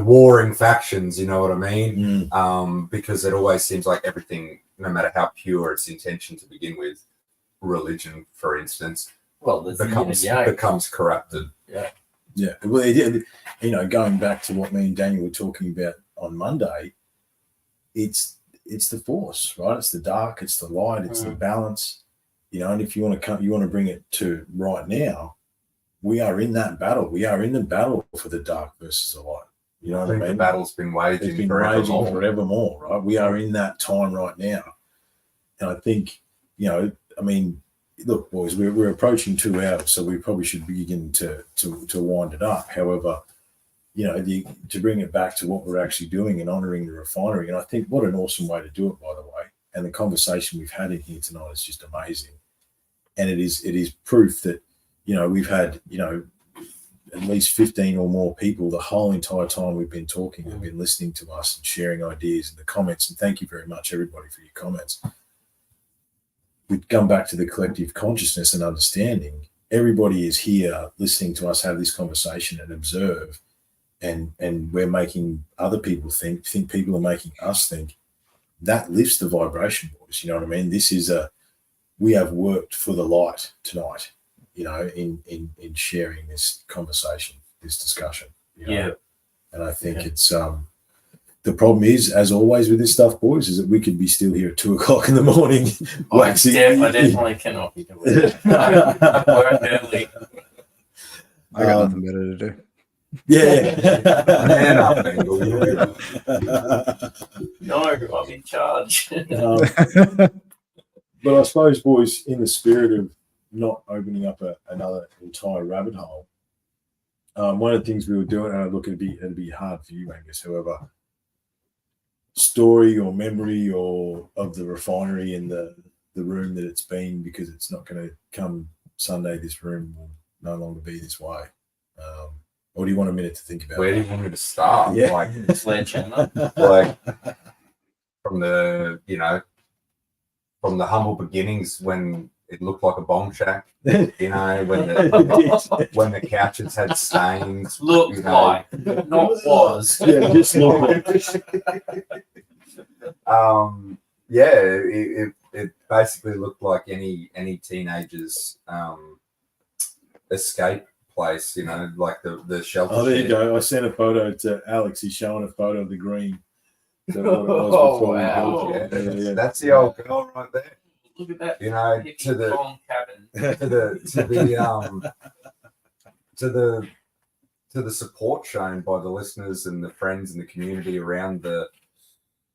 S6: warring factions, you know what I mean? Because it always seems like everything, no matter how pure its intention to begin with, religion, for instance, becomes corrupted.
S1: Yeah. Well, you know, going back to what me and Daniel were talking about on Monday, it's the force, right? It's the dark, it's the light, it's the balance, you know. And if you want to bring it to right now, we are in that battle. We are in the battle for the dark versus the light. You know what I mean?
S6: The battle's been waging.
S1: It's been raging forevermore, right? We are in that time right now. And I think, you know, I mean, look, boys, we're approaching 2 hours, so we probably should begin to wind it up. However, you know, to bring it back to what we're actually doing and honouring the refinery, and I think what an awesome way to do it, by the way. And the conversation we've had in here tonight is just amazing. And it is proof that, you know, we've had, you know, at least 15 or more people the whole entire time we've been talking have been listening to us and sharing ideas in the comments. And thank you very much, everybody, for your comments. We come back to the collective consciousness and understanding. Everybody is here listening to us have this conversation and observe. And we're making other people think people are making us think. That lifts the vibration, boys. You know what I mean? We have worked for the light tonight, you know, in sharing this conversation, this discussion. You know?
S5: Yeah.
S1: And I think it's the problem is, as always with this stuff, boys, is that we could be still here at 2 o'clock in the morning.
S5: I definitely cannot be doing it. I work early.
S2: I got nothing better to do.
S1: Yeah.
S6: Man up, Bengal.
S5: No, I'm in charge.
S1: But I suppose, boys, in the spirit of not opening up another entire rabbit hole, one of the things we were doing, and look, it'd be hard for you, Angus, however, story or memory or of the refinery and the room that it's been, because it's not going to come Sunday. This room will no longer be this way. Or do you want a minute to think about
S6: Where do
S1: that?
S6: you want me to start?
S1: Yeah.
S6: Like
S5: Sledgehammer.
S6: like from the from the humble beginnings when it looked like a bomb shack, when the couches had stains.
S5: Looked like, not was.
S1: Yeah, just look.
S6: It basically looked like any teenager's escape place, like the shelter.
S1: Oh, there you
S6: shed.
S1: go. I sent a photo to Alex. He's showing a photo of the green. So what it was
S3: Oh,
S1: before we
S3: wow.
S1: built it. Yeah.
S6: That's the old girl right there.
S5: Look at that.
S6: To the
S5: Long cabin.
S6: to the support shown by the listeners and the friends and the community around the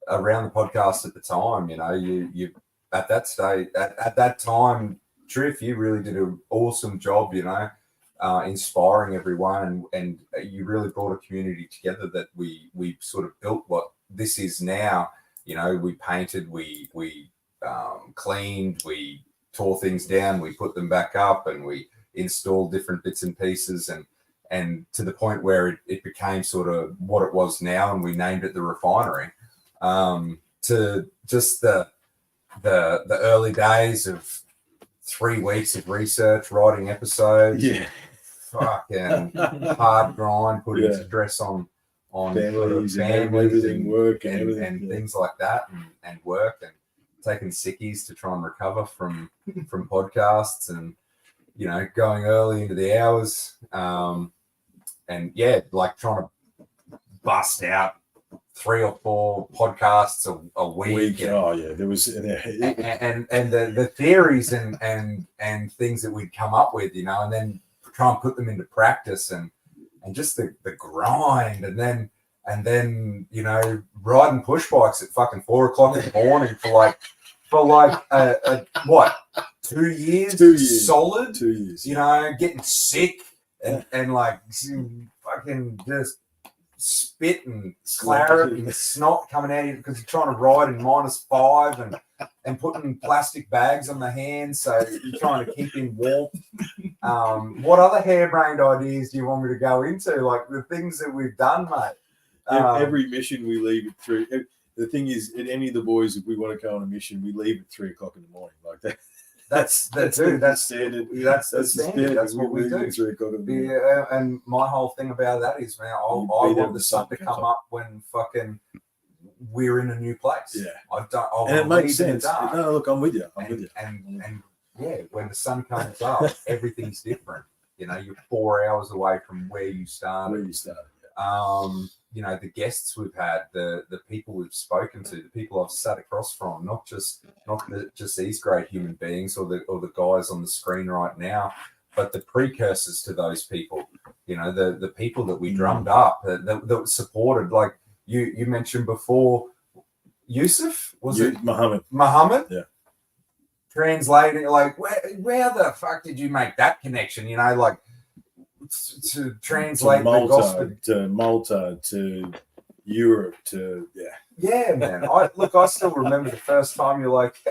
S6: podcast at the time. You at that stage at that time, Triff, you really did an awesome job, inspiring everyone, and you really brought a community together that we sort of built what this is now. We painted, we cleaned, we tore things down, we put them back up, and we installed different bits and pieces, and to the point where it became sort of what it was now, and we named it the Refinery. To just the early days of 3 weeks of research, writing episodes,
S1: Yeah.
S6: fucking hard grind, putting
S1: Yeah.
S6: stress on
S1: Families and
S6: families
S1: everything, work and everything.
S6: and
S1: Yeah.
S6: things like that, and work, and taking sickies to try and recover from podcasts, and going early into the hours, and like trying to bust out 3 or 4 podcasts a week.
S1: Oh yeah, there was.
S6: And the theories and things that we'd come up with, and then try and put them into practice, and just the grind, and then riding push bikes at fucking 4 o'clock in the morning for like what 2 years,
S1: 2 years
S6: solid,
S1: 2 years.
S6: getting sick and like fucking just spit and claret and snot coming out of you because you're trying to ride in -5 and putting plastic bags on the hands, so you're trying to keep in warmth. What other harebrained ideas do you want me to go into? Like the things that we've done, mate.
S1: Every mission we leave at 3. The thing is, at any of the boys, if we want to go on a mission, we leave at 3 o'clock in the morning. Like that.
S6: That's
S1: standard.
S6: That's the standard. That's what we
S1: leave
S6: do.
S1: at 3 o'clock in the morning.
S6: Yeah, and my whole thing about that is, man, I want the sun to come up when fucking we're in a new place.
S1: Yeah,
S6: and
S1: it makes sense. No, look, I'm with you.
S6: And yeah, when the sun comes up, everything's different. You're 4 hours away from where you started.
S1: Where you started.
S6: The guests we've had, the people we've spoken to, the people I've sat across from, not just these great human beings or the guys on the screen right now, but the precursors to those people. The people that we drummed up, that supported. Like you mentioned before, Yusuf, was it Muhammad?
S1: Yeah.
S6: Translating, like where the fuck did you make that connection? Like to translate the gospel
S1: to Malta to Europe to
S6: yeah, man. I still remember the first time you're like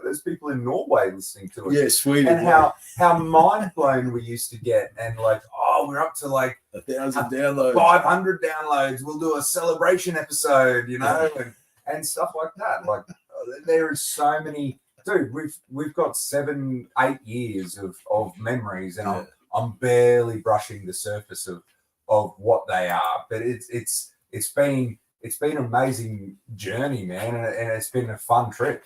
S6: there's people in Norway listening to it.
S1: Yeah, Sweden.
S6: And how mind blown we used to get, and like, oh, we're up to like
S1: 1,000 downloads,
S6: 500 downloads. We'll do a celebration episode, and stuff like that. Like there is so many, dude. We've got 7-8 years of memories, and I'm barely brushing the surface of what they are, but it's been an amazing journey, man, and it's been a fun trip.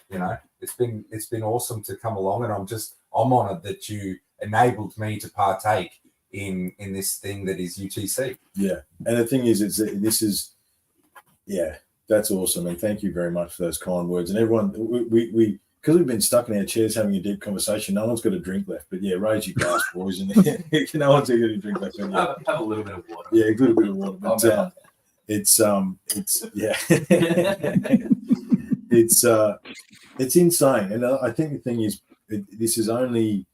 S6: It's been awesome to come along, and I'm honored that you enabled me to partake in this thing that is UTC.
S1: Yeah, and the thing is, that's awesome, and thank you very much for those kind words. And everyone, we because we've been stuck in our chairs having a deep conversation, no one's got a drink left. But yeah, raise your glass, boys, and no one's got a drink left.
S5: Have a little bit of water.
S1: Yeah, a little bit of water. But it's insane. And I think the thing is, this is only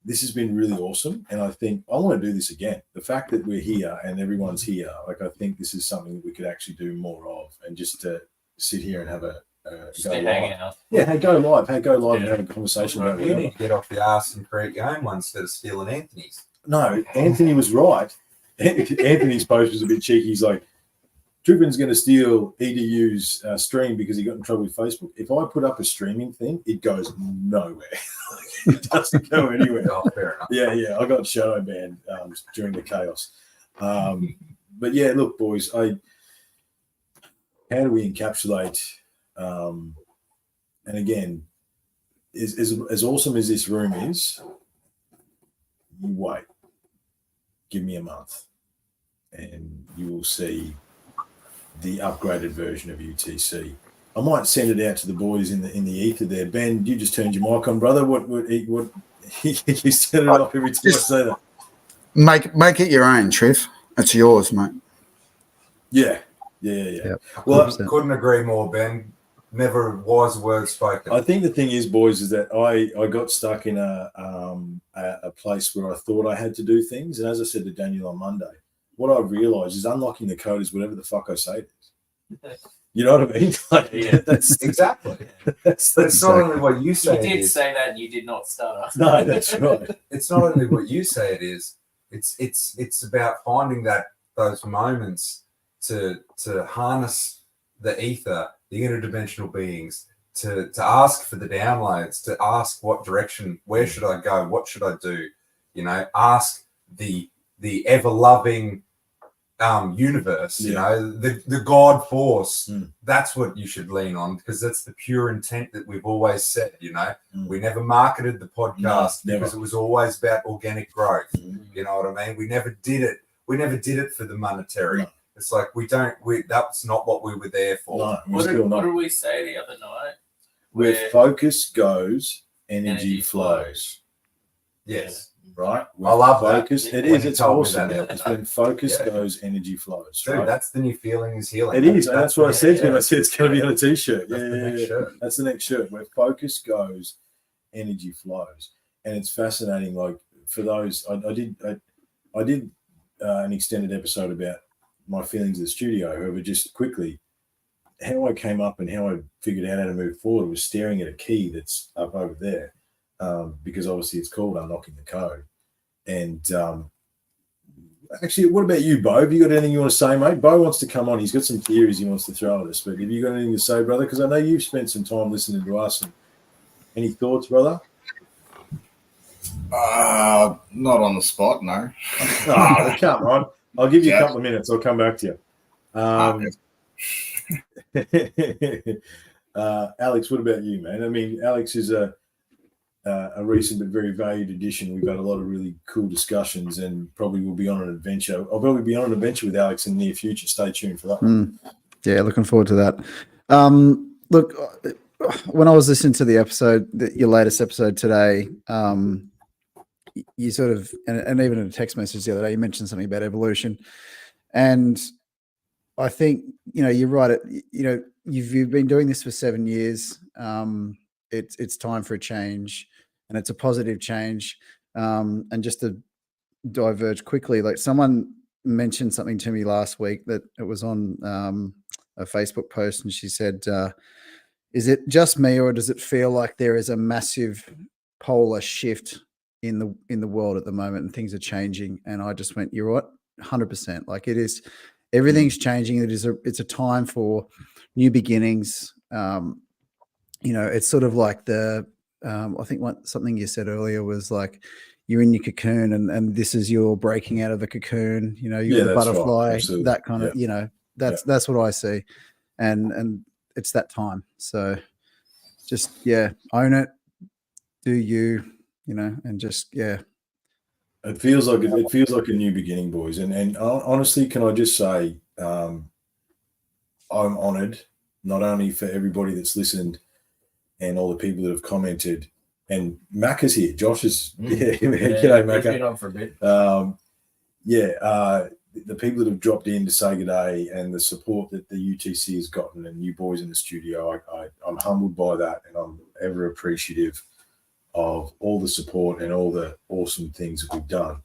S1: this has been really awesome, and I think I want to do this again. The fact that we're here and everyone's here, like I think this is something that we could actually do more of, and just to sit here and have a
S5: Just
S1: go
S5: hanging
S1: live.
S5: out.
S1: Yeah, hey, go live and
S5: Yeah.
S1: have a conversation about
S6: You
S1: it.
S6: need to get off the arse and create your own one instead of stealing Anthony's.
S1: No, Anthony was right. Anthony's post was a bit cheeky. He's like, Driven's going to steal EDU's stream because he got in trouble with Facebook. If I put up a streaming thing, it goes nowhere. It doesn't go anywhere.
S6: Oh, fair enough.
S1: Yeah. I got shadow banned during the chaos. But yeah, look, boys, how do we encapsulate? And again, as awesome as this room is, you wait. Give me a month, and you will see the upgraded version of UTC. I might send it out to the boys in the ether there. Ben, you just turned your mic on, brother. What you set it off every time I say that.
S4: Make it your own, Trev. It's yours, mate.
S1: Yeah.
S2: Yep.
S1: Well,
S2: 100%.
S6: Couldn't agree more, Ben. Never wise word spoken.
S1: I think the thing is, boys, is that I got stuck in a place where I thought I had to do things, and as I said to Daniel on Monday, what I realised is unlocking the code is whatever the fuck I say it is. You know what I mean? Like,
S5: Yeah.
S1: that's
S6: Exactly.
S1: that's
S6: It's not only what you
S5: You
S6: say it
S5: did
S6: is.
S5: say that and you did not stutter.
S1: no, that's right.
S6: It's not only what you say it is. It's about finding those moments to harness the ether, the interdimensional beings, to ask for the downloads, to ask what direction, where should I go, what should I do? You know, ask the ever loving universe, you know, the God force. That's what you should lean on, because that's the pure intent that we've always said. You know, we never marketed the podcast because it was always about organic growth. You know what I mean? We never did it. We never did it for the monetary.
S1: No.
S6: It's like that's not what we were there for.
S1: No,
S5: What did we say the other night?
S1: Where focus goes, energy flows.
S6: Yes.
S1: Right?
S6: I love that.
S1: Focus. It
S6: When
S1: is.
S6: you
S1: It's
S6: told me
S1: awesome.
S6: that.
S1: It's when focus
S6: Yeah.
S1: goes, energy flows.
S6: Dude,
S1: Right?
S6: that's the new feeling is healing.
S1: It is. And that's what I said to him.
S6: Yeah.
S1: I said it's going to be on a t-shirt.
S6: That's the next
S1: Yeah.
S6: shirt.
S1: That's the next shirt. Where focus goes, energy flows. And it's fascinating. Like for those, I did an extended episode about my feelings of the studio. However, just quickly, how I came up and how I figured out how to move forward was staring at a key that's up over there, because obviously it's called unlocking the code. And actually, what about you, Bo? Have you got anything you want to say, mate? Bo wants to come on. He's got some theories he wants to throw at us. But have you got anything to say, brother? Because I know you've spent some time listening to us. And any thoughts, brother?
S7: Not on the spot, no.
S1: Oh, come on. I'll give you a couple of minutes. I'll come back to you. Alex, what about you, man? I mean, Alex is a recent but very valued addition. We've had a lot of really cool discussions, and probably will be on an adventure. I'll probably be on an adventure with Alex in the near future. Stay tuned for that.
S2: Yeah, looking forward to that. Look, when I was listening to the episode, your latest episode today, you sort of, and even in a text message the other day, you mentioned something about evolution. And I think, you're right. You've been doing this for 7 years. It's time for a change, and it's a positive change. And just to diverge quickly, like someone mentioned something to me last week that it was on a Facebook post, and she said, is it just me, or does it feel like there is a massive polar shift in the world at the moment and things are changing? And I just went, you're right, 100%. Like it is, everything's changing. It's a time for new beginnings. It's sort of like I think something you said earlier was like, you're in your cocoon and this is your breaking out of the cocoon, you're the butterfly,
S1: right.
S2: that kind of, that's what I see. And it's that time. So just, own it, do you, and just,
S1: It feels like a new beginning, boys. And honestly, can I just say, I'm honoured, not only for everybody that's listened and all the people that have commented. And Mac is here. Josh is g'day, Mac.
S3: He's been on for a bit.
S1: The people that have dropped in to say good day and the support that the UTC has gotten, and you boys in the studio, I'm humbled by that, and I'm ever appreciative of all the support and all the awesome things that we've done.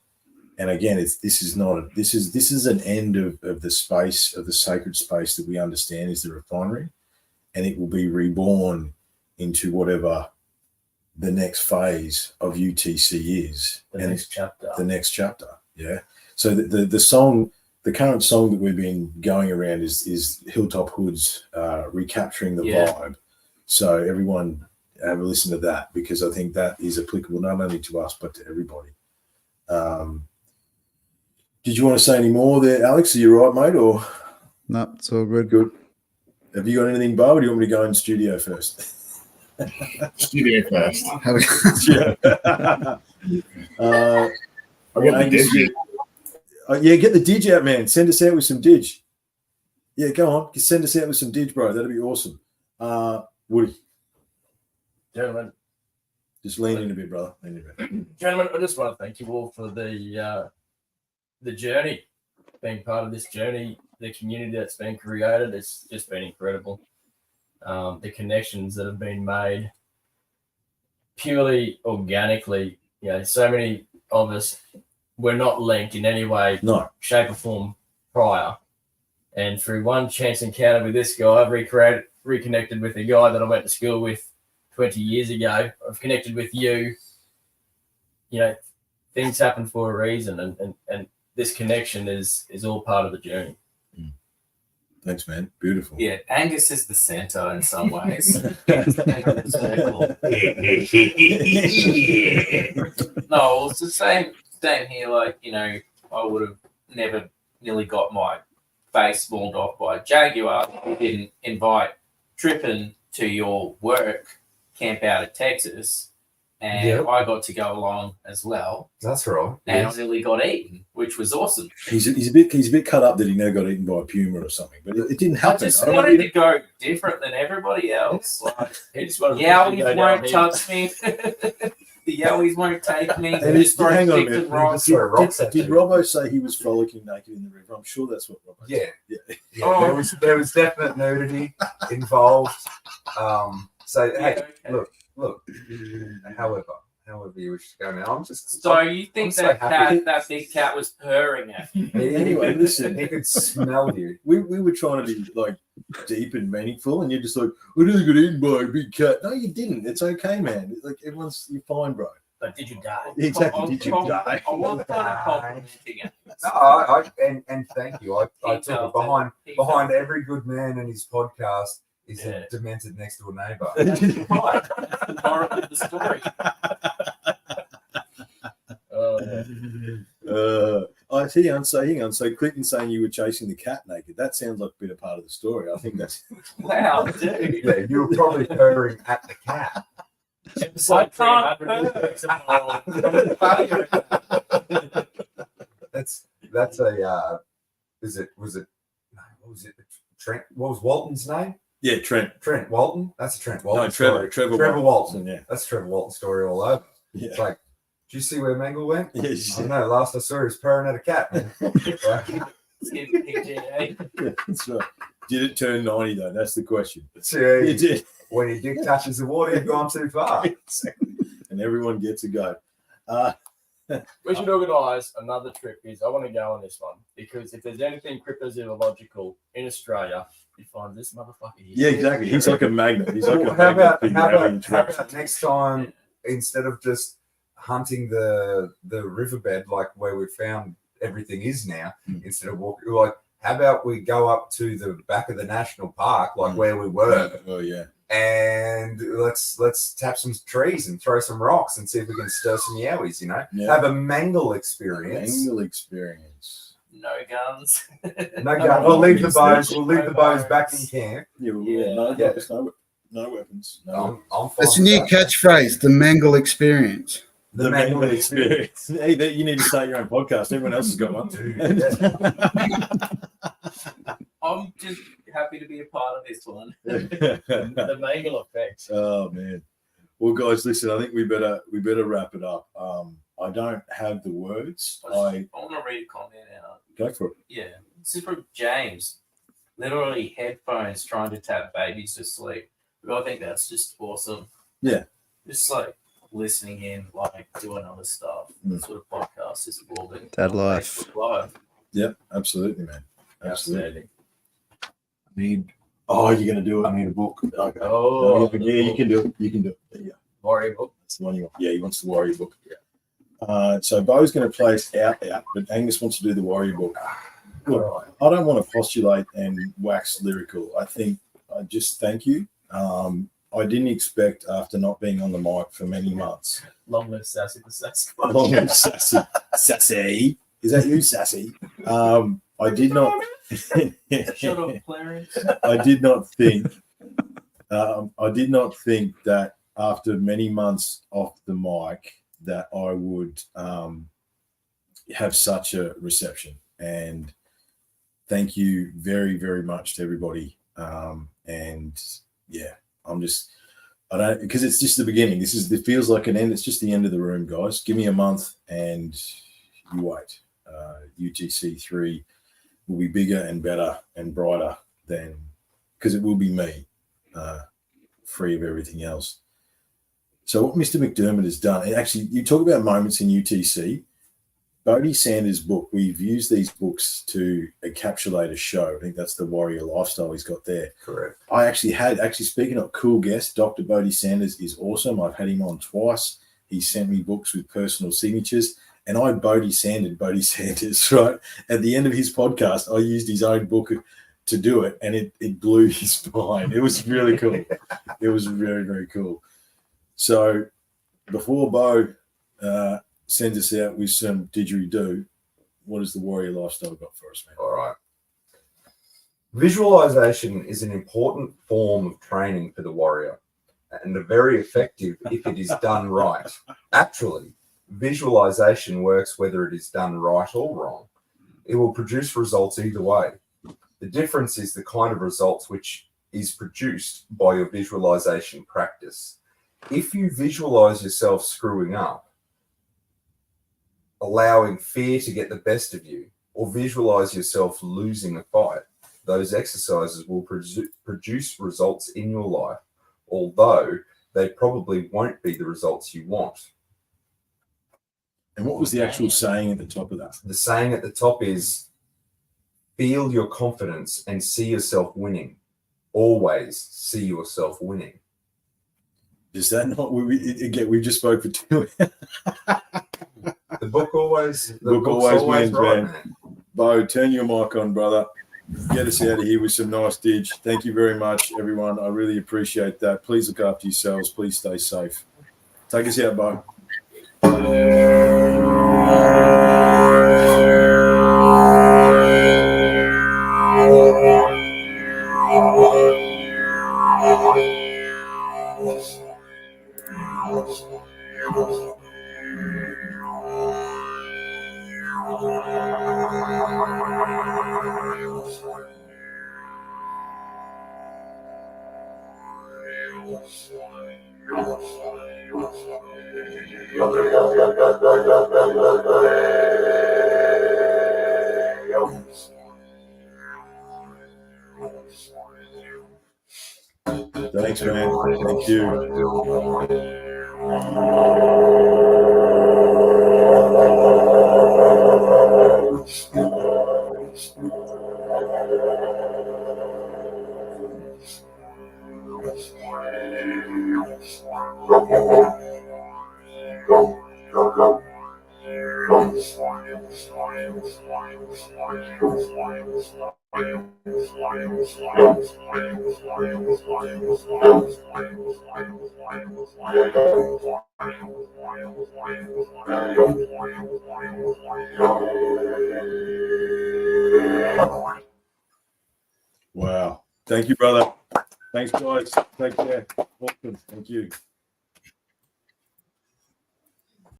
S1: And again, this is an end of the space, of the sacred space that we understand is the refinery, and it will be reborn into whatever the next phase of UTC is.
S3: The
S1: and
S3: next chapter.
S1: The next chapter. Yeah. So the song, the current song that we've been going around is Hilltop Hoods, recapturing the vibe. So everyone have a listen to that, because I think that is applicable not only to us but to everybody. Did you want to say any more there, Alex? Are you right, mate? Or
S2: No, it's all good.
S1: good? Have you got anything, Bo? Or do you want me to go in studio first?
S7: Studio first.
S1: Yeah.
S7: I got the digit.
S1: Yeah, get the dig out, man. Send us out with some dig. Yeah, go on. Send us out with some dig, bro. That'd be awesome. Woody,
S3: Gentlemen,
S1: just lean in a bit, brother. Lean in a bit.
S3: Gentlemen, I just want to thank you all for the journey, being part of this journey, the community that's been created. It's just been incredible. The connections that have been made purely organically. So many of us were not linked in any way,
S1: No.
S3: shape, or form prior. And through one chance encounter with this guy, I've reconnected with a guy that I went to school with 20 years ago. I've connected with you. Things happen for a reason, and this connection is all part of the journey.
S1: Thanks, man. Beautiful.
S5: Yeah, Angus is the center in some ways. No, it's the same here. Like, I would have never nearly got my face mauled off by a jaguar if you didn't invite Trippin to your work camp out of Texas. And
S6: Yep.
S5: I got to go along as well.
S6: That's right.
S5: And I nearly got eaten, which was awesome.
S1: He's a bit cut up that he never got eaten by a puma or something, but it didn't
S5: I
S1: happen.
S5: just
S1: don't
S5: wanted
S1: know.
S5: to go different than everybody else. Like,
S3: He just wanted to
S5: Yowies
S3: go down
S5: won't
S3: here.
S5: touch me. The Yowies won't take me.
S1: And
S5: They just throw
S1: hang on a
S5: sticks
S1: minute.
S5: and rocks.
S6: Throw rocks at
S1: Did
S6: you.
S1: Robbo say he was frolicking naked in the river? I'm sure that's what Robbo said.
S6: Yeah.
S1: Yeah.
S6: Yeah, there was definite nudity involved. So hey,
S5: Yeah, okay.
S6: look. However you wish to go now. I'm just
S5: So you think
S6: I'm so
S5: that
S6: happy.
S5: that big cat was purring at you?
S1: Anyway, listen.
S6: He could smell you.
S1: We were trying to be like deep and meaningful, and you're just like, I didn't get eaten by a big cat. No, you didn't. It's okay, man. Like you're fine, bro.
S3: But did you die?
S1: Exactly. Did you die?
S5: I was kind of complimenting it.
S6: No, and thank you. I
S5: He
S6: took
S5: felt
S6: it
S5: it.
S6: behind every good man and his podcast is
S3: Yeah.
S6: a demented next door neighbour.
S5: Right. That's the moral of the story.
S1: I see. Hang on. So Clinton saying you were chasing the cat naked. That sounds like a bit of part of the story. I think that's.
S5: Wow, dude.
S6: Yeah, you were probably purring at the cat.
S3: Episode
S5: I can't
S3: 300.
S6: That's a was it no, what was it? Trent, what was Walton's name?
S1: Yeah, Trent.
S6: Trent Walton. That's a Trent Walton.
S1: No, Trevor.
S6: story.
S1: Trevor
S6: Walton.
S1: Yeah.
S6: That's Trevor Walton story all over.
S1: Yeah.
S6: It's like, did you see where Mangle went?
S1: Yeah,
S6: I don't know. Last I saw, he was purring at a cat. Man.
S5: It's getting PGA.
S1: Yeah, that's right. Did it turn 90 though? That's the question.
S6: So,
S1: It did.
S6: when your dick touches the water, you've gone too far.
S1: Exactly. And everyone gets a go.
S3: We should organise another trip. I want to go on this one because if there's anything cryptozoological in Australia, you find this motherfucker here.
S1: Yeah, exactly. He's like a magnet. He's like a
S6: How
S1: magnet.
S6: about,
S1: thing
S6: how,
S1: having
S6: about, how
S1: trips.
S6: about next time, instead of just hunting the riverbed like where we found everything is now, instead of walking, like, how about we go up to the back of the national park, like where we were,
S1: Oh yeah.
S6: and let's tap some trees and throw some rocks and see if we can stir some yowies,
S1: Yeah.
S6: have a mangle experience.
S1: Angle experience.
S5: No guns.
S6: No gun. We'll leave the bows. We'll leave the bows back in camp.
S1: Yeah, well,
S5: Yeah.
S1: no,
S6: Yeah.
S1: weapons, no weapons. No weapons.
S6: I'm fine
S4: That's a
S6: with
S4: new
S6: that.
S4: catchphrase, the Mangle experience.
S6: The mangle experience.
S1: Hey, you need to start your own podcast. Everyone else has got one.
S5: I'm just happy to be a part of this one.
S3: The Mangle effect.
S1: Oh man. Well, guys, listen. I think we better wrap it up. I don't have the words. I
S5: want to read a comment out.
S1: go for it.
S5: Yeah, this is from James. Literally headphones trying to tap babies to sleep. But I think that's just awesome.
S1: Yeah.
S5: Just like listening in, like doing other stuff. That's what a podcast is for. But
S2: Dad life.
S5: Live.
S1: Yep, absolutely, man. Absolutely.
S5: Outstanding.
S1: I need. Oh, you're gonna do it. I need a book. Okay.
S5: Oh,
S1: yeah, you can do it. You can do it. There you go.
S5: Warrior book.
S1: That's the one you want. Yeah, he wants the Warrior book. Yeah. So Bo's going to play us out, but Angus wants to do the Warrior book. Look, I don't want to postulate and wax lyrical. I think I just thank you. I didn't expect, after not being on the mic for many months.
S3: Long live Sassy the Sassy.
S1: Long live Sassy. Sassy. Is that you, Sassy? I did not.
S5: Shut up, Clarence.
S1: I did not think. I did not think that after many months off the mic that I would have such a reception. And thank you very, very much to everybody. And yeah, I don't, because it's just the beginning. It feels like an end. It's just the end of the room, guys. Give me a month and you wait. UTC 3 will be bigger and better and brighter than, because it will be me, free of everything else. So what Mr. McDermott has done, and actually you talk about moments in UTC, Bodie Sanders' book, we've used these books to encapsulate a show. I think that's the warrior lifestyle he's got there.
S6: Correct.
S1: I actually speaking of cool guests, Dr. Bodie Sanders is awesome. I've had him on twice. He sent me books with personal signatures, and I Bodie Sanders, right? At the end of his podcast, I used his own book to do it, and it blew his mind. It was really cool. It was very, very cool. So before Bo sends us out with some didgeridoo, what has the warrior lifestyle got for us, man?
S6: All right. Visualization is an important form of training for the warrior and very effective if it is done right. Actually, visualization works whether it is done right or wrong. It will produce results either way. The difference is the kind of results which is produced by your visualization practice. If you visualize yourself screwing up, allowing fear to get the best of you, or visualize yourself losing a fight, those exercises will produce results in your life, although they probably won't be the results you want.
S1: And what was the actual saying at the top of that?
S6: The saying at the top is, feel your confidence and see yourself winning. Always see yourself winning.
S1: Is that not, we just spoke for 2 hours.
S6: The book always
S1: wins,
S6: right,
S1: man. Bo, turn your mic on, brother. Get us out of here with some nice dig. Thank you very much, everyone. I really appreciate that. Please look after yourselves. Please stay safe. Take us out, Bo. Thanks, man. Thank you. Wow. Thank you, brother. Thanks, guys. Take care. Awesome. Thank you.